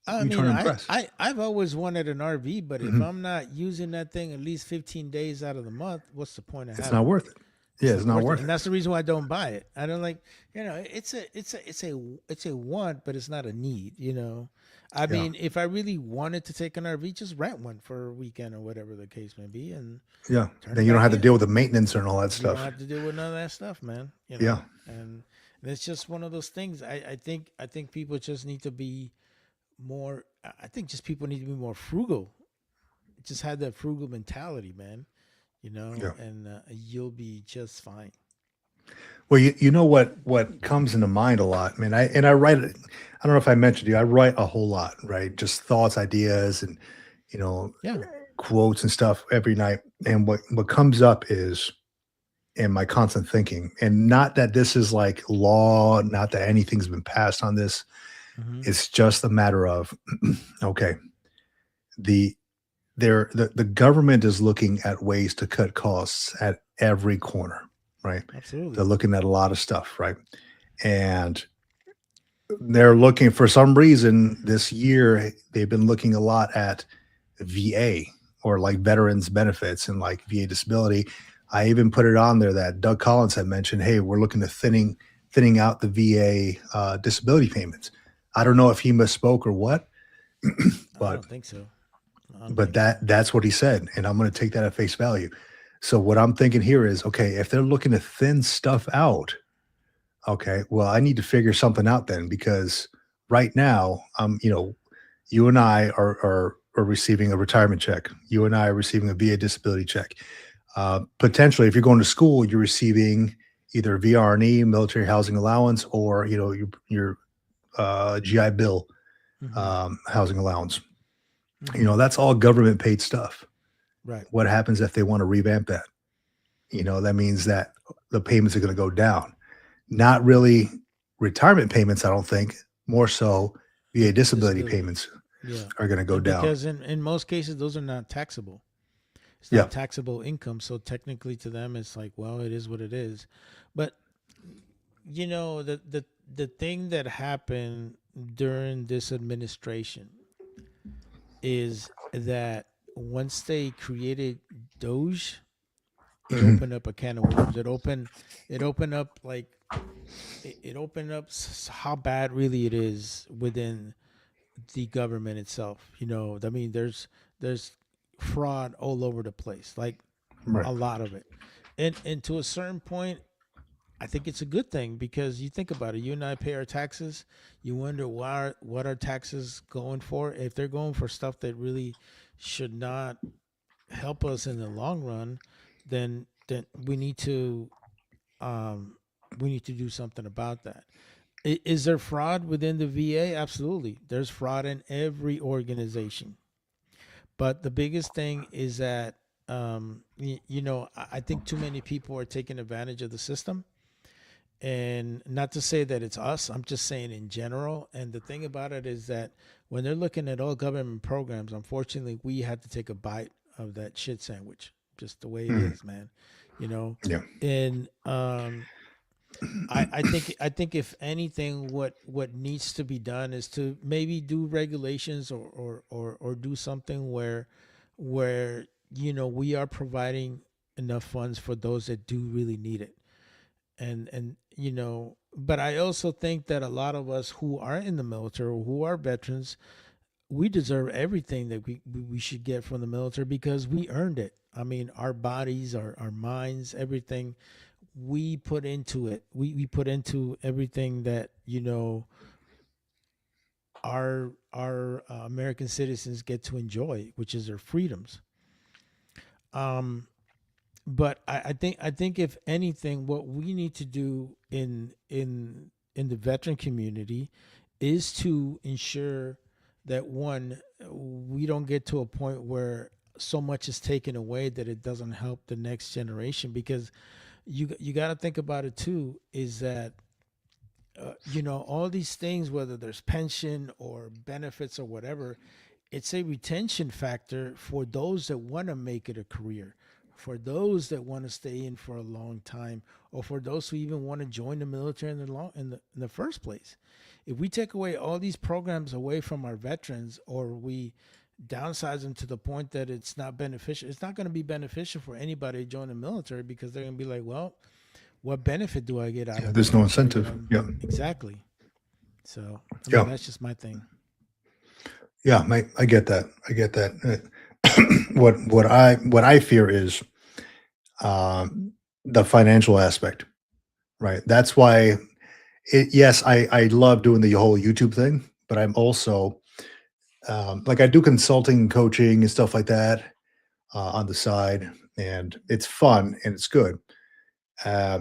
I you mean, trying to impress? I've always wanted an RV, but if Mhm. I'm not using that thing at least 15 days out of the month, what's the point of It's having not it? worth it. Yeah, It's it's not not worth it, worth and it. that's the reason why I don't buy it. I don't like, it's a want, but it's not a need. I Yeah. mean, if I really wanted to take an RV, just rent one for a weekend or whatever the case may be, and Yeah. turn Then it you don't back have to in. deal with the maintenance and all that You don't stuff. have to deal with none of that stuff, man. Yeah. And it's just one of those things. I think people just need to be more. I think just people need to be more frugal. Just have that frugal mentality, man. Yeah. And you'll be just fine. Well, you know what comes into mind a lot, man. I write it. I don't know if I mentioned to you, I write a whole lot, right? Just thoughts, ideas, and you know, Yeah. quotes and stuff every night. And what comes up is in my constant thinking, and not that this is like law, not that anything's been passed on this. Hmm. It's just a matter of okay, the the government is looking at ways to cut costs at every corner, right? They're Absolutely. looking at a lot of stuff, right? And they're looking for some reason this year. They've been looking a lot at VA or like veterans benefits and like VA disability. I even put it on there that Doug Collins had mentioned, hey, we're looking to thinning out the VA disability payments. I don't know if he misspoke or what, I but don't think so. I don't think that's what he said, and I'm going to take that at face value. So what I'm thinking here is, okay, if they're looking to thin stuff out, okay, well, I need to figure something out then, because right now, you and I are receiving a retirement check. You and I are receiving a VA disability check. Potentially, if you're going to school, you're receiving either VRNE, military housing allowance, or your GI Bill housing allowance. That's all government paid stuff. right. What happens if they want to revamp that? That means that the payments are going to go down. Not really retirement payments, I don't think. More so, VA disability payments Yeah. are going to go down. Because in most cases, those are not taxable. It's Yeah. not taxable income. So technically to them, it's like, well, it is what it is. But, the thing that happened during this administration is that once they created Doge, it Mhm. opened up a can of worms. It opened up how bad really it is within the government itself. I mean, there's fraud all over the place, like Right. a lot of it, and to a certain point, I think it's a good thing, because you think about it. You and I pay our taxes. You wonder what our taxes going for. If they're going for stuff that really should not help us in the long run, then we need to do something about that. Is there fraud within the VA? Absolutely. There's fraud in every organization. But the biggest thing is that I think too many people are taking advantage of the system. And not to say that it's us, I'm just saying in general. And the thing about it is that when they're looking at all government programs, unfortunately, we had to take a bite of that shit sandwich, just the way it is, man. Yeah. And I think if anything, what needs to be done is to maybe do regulations, or do something where we are providing enough funds for those that do really need it. And but I also think that a lot of us who are in the military, or who are veterans, we deserve everything that we should get from the military, because we earned it. I mean, our bodies, our minds, everything we put into it. We put into everything that our American citizens get to enjoy, which is their freedoms. Um, but I think if anything, what we need to do in the veteran community is to ensure that, one, we don't get to a point where so much is taken away that it doesn't help the next generation. Because you got to think about it too, is that all these things, whether there's pension or benefits or whatever, it's a retention factor for those that want to make it a career, for those that want to stay in for a long time, or for those who even want to join the military in the first place. If we take away all these programs away from our veterans, or we downsize them to the point that it's not beneficial, it's not going to be beneficial for anybody to join the military, because they're going to be like, well, what benefit do I get out of There's this? no incentive. Yeah. Exactly. So Yeah. that's just my thing. Yeah, I get that. I get that. What I fear is the financial aspect, right? That's why. Yes, I love doing the whole YouTube thing, but I'm also like, I do consulting, coaching, and stuff like that on the side, and it's fun and it's good. Uh,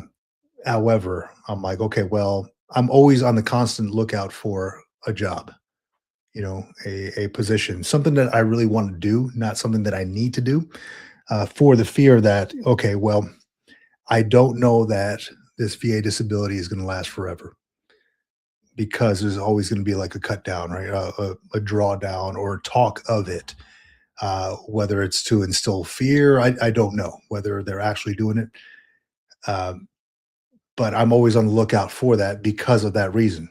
However, I'm like, okay, well, I'm always on the constant lookout for a job, a position, something that I really want to do, not something that I need to do, for the fear that, okay, well, I don't know that this VA disability is going to last forever, because there's always going to be like a cut down, right? A drawdown or talk of it, whether it's to instill fear. I don't know whether they're actually doing it. But I'm always on the lookout for that because of that reason.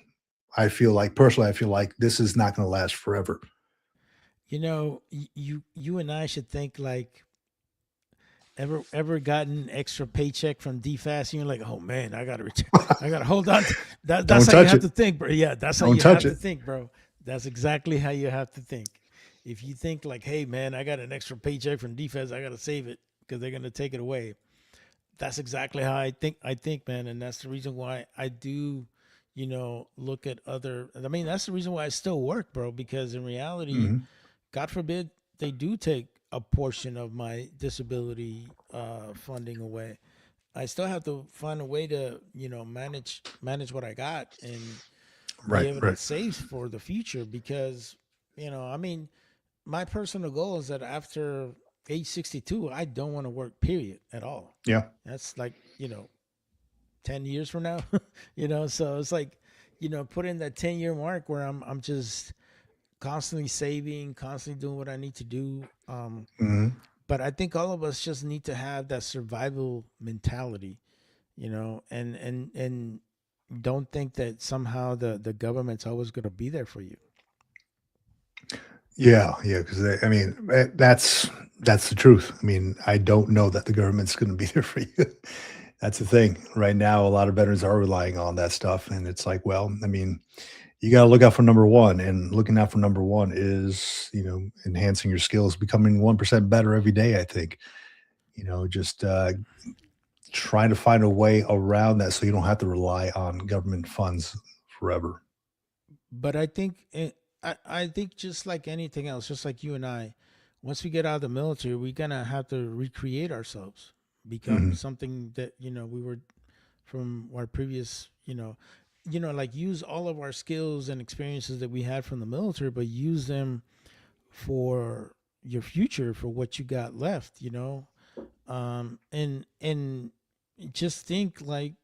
I feel like personally, I feel like this is not going to last forever. You know, you and I should think like, ever gotten extra paycheck from DFAS and you're like, oh man, I gotta return, I gotta hold on to that. That's Don't how you touch have it. to think, bro. Yeah, that's how Don't you have touch to it. think, bro. That's exactly how you have to think. If you think like, hey man, I got an extra paycheck from DFAS, I gotta save it because they're gonna take it away. That's exactly how I think, man, and that's the reason why I do, look at other. I mean, that's the reason why I still work, bro. Because in reality, Mhm. God forbid they do take a portion of my disability funding away. I still have to find a way to, manage what I got and be Right, able to right. save for the future because, I mean, my personal goal is that after age 62, I don't want to work, period, at all. Yeah. That's like, 10 years from now, so it's like, put in that 10-year mark where I'm just constantly saving, constantly doing what I need to do. Mhm. But I think all of us just need to have that survival mentality, and don't think that somehow the government's always going to be there for you. Yeah, yeah, because I mean, that's the truth. I mean, I don't know that the government's going to be there for you. That's the thing. Right now, a lot of veterans are relying on that stuff, and it's like, well, I mean, you got to look out for number one, and looking out for number one is, enhancing your skills, becoming 1% better every day. I think, just trying to find a way around that so you don't have to rely on government funds forever. But I think I think just like anything else, just like you and I, once we get out of the military, we're gonna have to recreate ourselves, become Mhm. something that we were from our previous, like use all of our skills and experiences that we had from the military, but use them for your future, for what you got left, and just think like,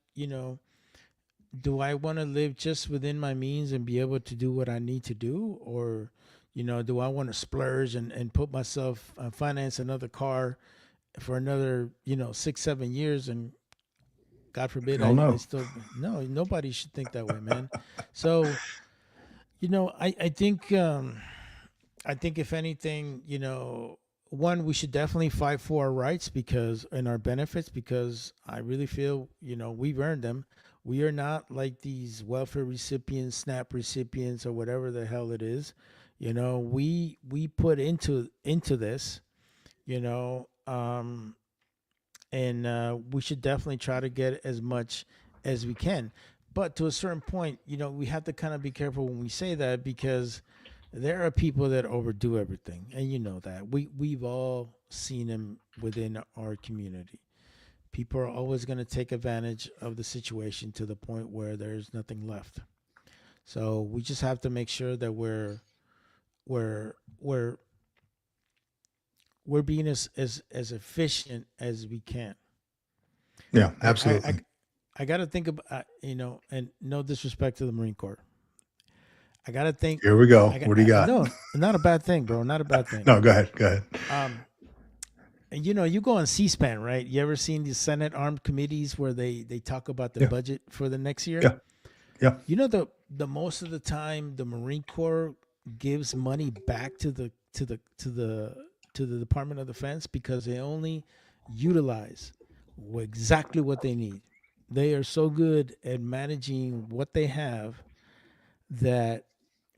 do I want to live just within my means and be able to do what I need to do? Or, do I want to splurge and put myself, finance another car for another, 6, 7 years? And God forbid, I don't I know. still, no, nobody should think that way, man. So, I think if anything, one, we should definitely fight for our rights because and our benefits because I really feel, we've earned them. We are not like these welfare recipients, SNAP recipients, or whatever the hell it is. We put into this, you know, um, and we should definitely try to get as much as we can. But to a certain point, we have to kind of be careful when we say that because there are people that overdo everything, and you know that we've all seen them within our community. People are always going to take advantage of the situation to the point where there's nothing left. So we just have to make sure that we're we're we're being as efficient as we can. Yeah, I I I, absolutely. I got to think about and no disrespect to the Marine Corps. I got to think. Here we go. I got What do you got? no, not a bad thing, bro. Not a bad thing. No, go ahead. Go ahead. Um, and you go on C-SPAN, right? You ever seen these Senate armed committees where they talk about the Yeah, budget for the next year? yeah, yeah. The most of the time the Marine Corps gives money back to the Department of Defense because they only utilize exactly what they need. They are so good at managing what they have that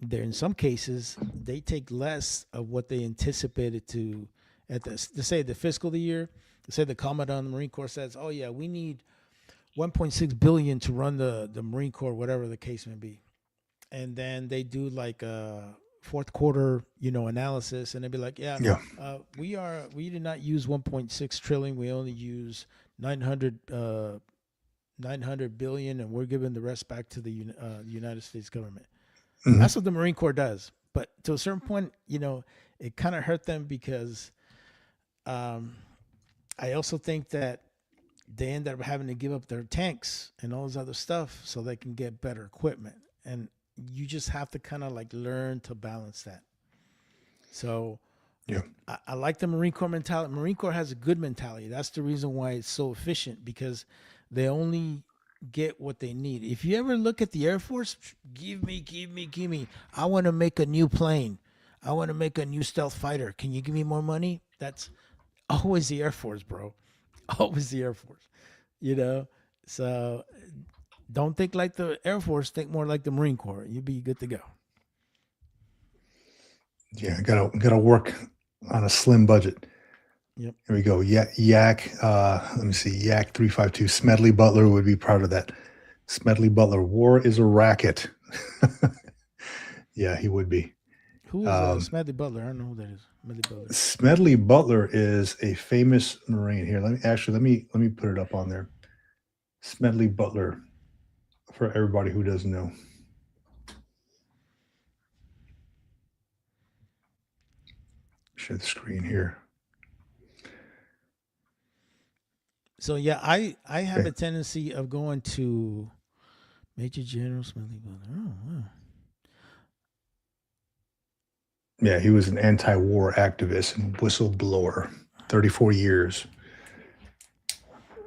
they're in some cases they take less of what they anticipated to at this to say the fiscal year. Say the commandant of the Marine Corps says, "Oh yeah, we need 1.6 billion to run the Marine Corps, whatever the case may be," and then they do like a fourth quarter, analysis, and they'd be like, "Yeah, Yeah. we did not use 1.6 trillion. We only use 900 billion, and we're giving the rest back to the United States government." Mhm. That's what the Marine Corps does. But to a certain point, it kind of hurt them because um, I also think that they end up having to give up their tanks and all this other stuff so they can get better equipment. And you just have to kind of like learn to balance that. So Yeah. I like the Marine Corps mentality. Marine Corps has a good mentality. That's the reason why it's so efficient because they only get what they need. If you ever look at the Air Force, give me. I want to make a new plane. I want to make a new stealth fighter. Can you give me more money? That's always the Air Force, bro. Always the Air Force. You know? So don't think like the Air Force, think more like the Marine Corps. You'll be good to go. Yeah, gotta work on a slim budget. Yep. Here we go. Yak. Let me see. Yak 352. Smedley Butler would be proud of that. Smedley Butler. War is a racket. Yeah, he would be. Who is Smedley Butler? I don't know who that is. Smedley Butler. Smedley Butler is a famous Marine. Here, let me put it up on there. Smedley Butler, for everybody who doesn't know. Share the screen here. So yeah, I have a tendency of going to Major General Smedley Butler. Oh wow. Yeah, he was an anti-war activist and whistleblower. 34 years.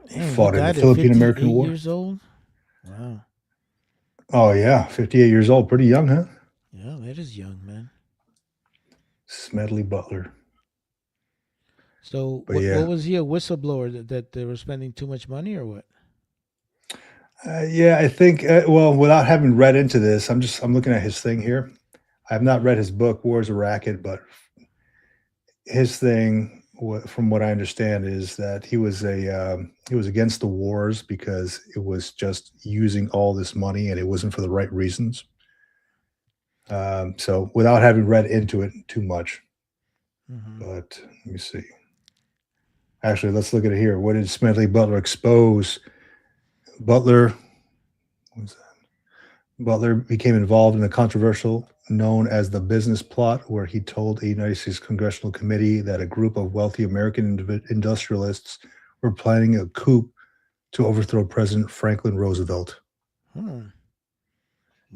He fought in the Philippine-American War. Years old. Wow. Oh yeah, 58 years old. Pretty young, huh? Yeah, that is young, man. Smedley Butler. So what was he a whistleblower that they were spending too much money or what? Yeah, I think. Well, without having read into this, I'm looking at his thing here. I have not read his book, War is a Racket, but his thing, from what I understand, is that he was against the wars because it was just using all this money and it wasn't for the right reasons. So without having read into it too much, but let me see. Actually, let's look at it here. What did Smedley Butler expose? Butler became involved in a controversial known as the business plot, where he told a United States Congressional Committee that a group of wealthy American industrialists were planning a coup to overthrow President Franklin Roosevelt. Wow.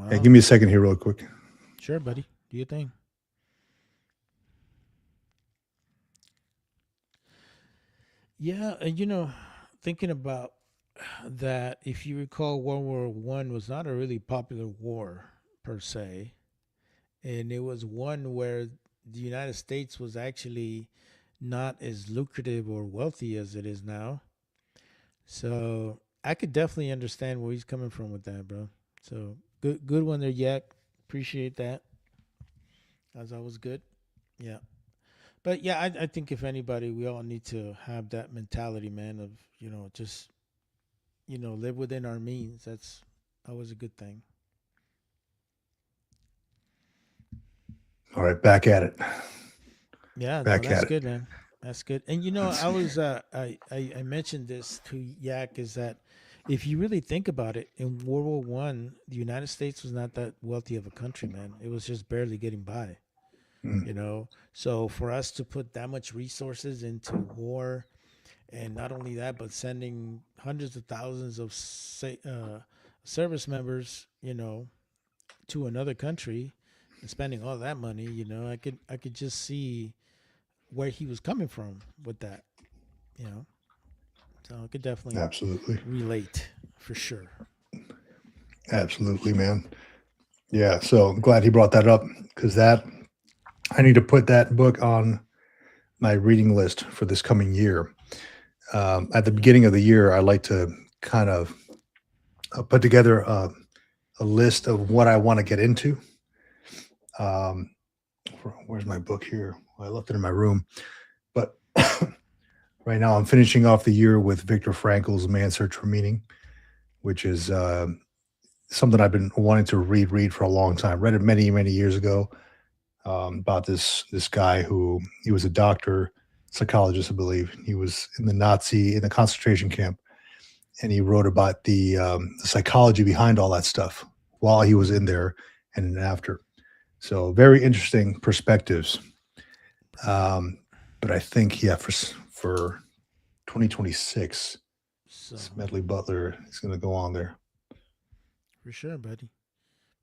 Hey, give me a second here real quick. Sure, buddy. Do your thing. Yeah, thinking about that, if you recall, World War I was not a really popular war per se, and it was one where the United States was actually not as lucrative or wealthy as it is now. So I could definitely understand where he's coming from with that, bro. So good one there, Yak. Appreciate that. That's always good. Yeah. But yeah, I think if anybody, we all need to have that mentality, man, of, just, live within our means. That's always a good thing. All right, back at it. Yeah, that's good, man. That's good. And I was I mentioned this to Yak, is that if you really think about it, in World War I, the United States was not that wealthy of a country, man. It was just barely getting by. So for us to put that much resources into war, and not only that, but sending hundreds of thousands of service members, to another country and spending all that money, I could just see where he was coming from with that, so I could definitely absolutely relate for sure. Absolutely, man. Yeah. So I'm glad he brought that up, because I need to put that book on my reading list for this coming year. At the beginning of the year, I like to kind of put together a list of what I want to get into. Where's my book here? Well, I left it in my room. But right now I'm finishing off the year with Viktor Frankl's Man's Search for Meaning, which is something I've been wanting to read for a long time. Read it many, many years ago. About this guy who, he was a doctor, psychologist, I believe. He was in the concentration camp, and he wrote about the psychology behind all that stuff while he was in there and after. So very interesting perspectives. But I think, for 2026, Smedley Butler is going to go on there. For sure, buddy.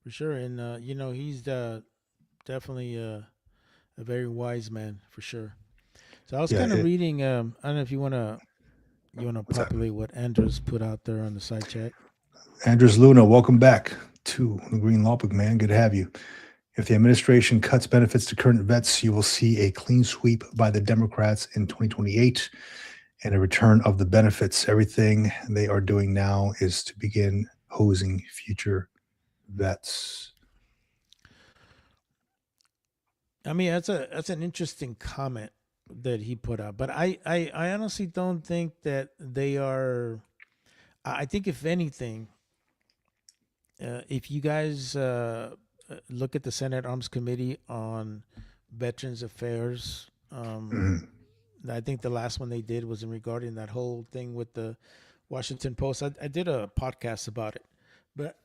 For sure. And, he's definitely a very wise man, for sure. So I was kind of reading. I don't know if you want to populate what Andres put out there on the side chat. Andres Luna, welcome back to the Green Law Book, man. Good to have you. If the administration cuts benefits to current vets, you will see a clean sweep by the Democrats in 2028 and a return of the benefits. Everything they are doing now is to begin hosing future vets. I mean, that's an interesting comment that he put out, but I honestly don't think that they are. I think if anything, if you guys look at the Senate Arms Committee on Veterans Affairs, Mhm. I think the last one they did was in regarding that whole thing with the Washington Post. I did a podcast about it, but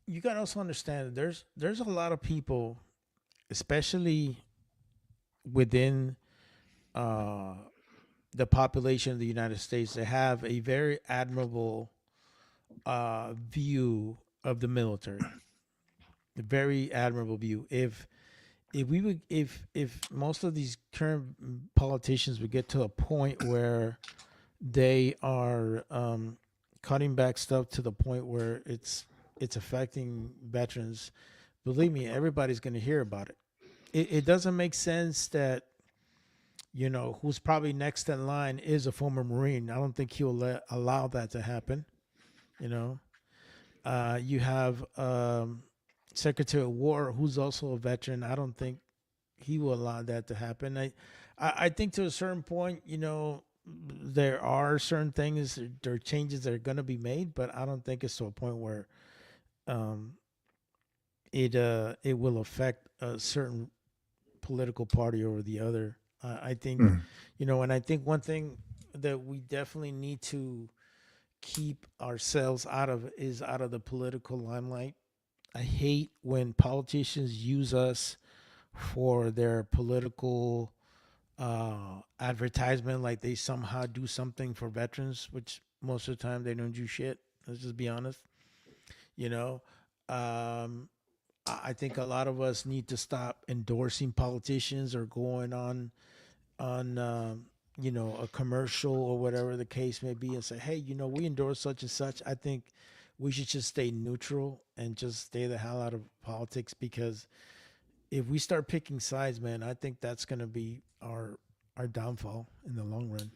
you got to also understand that there's a lot of people, especially within the population of the United States, that have a very admirable view of the military. A very admirable view. If most of these current politicians would get to a point where they are cutting back stuff to the point where it's affecting veterans, believe me, everybody's going to hear about it. It doesn't make sense that, you know, who's probably next in line is a former Marine. I don't think he'll allow that to happen. You know, you have Secretary of War, who's also a veteran. I don't think he will allow that to happen. I think to a certain point, you know, there are certain things, there are changes that are going to be made, but I don't think it's to a point where it will affect a certain political party over the other. I think, Mhm. you know, and I think one thing that we definitely need to keep ourselves out of is out of the political limelight. I hate when politicians use us for their political advertisement, like they somehow do something for veterans, which most of the time they don't do shit. Let's just be honest. You know, um, I think a lot of us need to stop endorsing politicians or going on you know, a commercial or whatever the case may be and say, hey, you know, we endorse such and such. I think we should just stay neutral and just stay the hell out of politics, because if we start picking sides, man, I think that's going to be our downfall in the long run.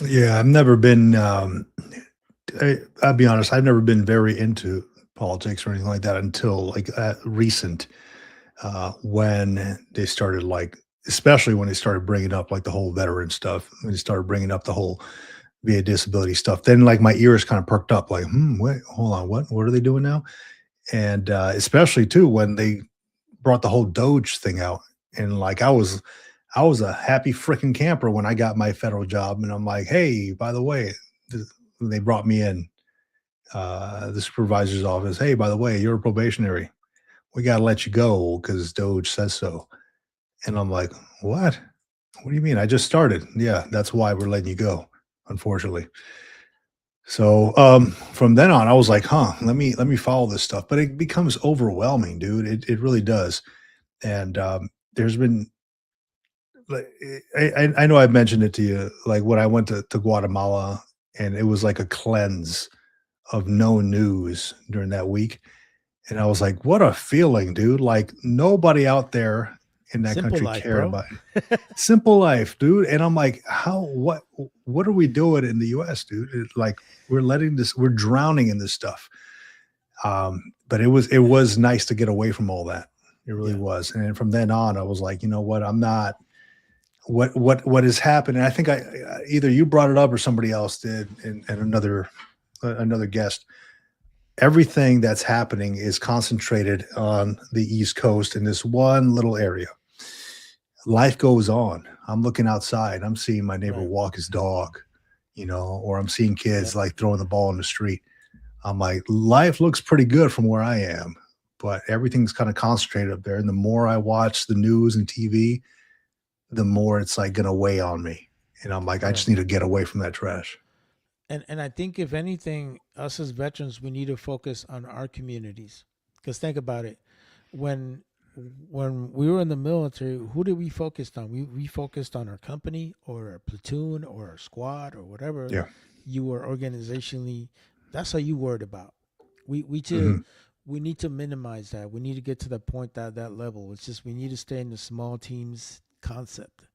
Yeah, I've never been. I'll be honest. I've never been very into politics or anything like that until like recent, when they started like, especially when they started bringing up like the whole veteran stuff. When they started bringing up the whole VA disability stuff, then like my ears kind of perked up. Like, wait, hold on, what? What are they doing now? And especially too when they brought the whole Doge thing out, and like I was a happy freaking camper when I got my federal job, and I'm like, hey, by the way, when they brought me in, the supervisor's office. Hey, by the way, you're a probationary. We got to let you go because Doge says so. And I'm like, what? What do you mean? I just started. Yeah, that's why we're letting you go, unfortunately. So from then on, I was like, huh, let me follow this stuff. But it becomes overwhelming, dude. It really does. And there's been like I know I've mentioned it to you, like when I went to Guatemala, and it was like a cleanse of no news during that week. And I was like, what a feeling, dude. Like nobody out there in that Simple country life, cared bro. about it. Simple life, dude. And I'm like, what are we doing in the US, dude? Like we're drowning in this stuff. But it was nice to get away from all that. It really Yeah. was. And then from then on, I was like, you know what? I'm not what is happening. I think either you brought it up or somebody else did, and another guest. Everything that's happening is concentrated on the East Coast in this one little area. Life goes on. I'm looking outside. I'm seeing my neighbor Right. walk his dog, or I'm seeing kids Yeah. like throwing the ball in the street. I'm like, life looks pretty good from where I am, but everything's kind of concentrated up there. And the more I watch the news and TV, the more it's like going to weigh on me. And I'm like, I just Right. need to get away from that trash. And I think if anything, us as veterans, we need to focus on our communities. Because think about it, when when we were in the military, who did we focus on? We focused on our company or our platoon or our squad or whatever Yeah. you were organizationally That's all you worried about. Mhm. We need to minimize that. We need to get to the point that level. It's just we need to stay in the small teams concept,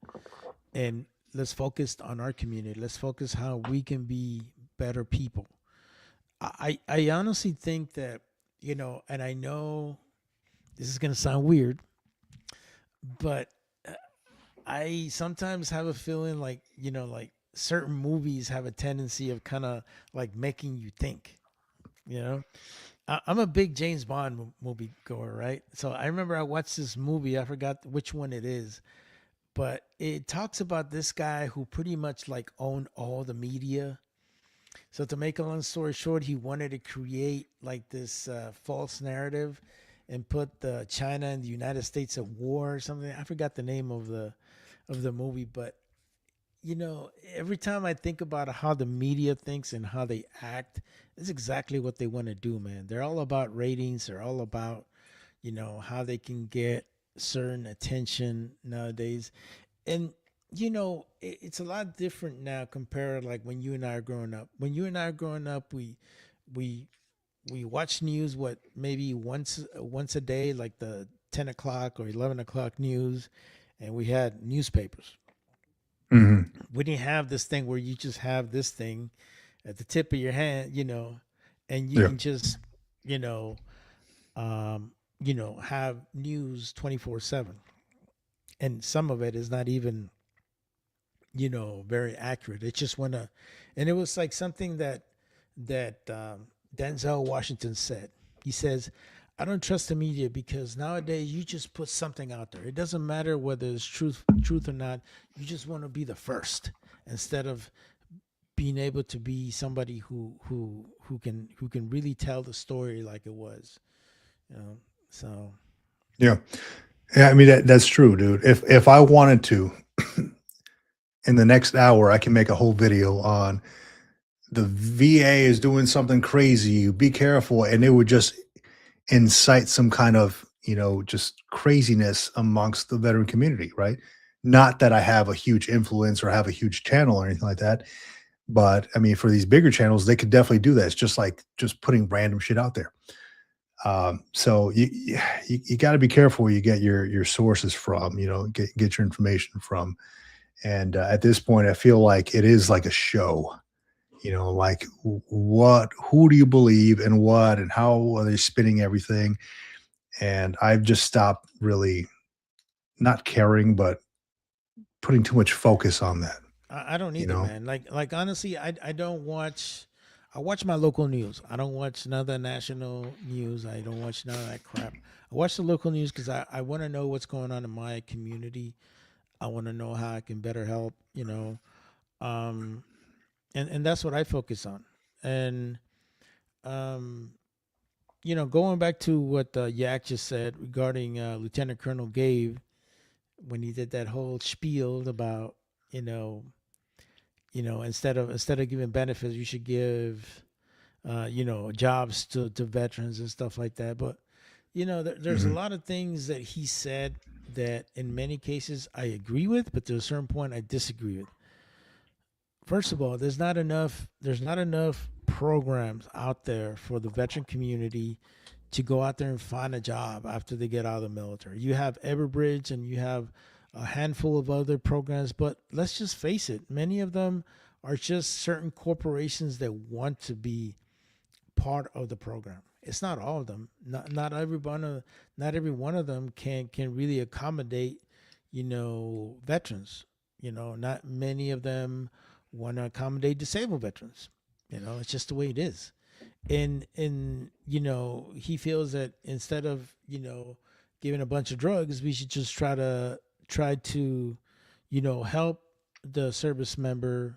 and let's focus on our community. Let's focus how we can be better people. I honestly think that, and I know this is gonna sound weird, but I sometimes have a feeling like, like certain movies have a tendency of kind of like making you think, you know. I'm a big James Bond movie goer, right? So I remember I watched this movie. I forgot which one it is, but it talks about this guy who pretty much like owned all the media. So to make a long story short, he wanted to create like this false narrative and put the China and the United States at war or something. I forgot the name of the movie, but every time I think about how the media thinks and how they act, it's exactly what they want to do, man. They're all about ratings. They're all about, how they can get certain attention nowadays. And, it's a lot different now compared like when you and I are growing up. When you and I are growing up, we we watch news maybe once a day, like the 10 o'clock or 11 o'clock news, and we had newspapers. Mhm. We didn't have this thing where you just have this thing at the tip of your hand, and you Yeah. can just, you know, have news 24/7. And some of it is not even, very accurate. It just went and it was like something that Denzel Washington said. He says, "I don't trust the media because nowadays you just put something out there. It doesn't matter whether it's truth or not. You just want to be the first instead of being able to be somebody who can really tell the story like it was." So Yeah. Yeah, I mean that's true, dude. If I wanted to, in the next hour, I can make a whole video on the VA is doing something crazy. Be careful, and it would just incite some kind of just craziness amongst the veteran community, right? Not that I have a huge influence or have a huge channel or anything like that, but I mean, for these bigger channels, they could definitely do that. It's just like just putting random shit out there. So you got to be careful where you get your sources from. Get your information from. And at this point, I feel like it is like a show. Like who do you believe and what, and how are they spinning everything? And I've just stopped really not caring, but putting too much focus on that. I don't You either, know. man. Like honestly, I don't watch. I watch my local news. I don't watch none of the national news. I don't watch none of that crap. I watch the local news because I want to know what's going on in my community. I want to know how I can better help. Um, and that's what I focus on. And um, going back to what Yak just said regarding Lieutenant Colonel Gabe when he did that whole spiel about you know instead of giving benefits, you should give jobs to veterans and stuff like that. But there's a Mhm. lot of things that he said that in many cases I agree with, but to a certain point I disagree with. First of all, there's not enough programs out there for the veteran community to go out there and find a job after they get out of the military. You have Everbridge and you have a handful of other programs, but let's just face it, many of them are just certain corporations that want to be part of the program. It's not all of them. Not every one of them can really accommodate, veterans. Not many of them want to accommodate disabled veterans. It's just the way it is. And he feels that instead of giving a bunch of drugs, we should just try to help the service member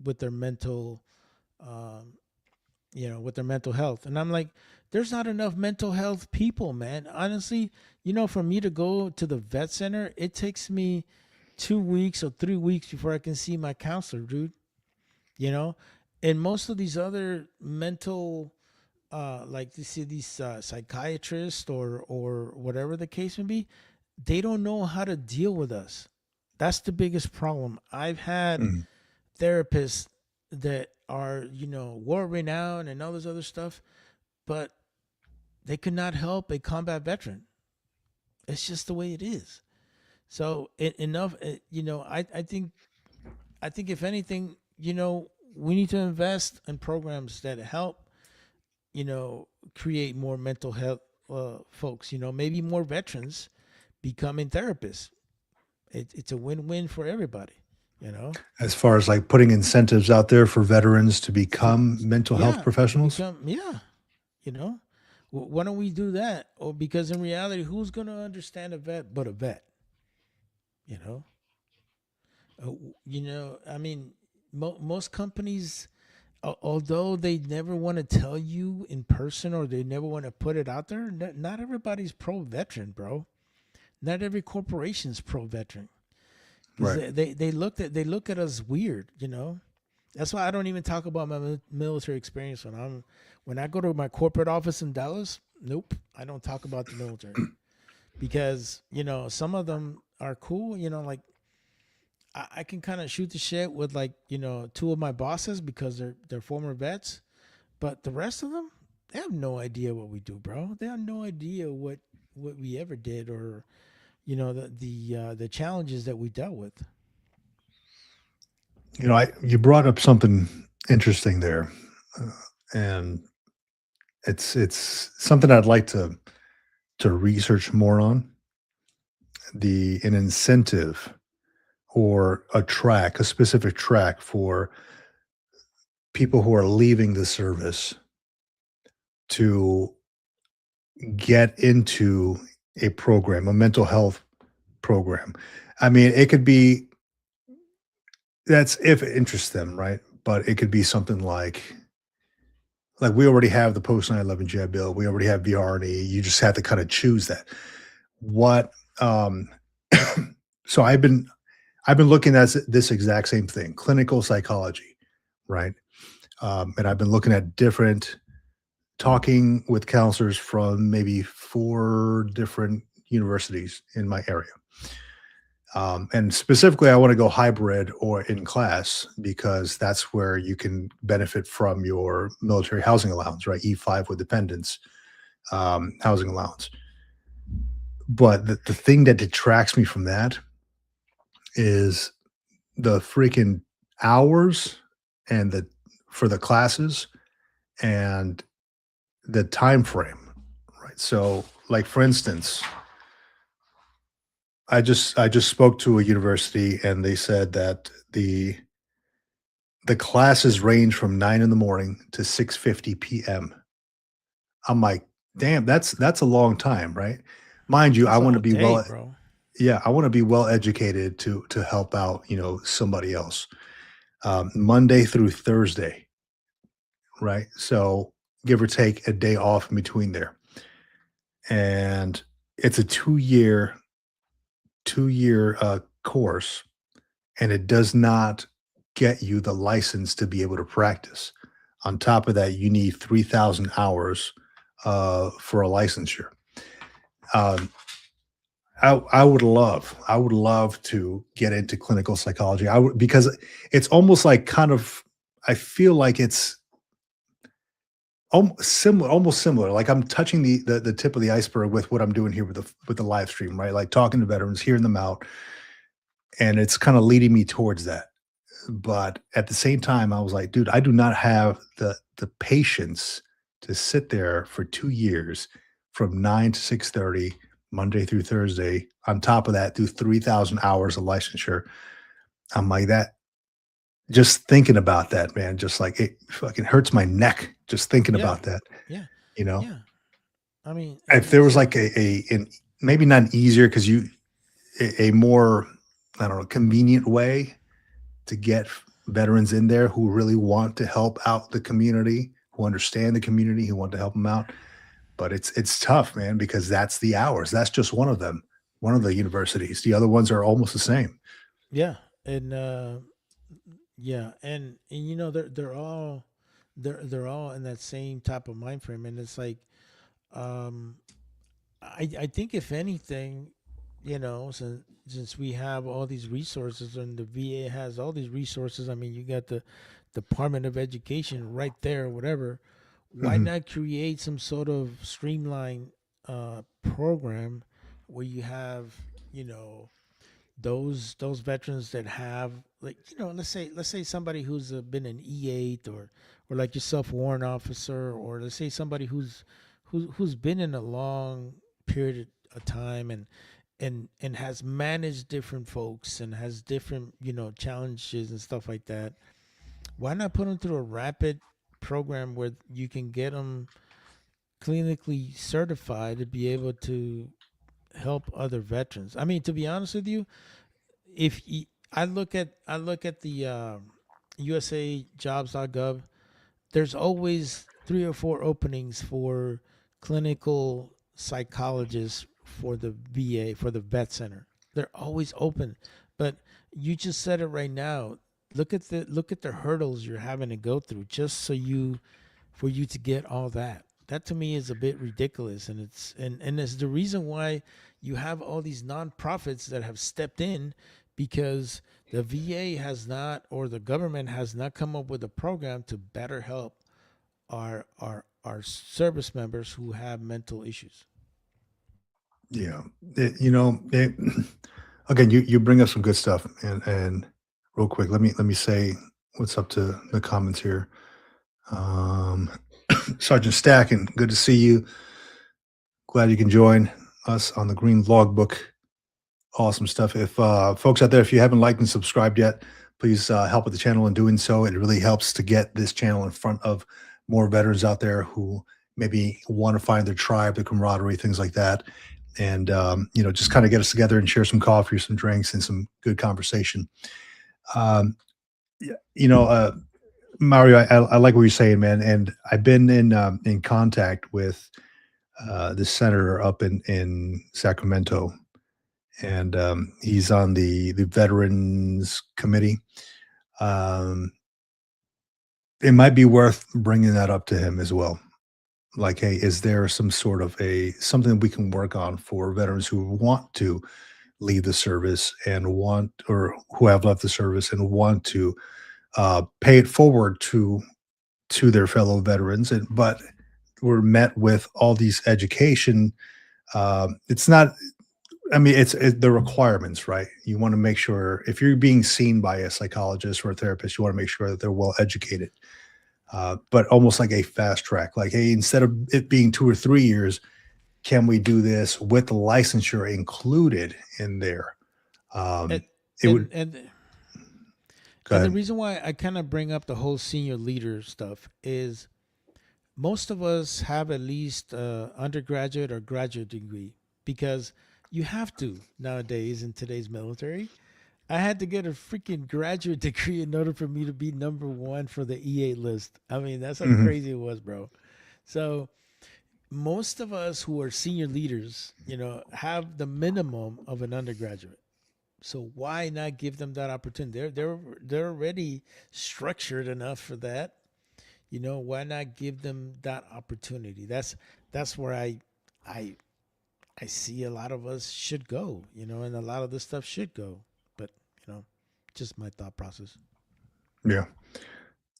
with their mental um, with their mental health. And I'm like, there's not enough mental health people, man. Honestly, for me to go to the vet center, it takes me 2 weeks or 3 weeks before I can see my counselor, dude. You know, and most of these other mental, like you see these psychiatrists or whatever the case may be, they don't know how to deal with us. That's the biggest problem. I've had Mhm. therapists that are, world renowned and all this other stuff, but they could not help a combat veteran. It's just the way it is. So enough, I think if anything, we need to invest in programs that help, create more mental health folks. Maybe more veterans becoming therapists. It's a win-win for everybody. As far as like putting incentives out there for veterans to For become mental health yeah, to professionals. become you know. Why don't we do that? Or because in reality, who's gonna understand a vet but a vet? You know. I mean, most companies, although they never want to tell you in person or they never want to put it out there, not everybody's pro veteran, bro. Not every corporation's pro veteran. Because Right. they look at us weird. That's why I don't even talk about my military experience when I go to my corporate office in Dallas. Nope, I don't talk about the military because some of them are cool. Like I can kind of shoot the shit with like two of my bosses because they're former vets, but the rest of them, they have no idea what we do, bro. They have no idea what we ever did or the challenges that we dealt with. You brought up something interesting there, and it's something I'd like to research more on. An incentive or a specific track for people who are leaving the service to get into a mental health program. I mean, it could be that's if it interests them, right? But it could be something like we already have the post 9/11 JAB bill, we already have VRNE. You just have to kind of choose that. What so I've been looking at this exact same thing, clinical psychology, right? And I've been looking at talking with counselors from maybe 4 different universities in my area. And specifically, I want to go hybrid or in class because that's where you can benefit from your military housing allowance, right? E5 with dependents, housing allowance. But the thing that detracts me from that is the freaking hours and for the classes and the time frame, right? So, like for instance, I just spoke to a university and they said that the classes range from 9 in the morning to 6:50 p.m. I'm like, damn, that's a long time, right? Mind you, I That's a want to whole be day, bro. yeah, I want to be well educated to help out, somebody else. Monday through Thursday, right? So give or take a day off in between there. And it's a 2-year course, and it does not get you the license to be able to practice. On top of that, you need 3,000 hours for a licensure. Um, I would love to get into clinical psychology. Because it's almost like I feel like it's almost similar. Like I'm touching the tip of the iceberg with what I'm doing here with the live stream, right? Like talking to veterans, hearing them out, and it's kind of leading me towards that. But at the same time, I was like, dude, I do not have the patience to sit there for 2 years from 9 to 6:30, Monday through Thursday. On top of that, do 3,000 hours of licensure. I'm like that. Just thinking about that, man, just like it fucking hurts my neck just thinking Yeah, about that. yeah, You know, yeah. I mean, if there was it's like maybe not an easier because a more, I don't know, convenient way to get veterans in there who really want to help out the community, who understand the community, who want to help them out. But it's tough, man, because that's the hours. That's just one of them, one of the universities. The other ones are almost the same. yeah, and yeah, and they're all in that same type of mind frame, and it's like, um, I think if anything, since we have all these resources and the VA has all these resources, I mean, you got the Department of Education right there, whatever. Why Mhm. not create some sort of streamlined program where you have, you know, those veterans that have, like, let's say somebody who's been an E8 or like yourself, warrant officer, or let's say somebody who's been in a long period of time and has managed different folks and has different, challenges and stuff like that. Why not put them through a rapid program where you can get them clinically certified to be able to help other veterans? I mean, to be honest with you, if y- I look at the USAjobs.gov, there's always 3 or 4 openings for clinical psychologists for the VA, for the vet center. They're always open. But you just said it right now. Look at the hurdles you're having to go through just for you to get all that. That to me is a bit ridiculous, and it's the reason why you have all these nonprofits that have stepped in, because the VA has not, or the government has not, come up with a program to better help our service members who have mental issues. Yeah. Again, you bring up some good stuff, and real quick, let me say what's up to the comments here. Um, Sergeant Stacken, good to see you. Glad you can join us on the Green Logbook. Awesome stuff. If folks out there, if you haven't liked and subscribed yet, please help with the channel in doing so. It really helps to get this channel in front of more veterans out there who maybe want to find their tribe, their camaraderie, things like that. And just kind of get us together and share some coffee or some drinks and some good conversation. Um, yeah, Mario, I like what you're saying, man. And I've been in contact with the senator up in Sacramento, and he's on the Veterans Committee. Um, it might be worth bringing that up to him as well. Like, hey, is there some sort of something we can work on for veterans who want to leave the service and want, or who have left the service and want to pay it forward to their fellow veterans, but we're met with all these education. It's not. I mean, it's the requirements, right? You want to make sure if you're being seen by a psychologist or a therapist, you want to make sure that they're well educated. But almost like a fast track, like, hey, instead of it being 2 or 3 years, can we do this with the licensure included in there? And It would. Go and the ahead. reason why I kind of bring up the whole senior leader stuff is most of us have at least undergraduate or graduate degree, because you have to nowadays in today's military. I had to get a freaking graduate degree in order for me to be number one for the E8 list. I mean, that's how Mhm. crazy it was, bro. So most of us who are senior leaders, have the minimum of an undergraduate. So why not give them that opportunity? They're already structured enough for that. Why not give them that opportunity? That's where I I see a lot of us should go, and a lot of this stuff should go. But, just my thought process. Yeah.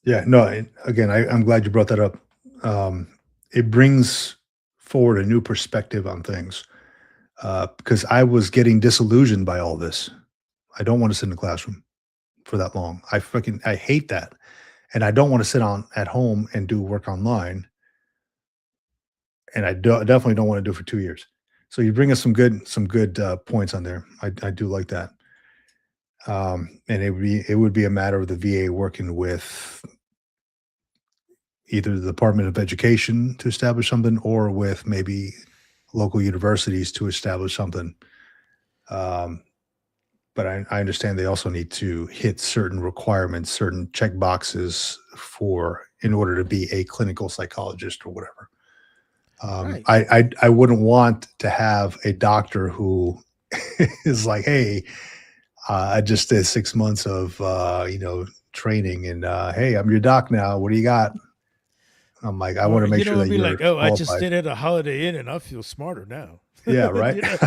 Yeah, no, again, I'm glad you brought that up. Um, it brings forward a new perspective on things, because I was getting disillusioned by all this. I don't want to sit in the classroom for that long. I hate that, and I don't want to sit on at home and do work online, and definitely don't want to do it for 2 years. So you bring us some good points on there. I do like that, and it would be a matter of the VA working with either the Department of Education to establish something, or with maybe local universities to establish something. Um, but I understand they also need to hit certain requirements, certain check boxes in order to be a clinical psychologist or whatever. Right. I wouldn't want to have a doctor who is like, hey, I just did 6 months of training, and hey, I'm your doc now. What do you got? I'm like, I want Or to make you sure don't that be like, you're oh, I just qualified. stayed at a Holiday Inn and I feel smarter now. Yeah, right. You know?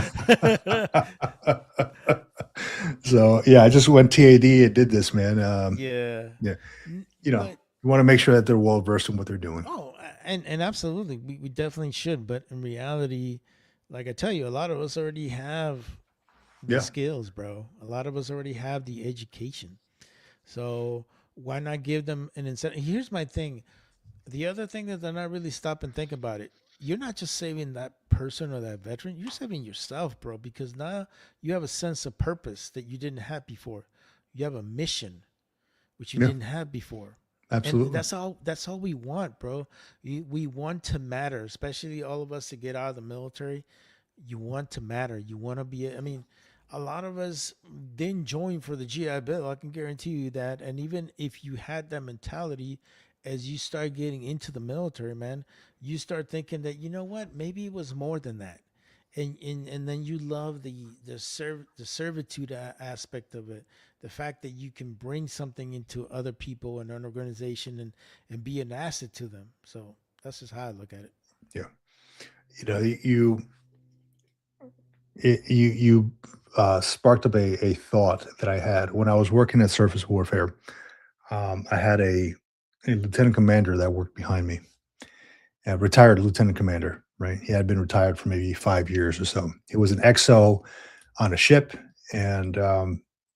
So yeah, I just went TAD and did this, man. Yeah. Yeah, N- you know, But you want to make sure that they're well versed in what they're doing. and absolutely, we definitely should. But in reality, like I tell you, a lot of us already have the Yeah, skills, bro. A lot of us already have the education. So why not give them an incentive? Here's my thing. The other thing that they're not really stop and think about it. You're not just saving that person or that veteran. You're saving yourself, bro, because now you have a sense of purpose that you didn't have before. You have a mission which you yeah, didn't have before. And absolutely. that's all we want, bro. We want to matter, especially all of us to get out of the military. You want to matter. You want to be, I mean, a lot of us didn't join for the GI Bill. I can guarantee you that. And even if you had that mentality, as you start getting into the military, man, you start thinking that, you know what, maybe it was more than that. And then you love the servitude aspect of it, the fact that you can bring something into other people and an organization and be an asset to them. So that's just how I look at it. Yeah, you know, you sparked up a thought that I had when I was working at surface warfare. I had a lieutenant commander that worked behind me, a retired lieutenant commander. Right, he had been retired for maybe 5 years or so. He was an XO on a ship, and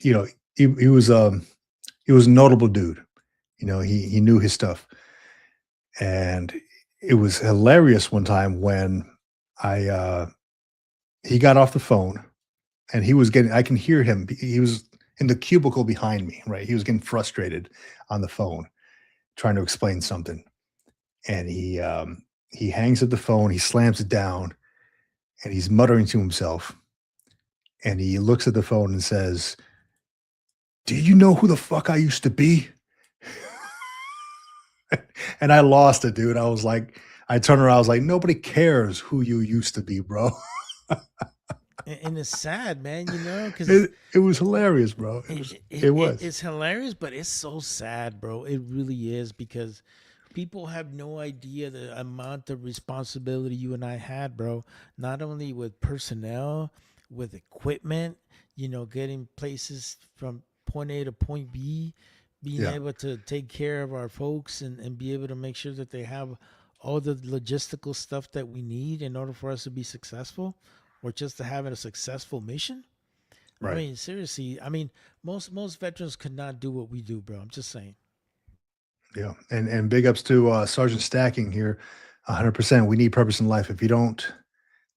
you know, he he was a notable dude. You know, he knew his stuff, and it was hilarious one time when I he got off the phone and he was getting I can hear him. He was in the cubicle behind me, right? He was getting frustrated on the phone, trying to explain something. And he hangs up the phone, he slams it down, and he's muttering to himself. And he looks at the phone and says, "Do you know who the fuck I used to be?" And I lost it, dude. I was like, I turned around, I was like, nobody cares who you used to be, bro. And it's sad, man, you know, because It was hilarious, bro. It was. it's hilarious, but it's so sad, bro. It really is because people have no idea the amount of responsibility you and I had, bro. Not only with personnel, with equipment, you know, getting places from point A to point B, being Yeah, able to take care of our folks and be able to make sure that they have all the logistical stuff that we need in order for us to be successful or just to have a successful mission. I right. mean, seriously, I mean, most veterans could not do what we do, bro. I'm just saying. Yeah. And big ups to Sergeant Stacking here. 100%. We need purpose in life. If you don't,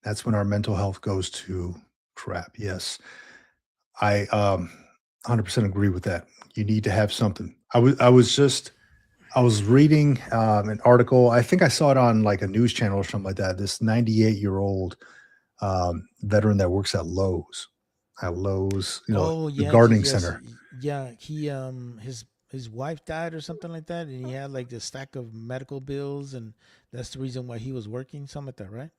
that's when our mental health goes to crap. Yes. I 100% agree with that. You need to have something. I was reading an article. I think I saw it on like a news channel or something like that. This 98-year-old veteran that works at Lowe's, you know, Oh the yeah, gardening yes, center. yeah. His wife died or something like that, and he had like this stack of medical bills, and that's the reason why he was working. Something like that, right?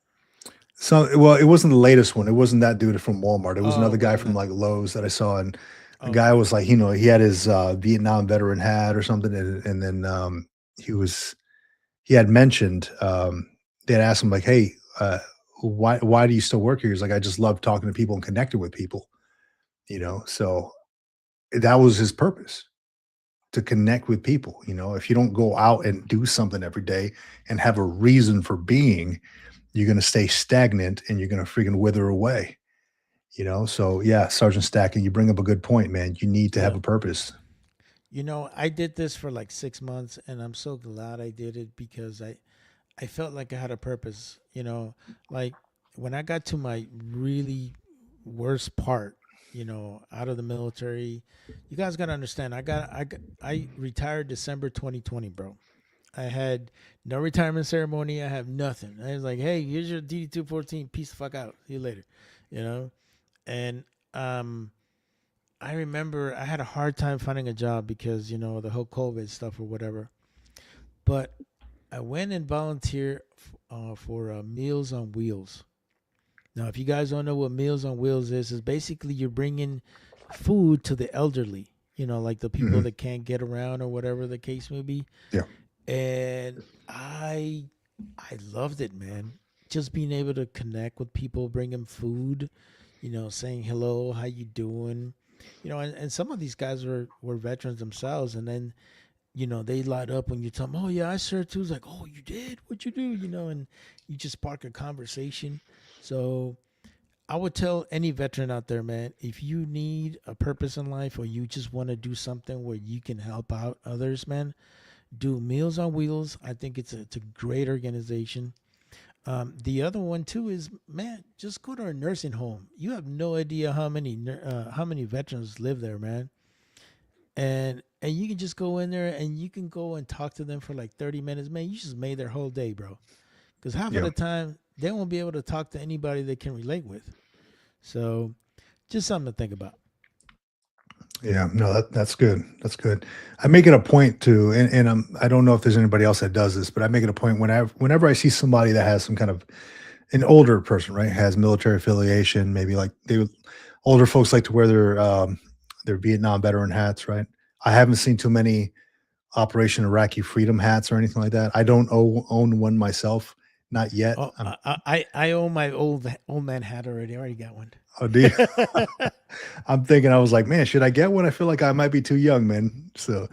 So, well, it wasn't the latest one. It wasn't that dude from Walmart. It was Oh, another it guy wasn't from that? like Lowe's that I saw, and the guy Okay. was like, you know, he had his Vietnam veteran hat or something, and then he was he had mentioned they had asked him like, hey, why do you still work here? He's like, I just love talking to people and connecting with people, you know. So that was his purpose, to connect with people. You know, if you don't go out and do something every day and have a reason for being, you're going to stay stagnant and you're going to freaking wither away. You know, so yeah, Sergeant Stacking, you bring up a good point, man. You need to have Yeah. a purpose. You know, I did this for like 6 months, and I'm so glad I did it because I felt like I had a purpose. You know, like when I got to my really worst part, you know, out of the military, you guys gotta understand. I retired December 2020, bro. I had no retirement ceremony. I have nothing. I was like, hey, here's your DD 214. Peace the fuck out. See you later. You know, and um, I remember I had a hard time finding a job because you know the whole COVID stuff or whatever. But I went and volunteered for Meals on Wheels. Now, if you guys don't know what Meals on Wheels is basically you're bringing food to the elderly. You know, like the people Hmm. that can't get around or whatever the case may be. Yeah. And I loved it, man. just being able to connect with people, bring them food, saying hello, how you doing, and some of these guys were veterans themselves, and then they light up when you tell them, oh yeah, I served too. It's like, oh, you did? What'd you do? And you just spark a conversation. So I would tell any veteran out there, man, if you need a purpose in life or you just want to do something where you can help out others, man, do Meals on Wheels. I think it's a great organization. The other one too is, man, just go to a nursing home. You have no idea how many veterans live there, man. And you can just go in there and you can go and talk to them for like 30 minutes, man. You just made their whole day, bro. Because half of Yeah. the time they won't be able to talk to anybody they can relate with. So just something to think about. Yeah, no, that's good. That's good. I make it a point to, and I don't know if there's anybody else that does this, but I make it a point whenever I see somebody that has some kind of an older person, right, has military affiliation, maybe like older folks like to wear their Vietnam veteran hats, right? I haven't seen too many Operation Iraqi Freedom hats or anything like that. I don't own one myself, not yet. Oh, I own my old man hat already. I already got one. Oh, do you? I'm thinking, I was like, man, should I get one? I feel like I might be too young, man. So,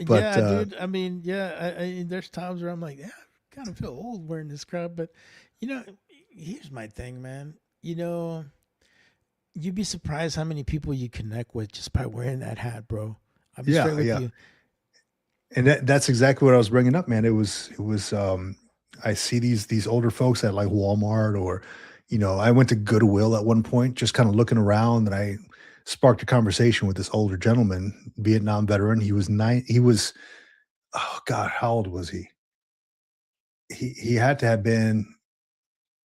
but Yeah, dude. I mean, yeah. There's times where I'm like, yeah, I kind of feel old wearing this crap. But here's my thing, man. You'd be surprised how many people you connect with just by wearing that hat, bro. I'll be straight with you. And that's exactly what I was bringing up, man. It was I see these older folks at like Walmart, or I went to Goodwill at one point, just kind of looking around, and I sparked a conversation with this older gentleman, Vietnam veteran. He was, oh God, how old was he? He had to have been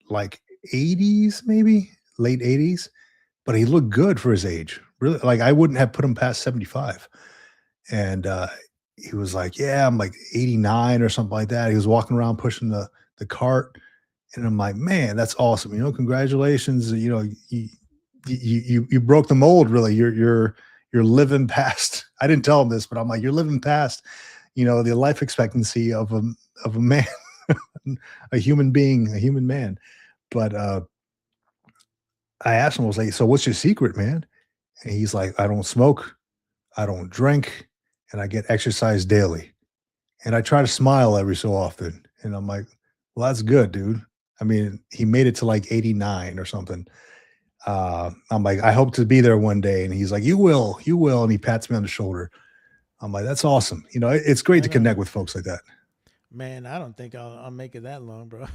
like 80s, maybe late 80s, but he looked good for his age. Really, like I wouldn't have put him past 75. And he was like, yeah, I'm like 89 or something like that. He was walking around pushing the cart. And I'm like, man, that's awesome. Congratulations. You broke the mold, really. You're living past. I didn't tell him this, but I'm like, you're living past, the life expectancy of a man, a human being, a human man. But I asked him, I was like, so what's your secret, man? And he's like, I don't smoke, I don't drink, and I get exercise daily. And I try to smile every so often. And I'm like, well, that's good, dude. I mean, he made it to like 89 or something. I'm like, I hope to be there one day. And he's like, you will. And he pats me on the shoulder. I'm like, that's awesome. It's great to connect with folks like that. Man, I don't think I'll make it that long, bro.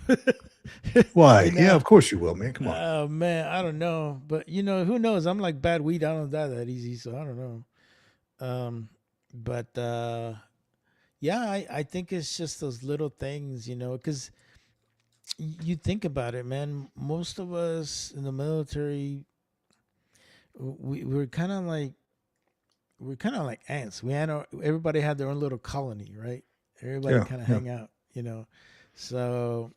Why? Yeah, of course you will, man. Come on. Oh man, I don't know, but who knows? I'm like bad weed. I don't die that easy, so I don't know. But yeah, I think it's just those little things, because you think about it, man. Most of us in the military, we're kind of like ants. Everybody had their own little colony, right? Everybody kind of hang out, So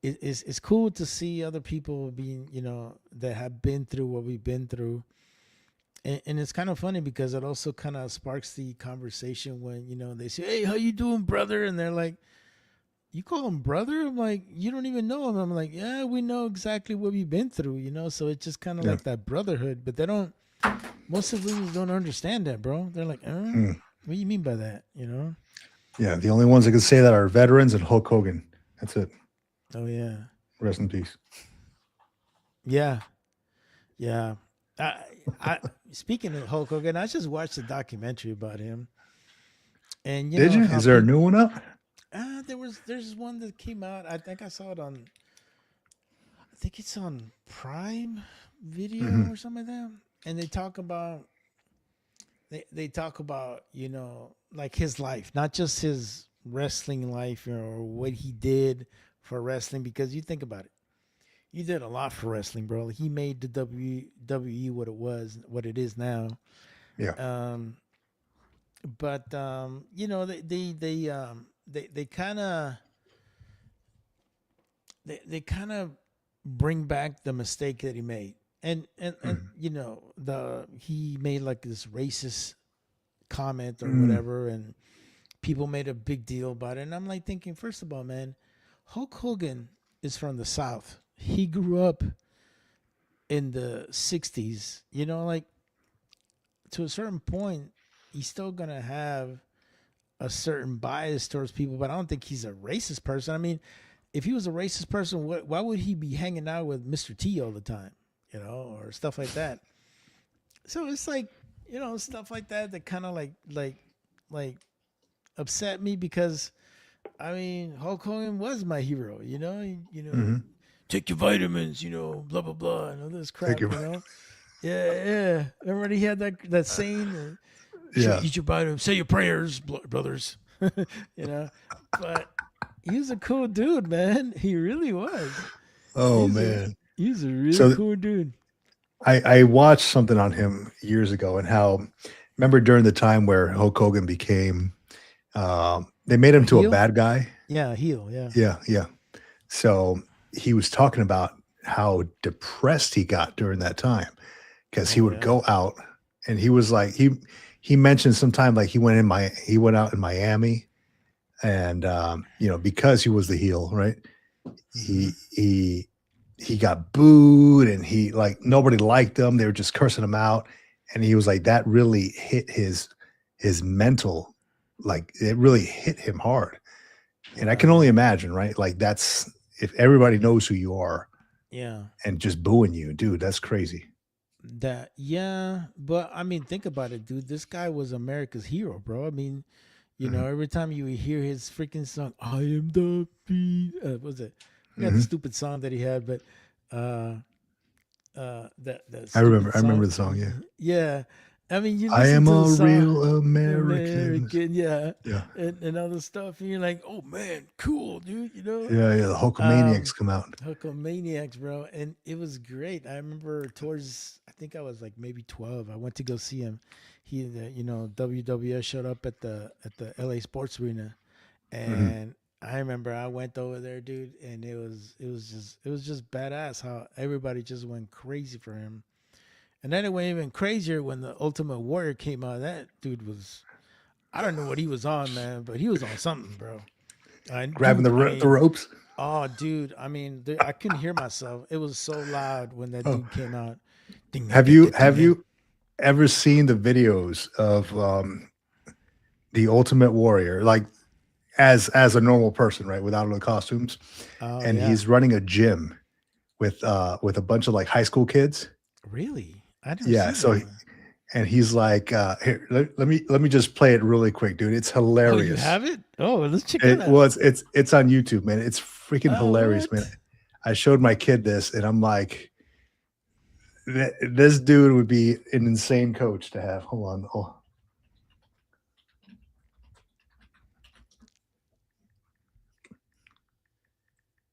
it's cool to see other people being, that have been through what we've been through. And it's kind of funny because it also kind of sparks the conversation when, they say, hey, how you doing, brother? And they're like, you call him brother? I'm like, you don't even know him. I'm like, yeah, we know exactly what we've been through, So it's just kind of like that brotherhood. But most of them don't understand that, bro. They're like, what do you mean by that, Yeah, the only ones that can say that are veterans and Hulk Hogan. That's it. Oh, yeah. Rest in peace. Yeah. Yeah. I speaking of Hulk Hogan, I just watched a documentary about him. And Did you? Is there a new one up? There's one that came out. I think I saw it on. I think it's on Prime Video or something like that. And they talk about. They talk about like his life, not just his wrestling life or what he did for wrestling. Because you think about it. You did a lot for wrestling, bro. He made the WWE what it is now. Yeah. But they kind of bring back the mistake that he made, and he made like this racist comment or whatever, and people made a big deal about it. And I'm like thinking, first of all, man, Hulk Hogan is from the South. He grew up in the 60s, you know, like to a certain point, he's still going to have a certain bias towards people, but I don't think he's a racist person. I mean, if he was a racist person, why would he be hanging out with Mr. T all the time, you know, or stuff like that? So it's like, you know, stuff like that that kind of like upset me because, I mean, Hulk Hogan was my hero, you know, take your vitamins, you know, blah blah blah, and all this crap, you know. Yeah. Remember he had that saying, Yeah. eat your vitamins, say your prayers, brothers, you know. But he was a cool dude, man. He really was. Oh man. He's a really cool dude. I watched something on him years ago and how, remember during the time where Hulk Hogan became, they made him to a bad guy. Yeah, heel. Yeah. Yeah. So he was talking about how depressed he got during that time because he would go out and he was like, he mentioned sometime like he went out in Miami and, because he was the heel, right? He got booed and he like nobody liked him. They were just cursing him out. And he was like, that really hit his mental, like it really hit him hard. And I can only imagine, right? Like that's if everybody knows who you are. Yeah. And just booing you, dude, that's crazy. But I mean, think about it, dude. This guy was America's hero, bro. I mean, you know, every time you hear his freaking song, I am the beat. What was it? I forgot the stupid song that he had, but that I remember the song, yeah. Yeah. I mean, you I listen am to a the song, real American. yeah. Yeah. And other stuff, and you're like, oh man, cool, dude, you know? Yeah, the Hulkamaniacs come out. Hulkamaniacs, bro. And it was great. I remember I think I was like maybe 12. I went to go see him. WWF showed up at the LA Sports Arena. And I remember I went over there, dude, and it was just badass how everybody just went crazy for him. And then it went even crazier when the Ultimate Warrior came out. That dude was, I don't know what he was on, man, but he was on something, bro. Grabbing the ropes. Oh, dude. I mean, I couldn't hear myself. It was so loud when that dude came out. Have you ever seen the videos of the Ultimate Warrior, like as a normal person, right, without the costumes? He's running a gym with a bunch of like high school kids. Really? I don't. Yeah. So, and he's like, "Here, let me just play it really quick, dude. It's hilarious." Oh, you have it? Oh, let's check it out. Well, it's on YouTube, man. It's freaking hilarious, man. I showed my kid this, and I'm like, this dude would be an insane coach to have. Hold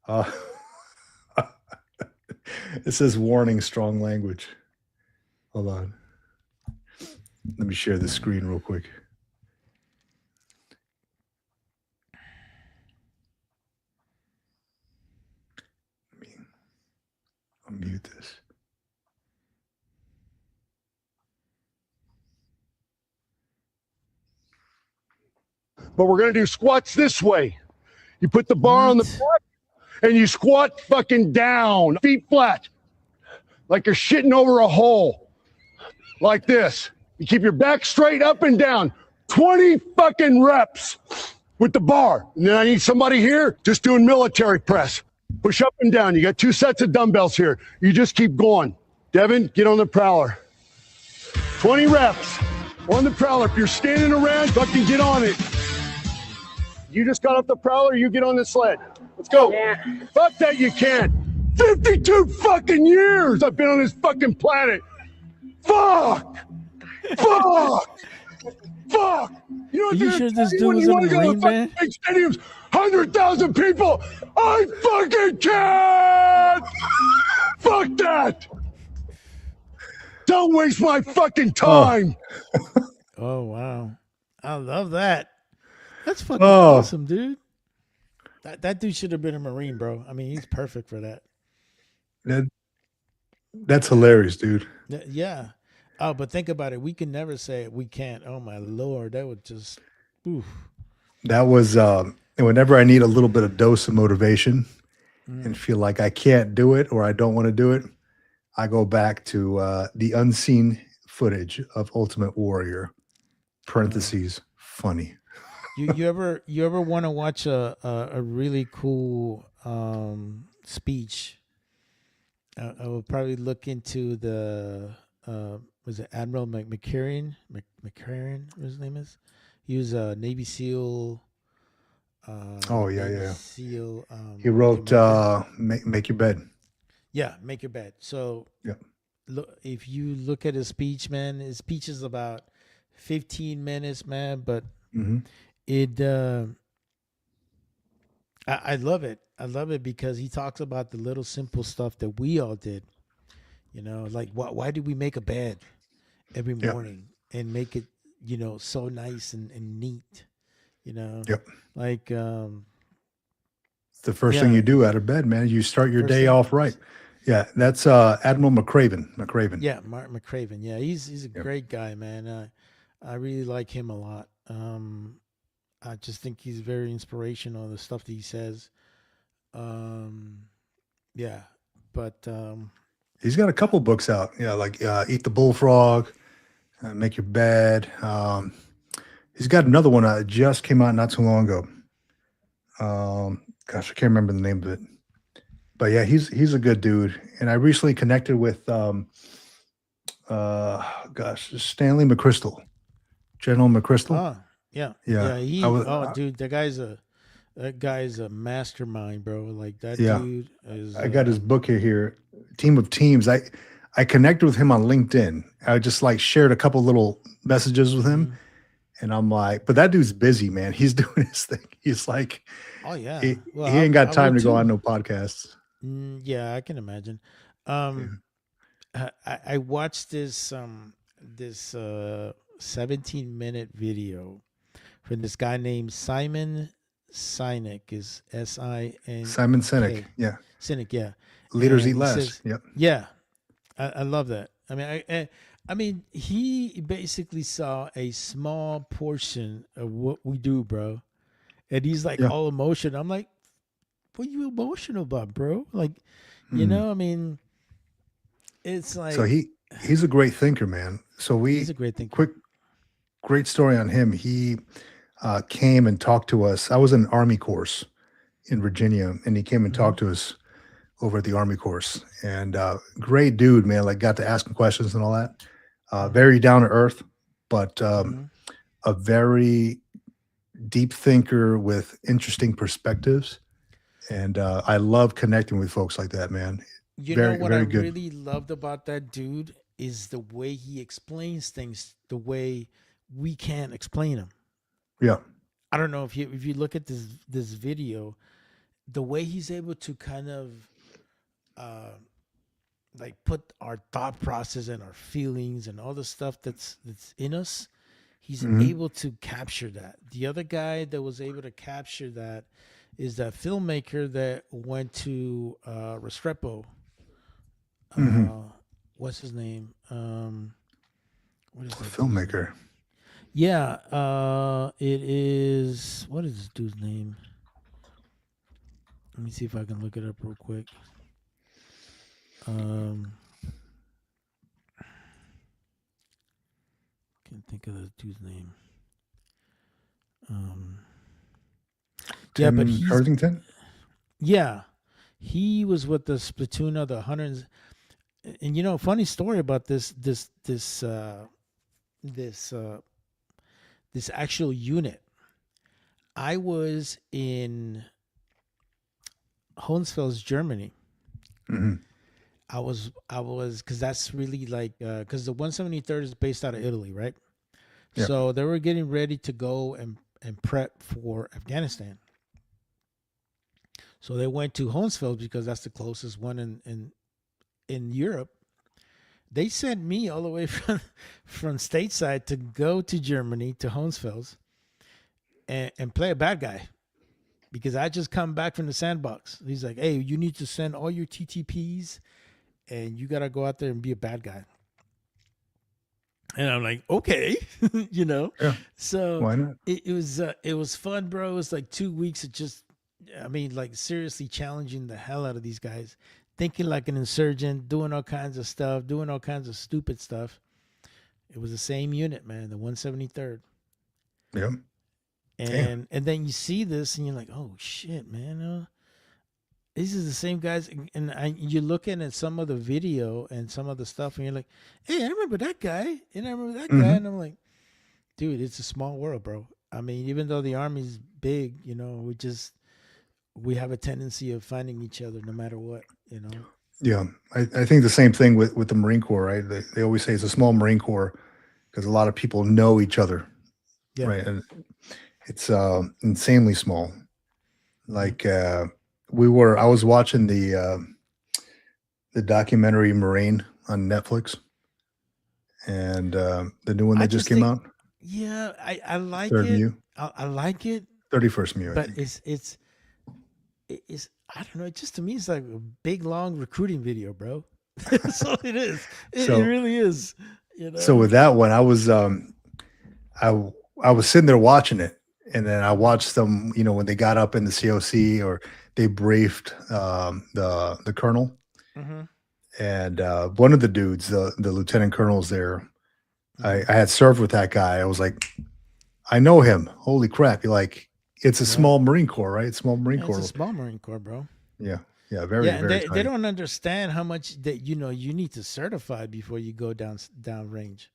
on. It says warning, strong language. Hold on. Let me share the screen real quick. I'll mute this. But we're going to do squats this way. You put the bar on the back and you squat fucking down, feet flat, like you're shitting over a hole, like this. You keep your back straight up and down, 20 fucking reps with the bar. And then I need somebody here just doing military press. Push up and down. You got 2 sets of dumbbells here. You just keep going. Devin, get on the prowler. 20 reps on the prowler. If you're standing around, fucking get on it. You just got off the prowler, you get on the sled. Let's go. Yeah. Fuck that, you can't. 52 fucking years I've been on this fucking planet. Fuck. Fuck. Fuck. You know what? Are you sure this dude was in the Marine Band? Big stadiums, 100,000 people. I fucking can't. Fuck that. Don't waste my fucking time. Oh wow. I love that. That's fucking awesome, dude. That dude should have been a Marine, bro. I mean, he's perfect for that. That's hilarious, dude. Yeah. Oh, but think about it. We can never say we can't. Oh my Lord. That would just oof. That was whenever I need a little bit of dose of motivation, and feel like I can't do it or I don't want to do it, I go back to the unseen footage of Ultimate Warrior, parentheses, funny. You ever want to watch a really cool speech? I will probably look into the was it Admiral McCarran? McCarran, what his name is. He was a Navy SEAL. Oh, yeah, Navy yeah. SEAL. He wrote commander. Make Your Bed. Yeah, make your bed. So Yep. look, if you look at his speech, man, his speech is about 15 minutes, man, but Hmm. it I love it. I love it because he talks about the little simple stuff that we all did. You know, like why did we make a bed every Yep. morning and make it, so nice and neat, you know? Yep. Like It's the first thing yeah, you do out of bed, man. You start your first day thing. off right. Yeah, that's Admiral McCraven. Yeah, Martin McCraven. Yeah, he's a Yep. great guy, man. I really like him a lot. I just think he's very inspirational. The stuff that he says. Yeah, but He's got a couple books out. Yeah, like Eat the Bullfrog, Make Your Bed. He's got another one that just came out not too long ago. Gosh, I can't remember the name of it. But yeah, he's a good dude. And I recently connected with Stanley McChrystal, General McChrystal. yeah, Yeah, He I was. dude, that guy's a mastermind, bro. Like that Yeah. dude is. I got his book here, Team of Teams. I connected with him on LinkedIn. I just like shared a couple little messages with him, Mhm. and I'm like, but that dude's busy, man. He's doing his thing. He's like, Oh yeah. he, Well, he ain't got I time would to go too. on no podcasts. Yeah, I can imagine. I watched this 17-minute video from this guy named Simon Sinek, is SINK. Simon Sinek, yeah. Sinek, yeah. Leaders And eat he less. says, Yep. yeah, I love that. I mean, he basically saw a small portion of what we do, bro. And he's like Yeah. all emotional. I'm like, what are you emotional about, bro? Like, Mhm. I mean, it's like So he's a great thinker, man. So he's a great thinker. great story on him. He came and talked to us. I was in an Army course in Virginia, and he came and talked to us over at the Army course. And great dude, man. Like got to ask him questions and all that. Very down to earth, but a very deep thinker with interesting perspectives. And I love connecting with folks like that, man. You Very, know what very I good. really loved about that dude is the way he explains things the way we can't explain them. Yeah. I don't know if you look at this video, the way he's able to kind of like put our thought process and our feelings and all the stuff that's in us, he's able to capture that. The other guy that was able to capture that is that filmmaker that went to Restrepo. What's his name? What is that dude's name? Filmmaker. Yeah, it is. What is this dude's name? Let me see if I can look it up real quick. Can't think of the dude's name. Yeah, but Tim he's Worthington? yeah, he was with the platoon of the hundreds. And funny story about this actual unit. I was in Hohenfels, Germany. I was because that's really like because the 173rd is based out of Italy, right? Yeah. So they were getting ready to go and prep for Afghanistan. So they went to Hohenfels because that's the closest one in Europe. They sent me all the way from stateside to go to Germany to Hohenfels and play a bad guy because I just come back from the sandbox. He's like, hey, you need to send all your TTPs and you got to go out there and be a bad guy. And I'm like, okay, Yeah. So Why not? it was fun, bro. It was like 2 weeks of just I mean, like seriously challenging the hell out of these guys, thinking like an insurgent, doing all kinds of stuff, doing all kinds of stupid stuff. It was the same unit, man, the 173rd. Yeah. Damn. And then you see this and you're like, oh shit, man. These are the same guys. You're looking at some of the video and some of the stuff, and you're like, hey, I remember that guy. And I remember that guy. And I'm like, dude, it's a small world, bro. I mean, even though the Army's big, you know, we have a tendency of finding each other no matter what, you know. Yeah, I think the same thing with the Marine Corps, right? They always say it's a small Marine Corps because a lot of people know each other, Yeah. right? And it's insanely small. Like I was watching the documentary Marine on Netflix, and the new one I that just just came think- out, Yeah, I like Third it. Mew, I like it, 31st Mew. I but think. it's I don't know. It just to me, it's like a big long recruiting video, bro. That's all it is. It So- really is. You know. So with that one, I was sitting there watching it, and then I watched them. You know, when they got up in the COC or they briefed the colonel, Mhm. and one of the dudes, the lieutenant colonel's there. I had served with that guy. I was like, I know him. Holy crap! You're like, it's a Yeah. small Marine Corps, right? Small Marine Yeah, Corps. it's a small Marine Corps, bro. Yeah, very, Yeah, and very they tiny. don't understand how much that you need to certify before you go down range.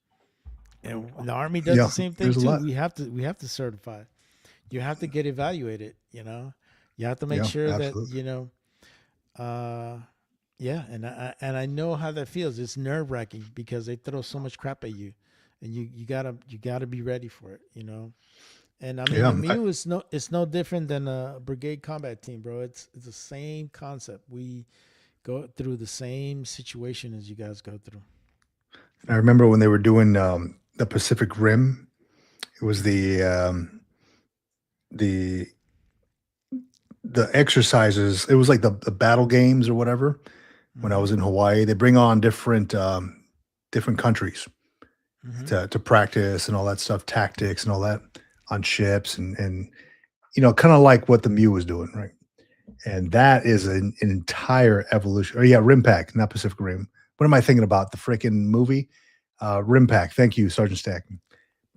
And the Army does Yeah, the same thing there's a too. lot. We have to certify. You have to get evaluated. You know, you have to make Yeah, sure absolutely. that yeah, and I know how that feels. It's nerve wracking because they throw so much crap at you, and you gotta be ready for it. You know. And I mean, Yeah, the MEU is no different than a brigade combat team, bro. It's the same concept. We go through the same situation as you guys go through. I remember when they were doing the Pacific Rim. It was the exercises. It was like the battle games or whatever. When I was in Hawaii, they bring on different countries to practice and all that stuff, tactics and all that on ships and you know, kind of like what the MEU was doing, right? And that is an entire evolution. Or yeah, Rim Pack, not Pacific Rim. What am I thinking about? The freaking movie, Rim Pack. Thank you, Sergeant Stackman.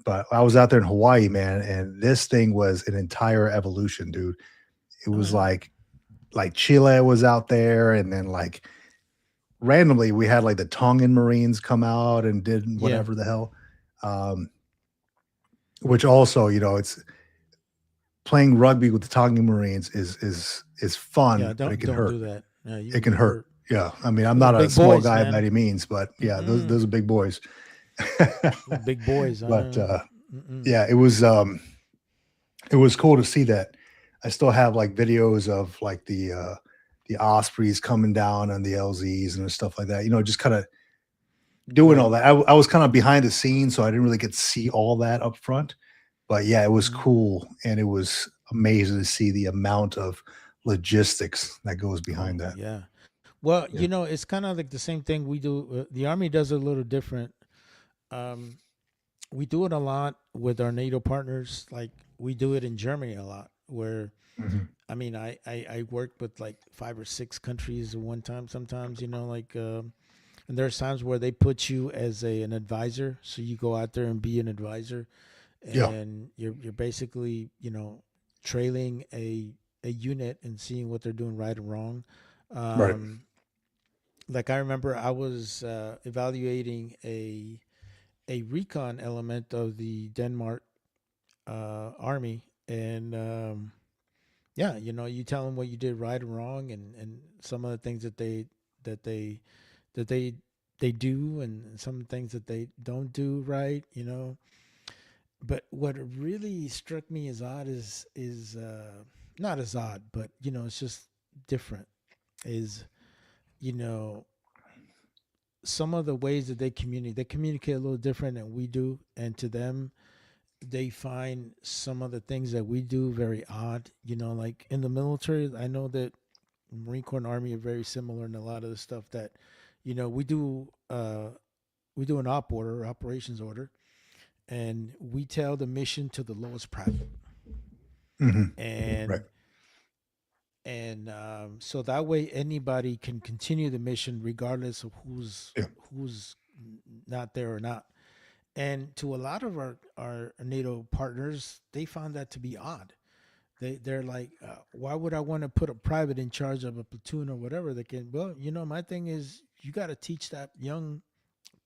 But I was out there in Hawaii, man, and this thing was an entire evolution, dude. It was like Chile was out there, and then like randomly we had like the Tongan Marines come out and did whatever the hell. Which also, you know, it's playing rugby with the Tongan Marines is fun, Yeah, but it can don't hurt. do that. Yeah, you It can hurt. Yeah, I mean, I'm Those are not a big small boys, guy man. by any means, but yeah, those are big boys. Big boys. But yeah, it was cool to see that. I still have like videos of like the Ospreys coming down on the LZs and stuff like that. You know, just kind of doing all that. I was kind of behind the scenes, so I didn't really get to see all that up front. But yeah, it was cool, and it was amazing to see the amount of logistics that goes behind that. Yeah. Well, Yeah. you know, it's kind of like the same thing we do. The Army does it a little different. We do it a lot with our NATO partners. Like we do it in Germany a lot, where Mhm. I mean, I worked with like 5 or 6 countries at one time. Sometimes, you know, like, and there's times where they put you as an advisor, so you go out there and be an advisor, and you're basically, you know, trailing a unit and seeing what they're doing right and wrong. Right. Like I remember, I was evaluating a recon element of the Denmark army, and yeah, you know, you tell them what you did right and wrong, and some of the things that they do, and some things that they don't do right, you know. But what really struck me as odd is not as odd, but you know, it's just different. Is, you know, some of the ways that they communicate a little different than we do, and to them, they find some of the things that we do very odd. You know, like in the military, I know that Marine Corps and Army are very similar in a lot of the stuff that, you know, we do. We do an operations order, and we tell the mission to the lowest private. Mhm. And Right. and so that way anybody can continue the mission regardless of Yeah. who's not there or not. And to a lot of our NATO partners, they found that to be odd. They're like, why would I want to put a private in charge of a platoon or whatever? They can, well, my thing is you got to teach that young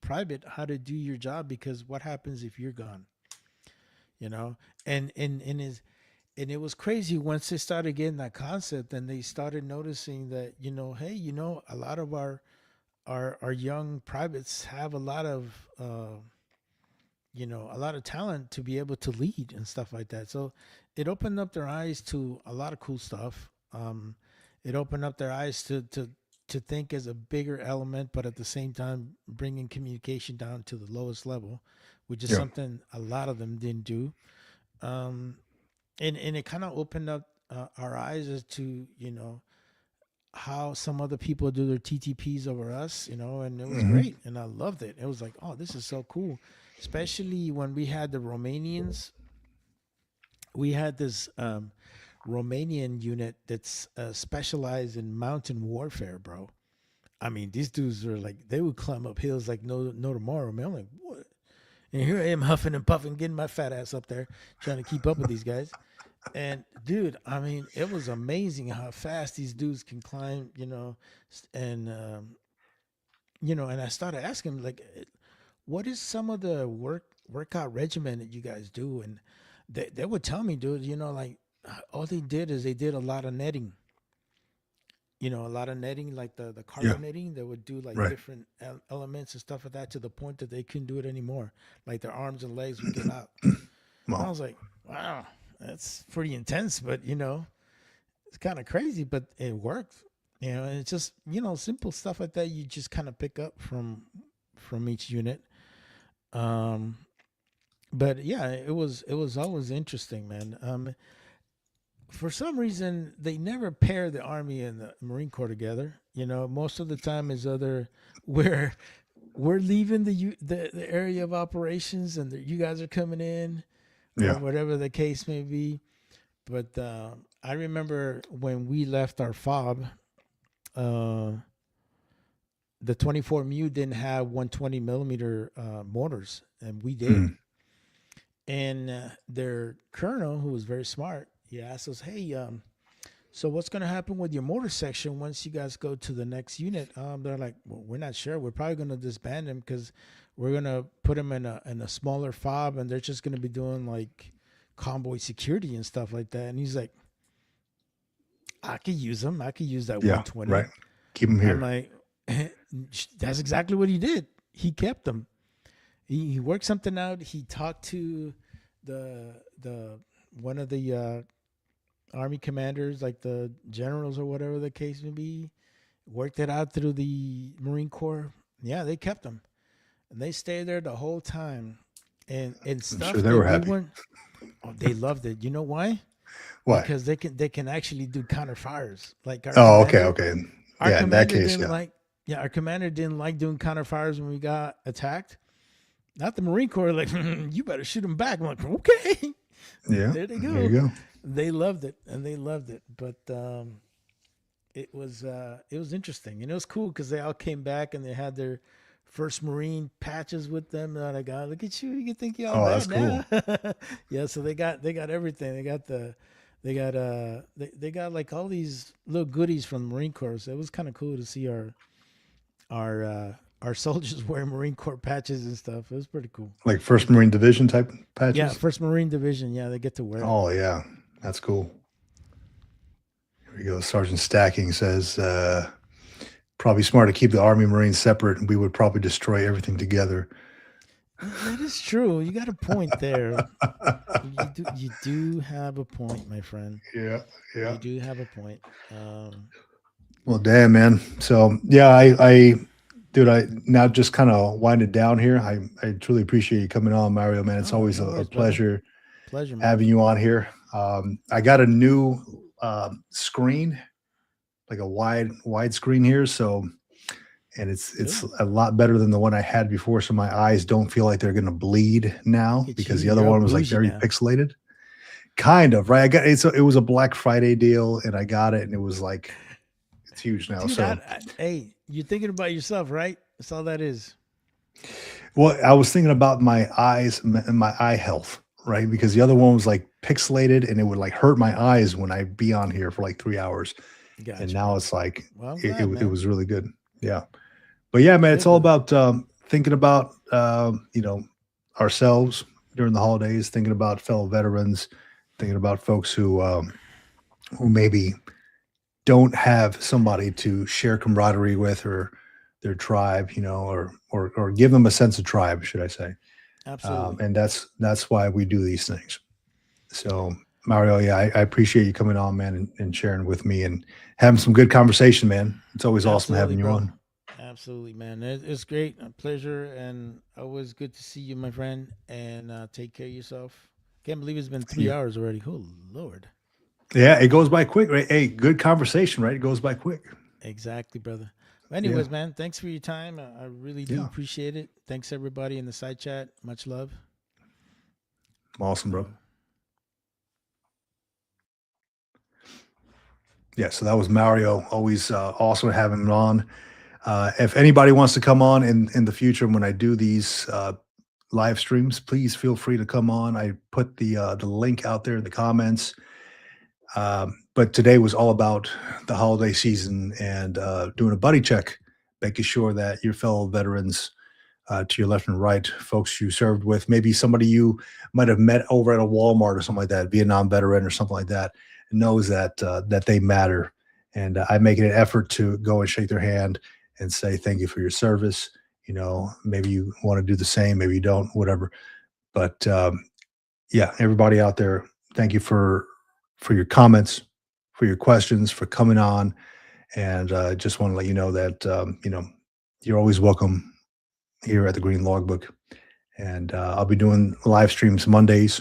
private how to do your job, because what happens if you're gone? And it was crazy once they started getting that concept, and they started noticing that, hey, a lot of our young privates have a lot of a lot of talent to be able to lead and stuff like that. So it opened up their eyes to a lot of cool stuff. It opened up their eyes to think as a bigger element, but at the same time bringing communication down to the lowest level, which is something a lot of them didn't do. And it kind of opened up our eyes as to how some other people do their TTPs over us, and it was great, and I loved it. It was like, oh, this is so cool, especially when we had the Romanians. We had this Romanian unit that's specialized in mountain warfare, bro. I mean, these dudes are like, they would climb up hills like no tomorrow, man. I'm like, what? And here I am huffing and puffing, getting my fat ass up there, trying to keep up with these guys. And dude, I mean, it was amazing how fast these dudes can climb, and and I started asking, like, what is some of the workout regimen that you guys do? And they would tell me, dude, like, all they did is they did a lot of netting. A lot of netting, like the cargo netting. They would do like different elements and stuff like that, to the point that they couldn't do it anymore. Like their arms and legs would get out. Wow. I was like, wow, that's pretty intense, but it's kind of crazy, but it worked. And it's just, simple stuff like that you just kind of pick up from each unit. But yeah, it was always interesting, man. For some reason, they never pair the Army and the Marine Corps together. Most of the time is where we're leaving the area of operations, and you guys are coming in, or whatever the case may be. But I remember when we left our FOB, the 24 Mu didn't have 120 millimeter mortars, and we did. And their colonel, who was very smart, he asked us, hey, so what's going to happen with your mortar section once you guys go to the next unit? They're like, well, we're not sure. We're probably going to disband them, because we're going to put them in a smaller FOB, and they're just going to be doing like convoy security and stuff like that. And he's like, I could use them. I could use that 120. Right. Keep them here. I'm like, that's exactly what he did. He kept them. He worked something out. He talked to the one of the Army commanders, like the generals or whatever the case may be, worked it out through the Marine Corps. Yeah, they kept them, and they stayed there the whole time. And stuff. I'm sure they were happy. They loved it. You know why? Why? Because they can actually do counter fires. Like okay. Yeah, in that case, our commander didn't like doing counter fires when we got attacked. Not the Marine Corps, like, you better shoot them back. I'm like, okay. Yeah. There they go. There you go. They loved it, and they loved it. But it was interesting, and it was cool because they all came back and they had their first Marine patches with them. And I got, look at you. You think you're all that's now. Cool. Yeah, so they got everything. They got like all these little goodies from the Marine Corps. So it was kind of cool to see our soldiers wear Marine Corps patches and stuff. It was pretty cool. Like 1st Marine Division type patches? Yeah, 1st Marine Division. Yeah, they get to wear it. Oh, yeah. That's cool. Here we go. Sergeant Stacking says, probably smart to keep the Army Marines separate, and we would probably destroy everything together. That is true. You got a point there. You do have a point, my friend. Yeah. You do have a point. Well, damn, man. So, yeah, dude, I now just kind of winded down here. I truly appreciate you coming on, Mario, man. It's always a pleasure having you on here. I got a new screen, like a wide screen here. So, and it's a lot better than the one I had before. So my eyes don't feel like they're going to bleed now, because the other one was like very pixelated. Kind of, right? It was a Black Friday deal, and I got it, and it was like it's huge now. Dude, So, hey, you're thinking about yourself, right? That's all that is. well, I was thinking about my eyes and my eye health, right? Because the other one was like pixelated, and it would like hurt my eyes when I be on here for like 3 hours. Gotcha, And now brother. it's like Well, I'm it, glad, it man. was really good. Yeah, but yeah, man, it's Good, all brother. about thinking about ourselves during the holidays, thinking about fellow veterans, thinking about folks who maybe don't have somebody to share camaraderie with, or their tribe, or give them a sense of tribe, should I say. Absolutely. And that's why we do these things. So, Mario, yeah, I appreciate you coming on, man, and sharing with me and having some good conversation, man. It's always awesome Absolutely, having you bro. on. Absolutely, man. It's great, a pleasure, and always good to see you, my friend. And take care of yourself. Can't believe it's been 3 hours already. Oh Lord. Yeah, it goes by quick, right? Hey, good conversation, right? It goes by quick. Exactly, brother. Anyways, man, thanks for your time. I really do appreciate it. Thanks everybody in the side chat. Much love. Awesome, bro. Yeah, so that was Mario. Always awesome having him on. If anybody wants to come on in the future when I do these live streams, please feel free to come on. I put the link out there in the comments. But today was all about the holiday season and doing a buddy check, making sure that your fellow veterans to your left and right, folks you served with, maybe somebody you might have met over at a Walmart or something like that, Vietnam veteran or something like that, knows that that they matter. And I make it an effort to go and shake their hand and say thank you for your service. Maybe you want to do the same, maybe you don't, whatever. But yeah, everybody out there, thank you for your comments, for your questions, for coming on, and just want to let you know that you're always welcome here at the Green Logbook. And I'll be doing live streams Mondays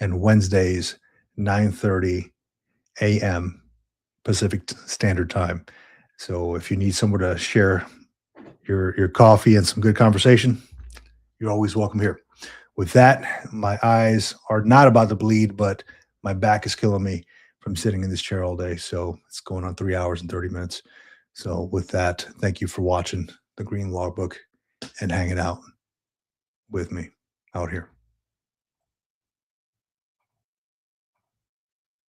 and Wednesdays, 9:30 a.m. Pacific Standard Time. So if you need somewhere to share your coffee and some good conversation, you're always welcome here. With that, my eyes are not about to bleed, but my back is killing me from sitting in this chair all day. So it's going on 3 hours and 30 minutes. So with that, thank you for watching the Green Logbook and hanging out with me out here.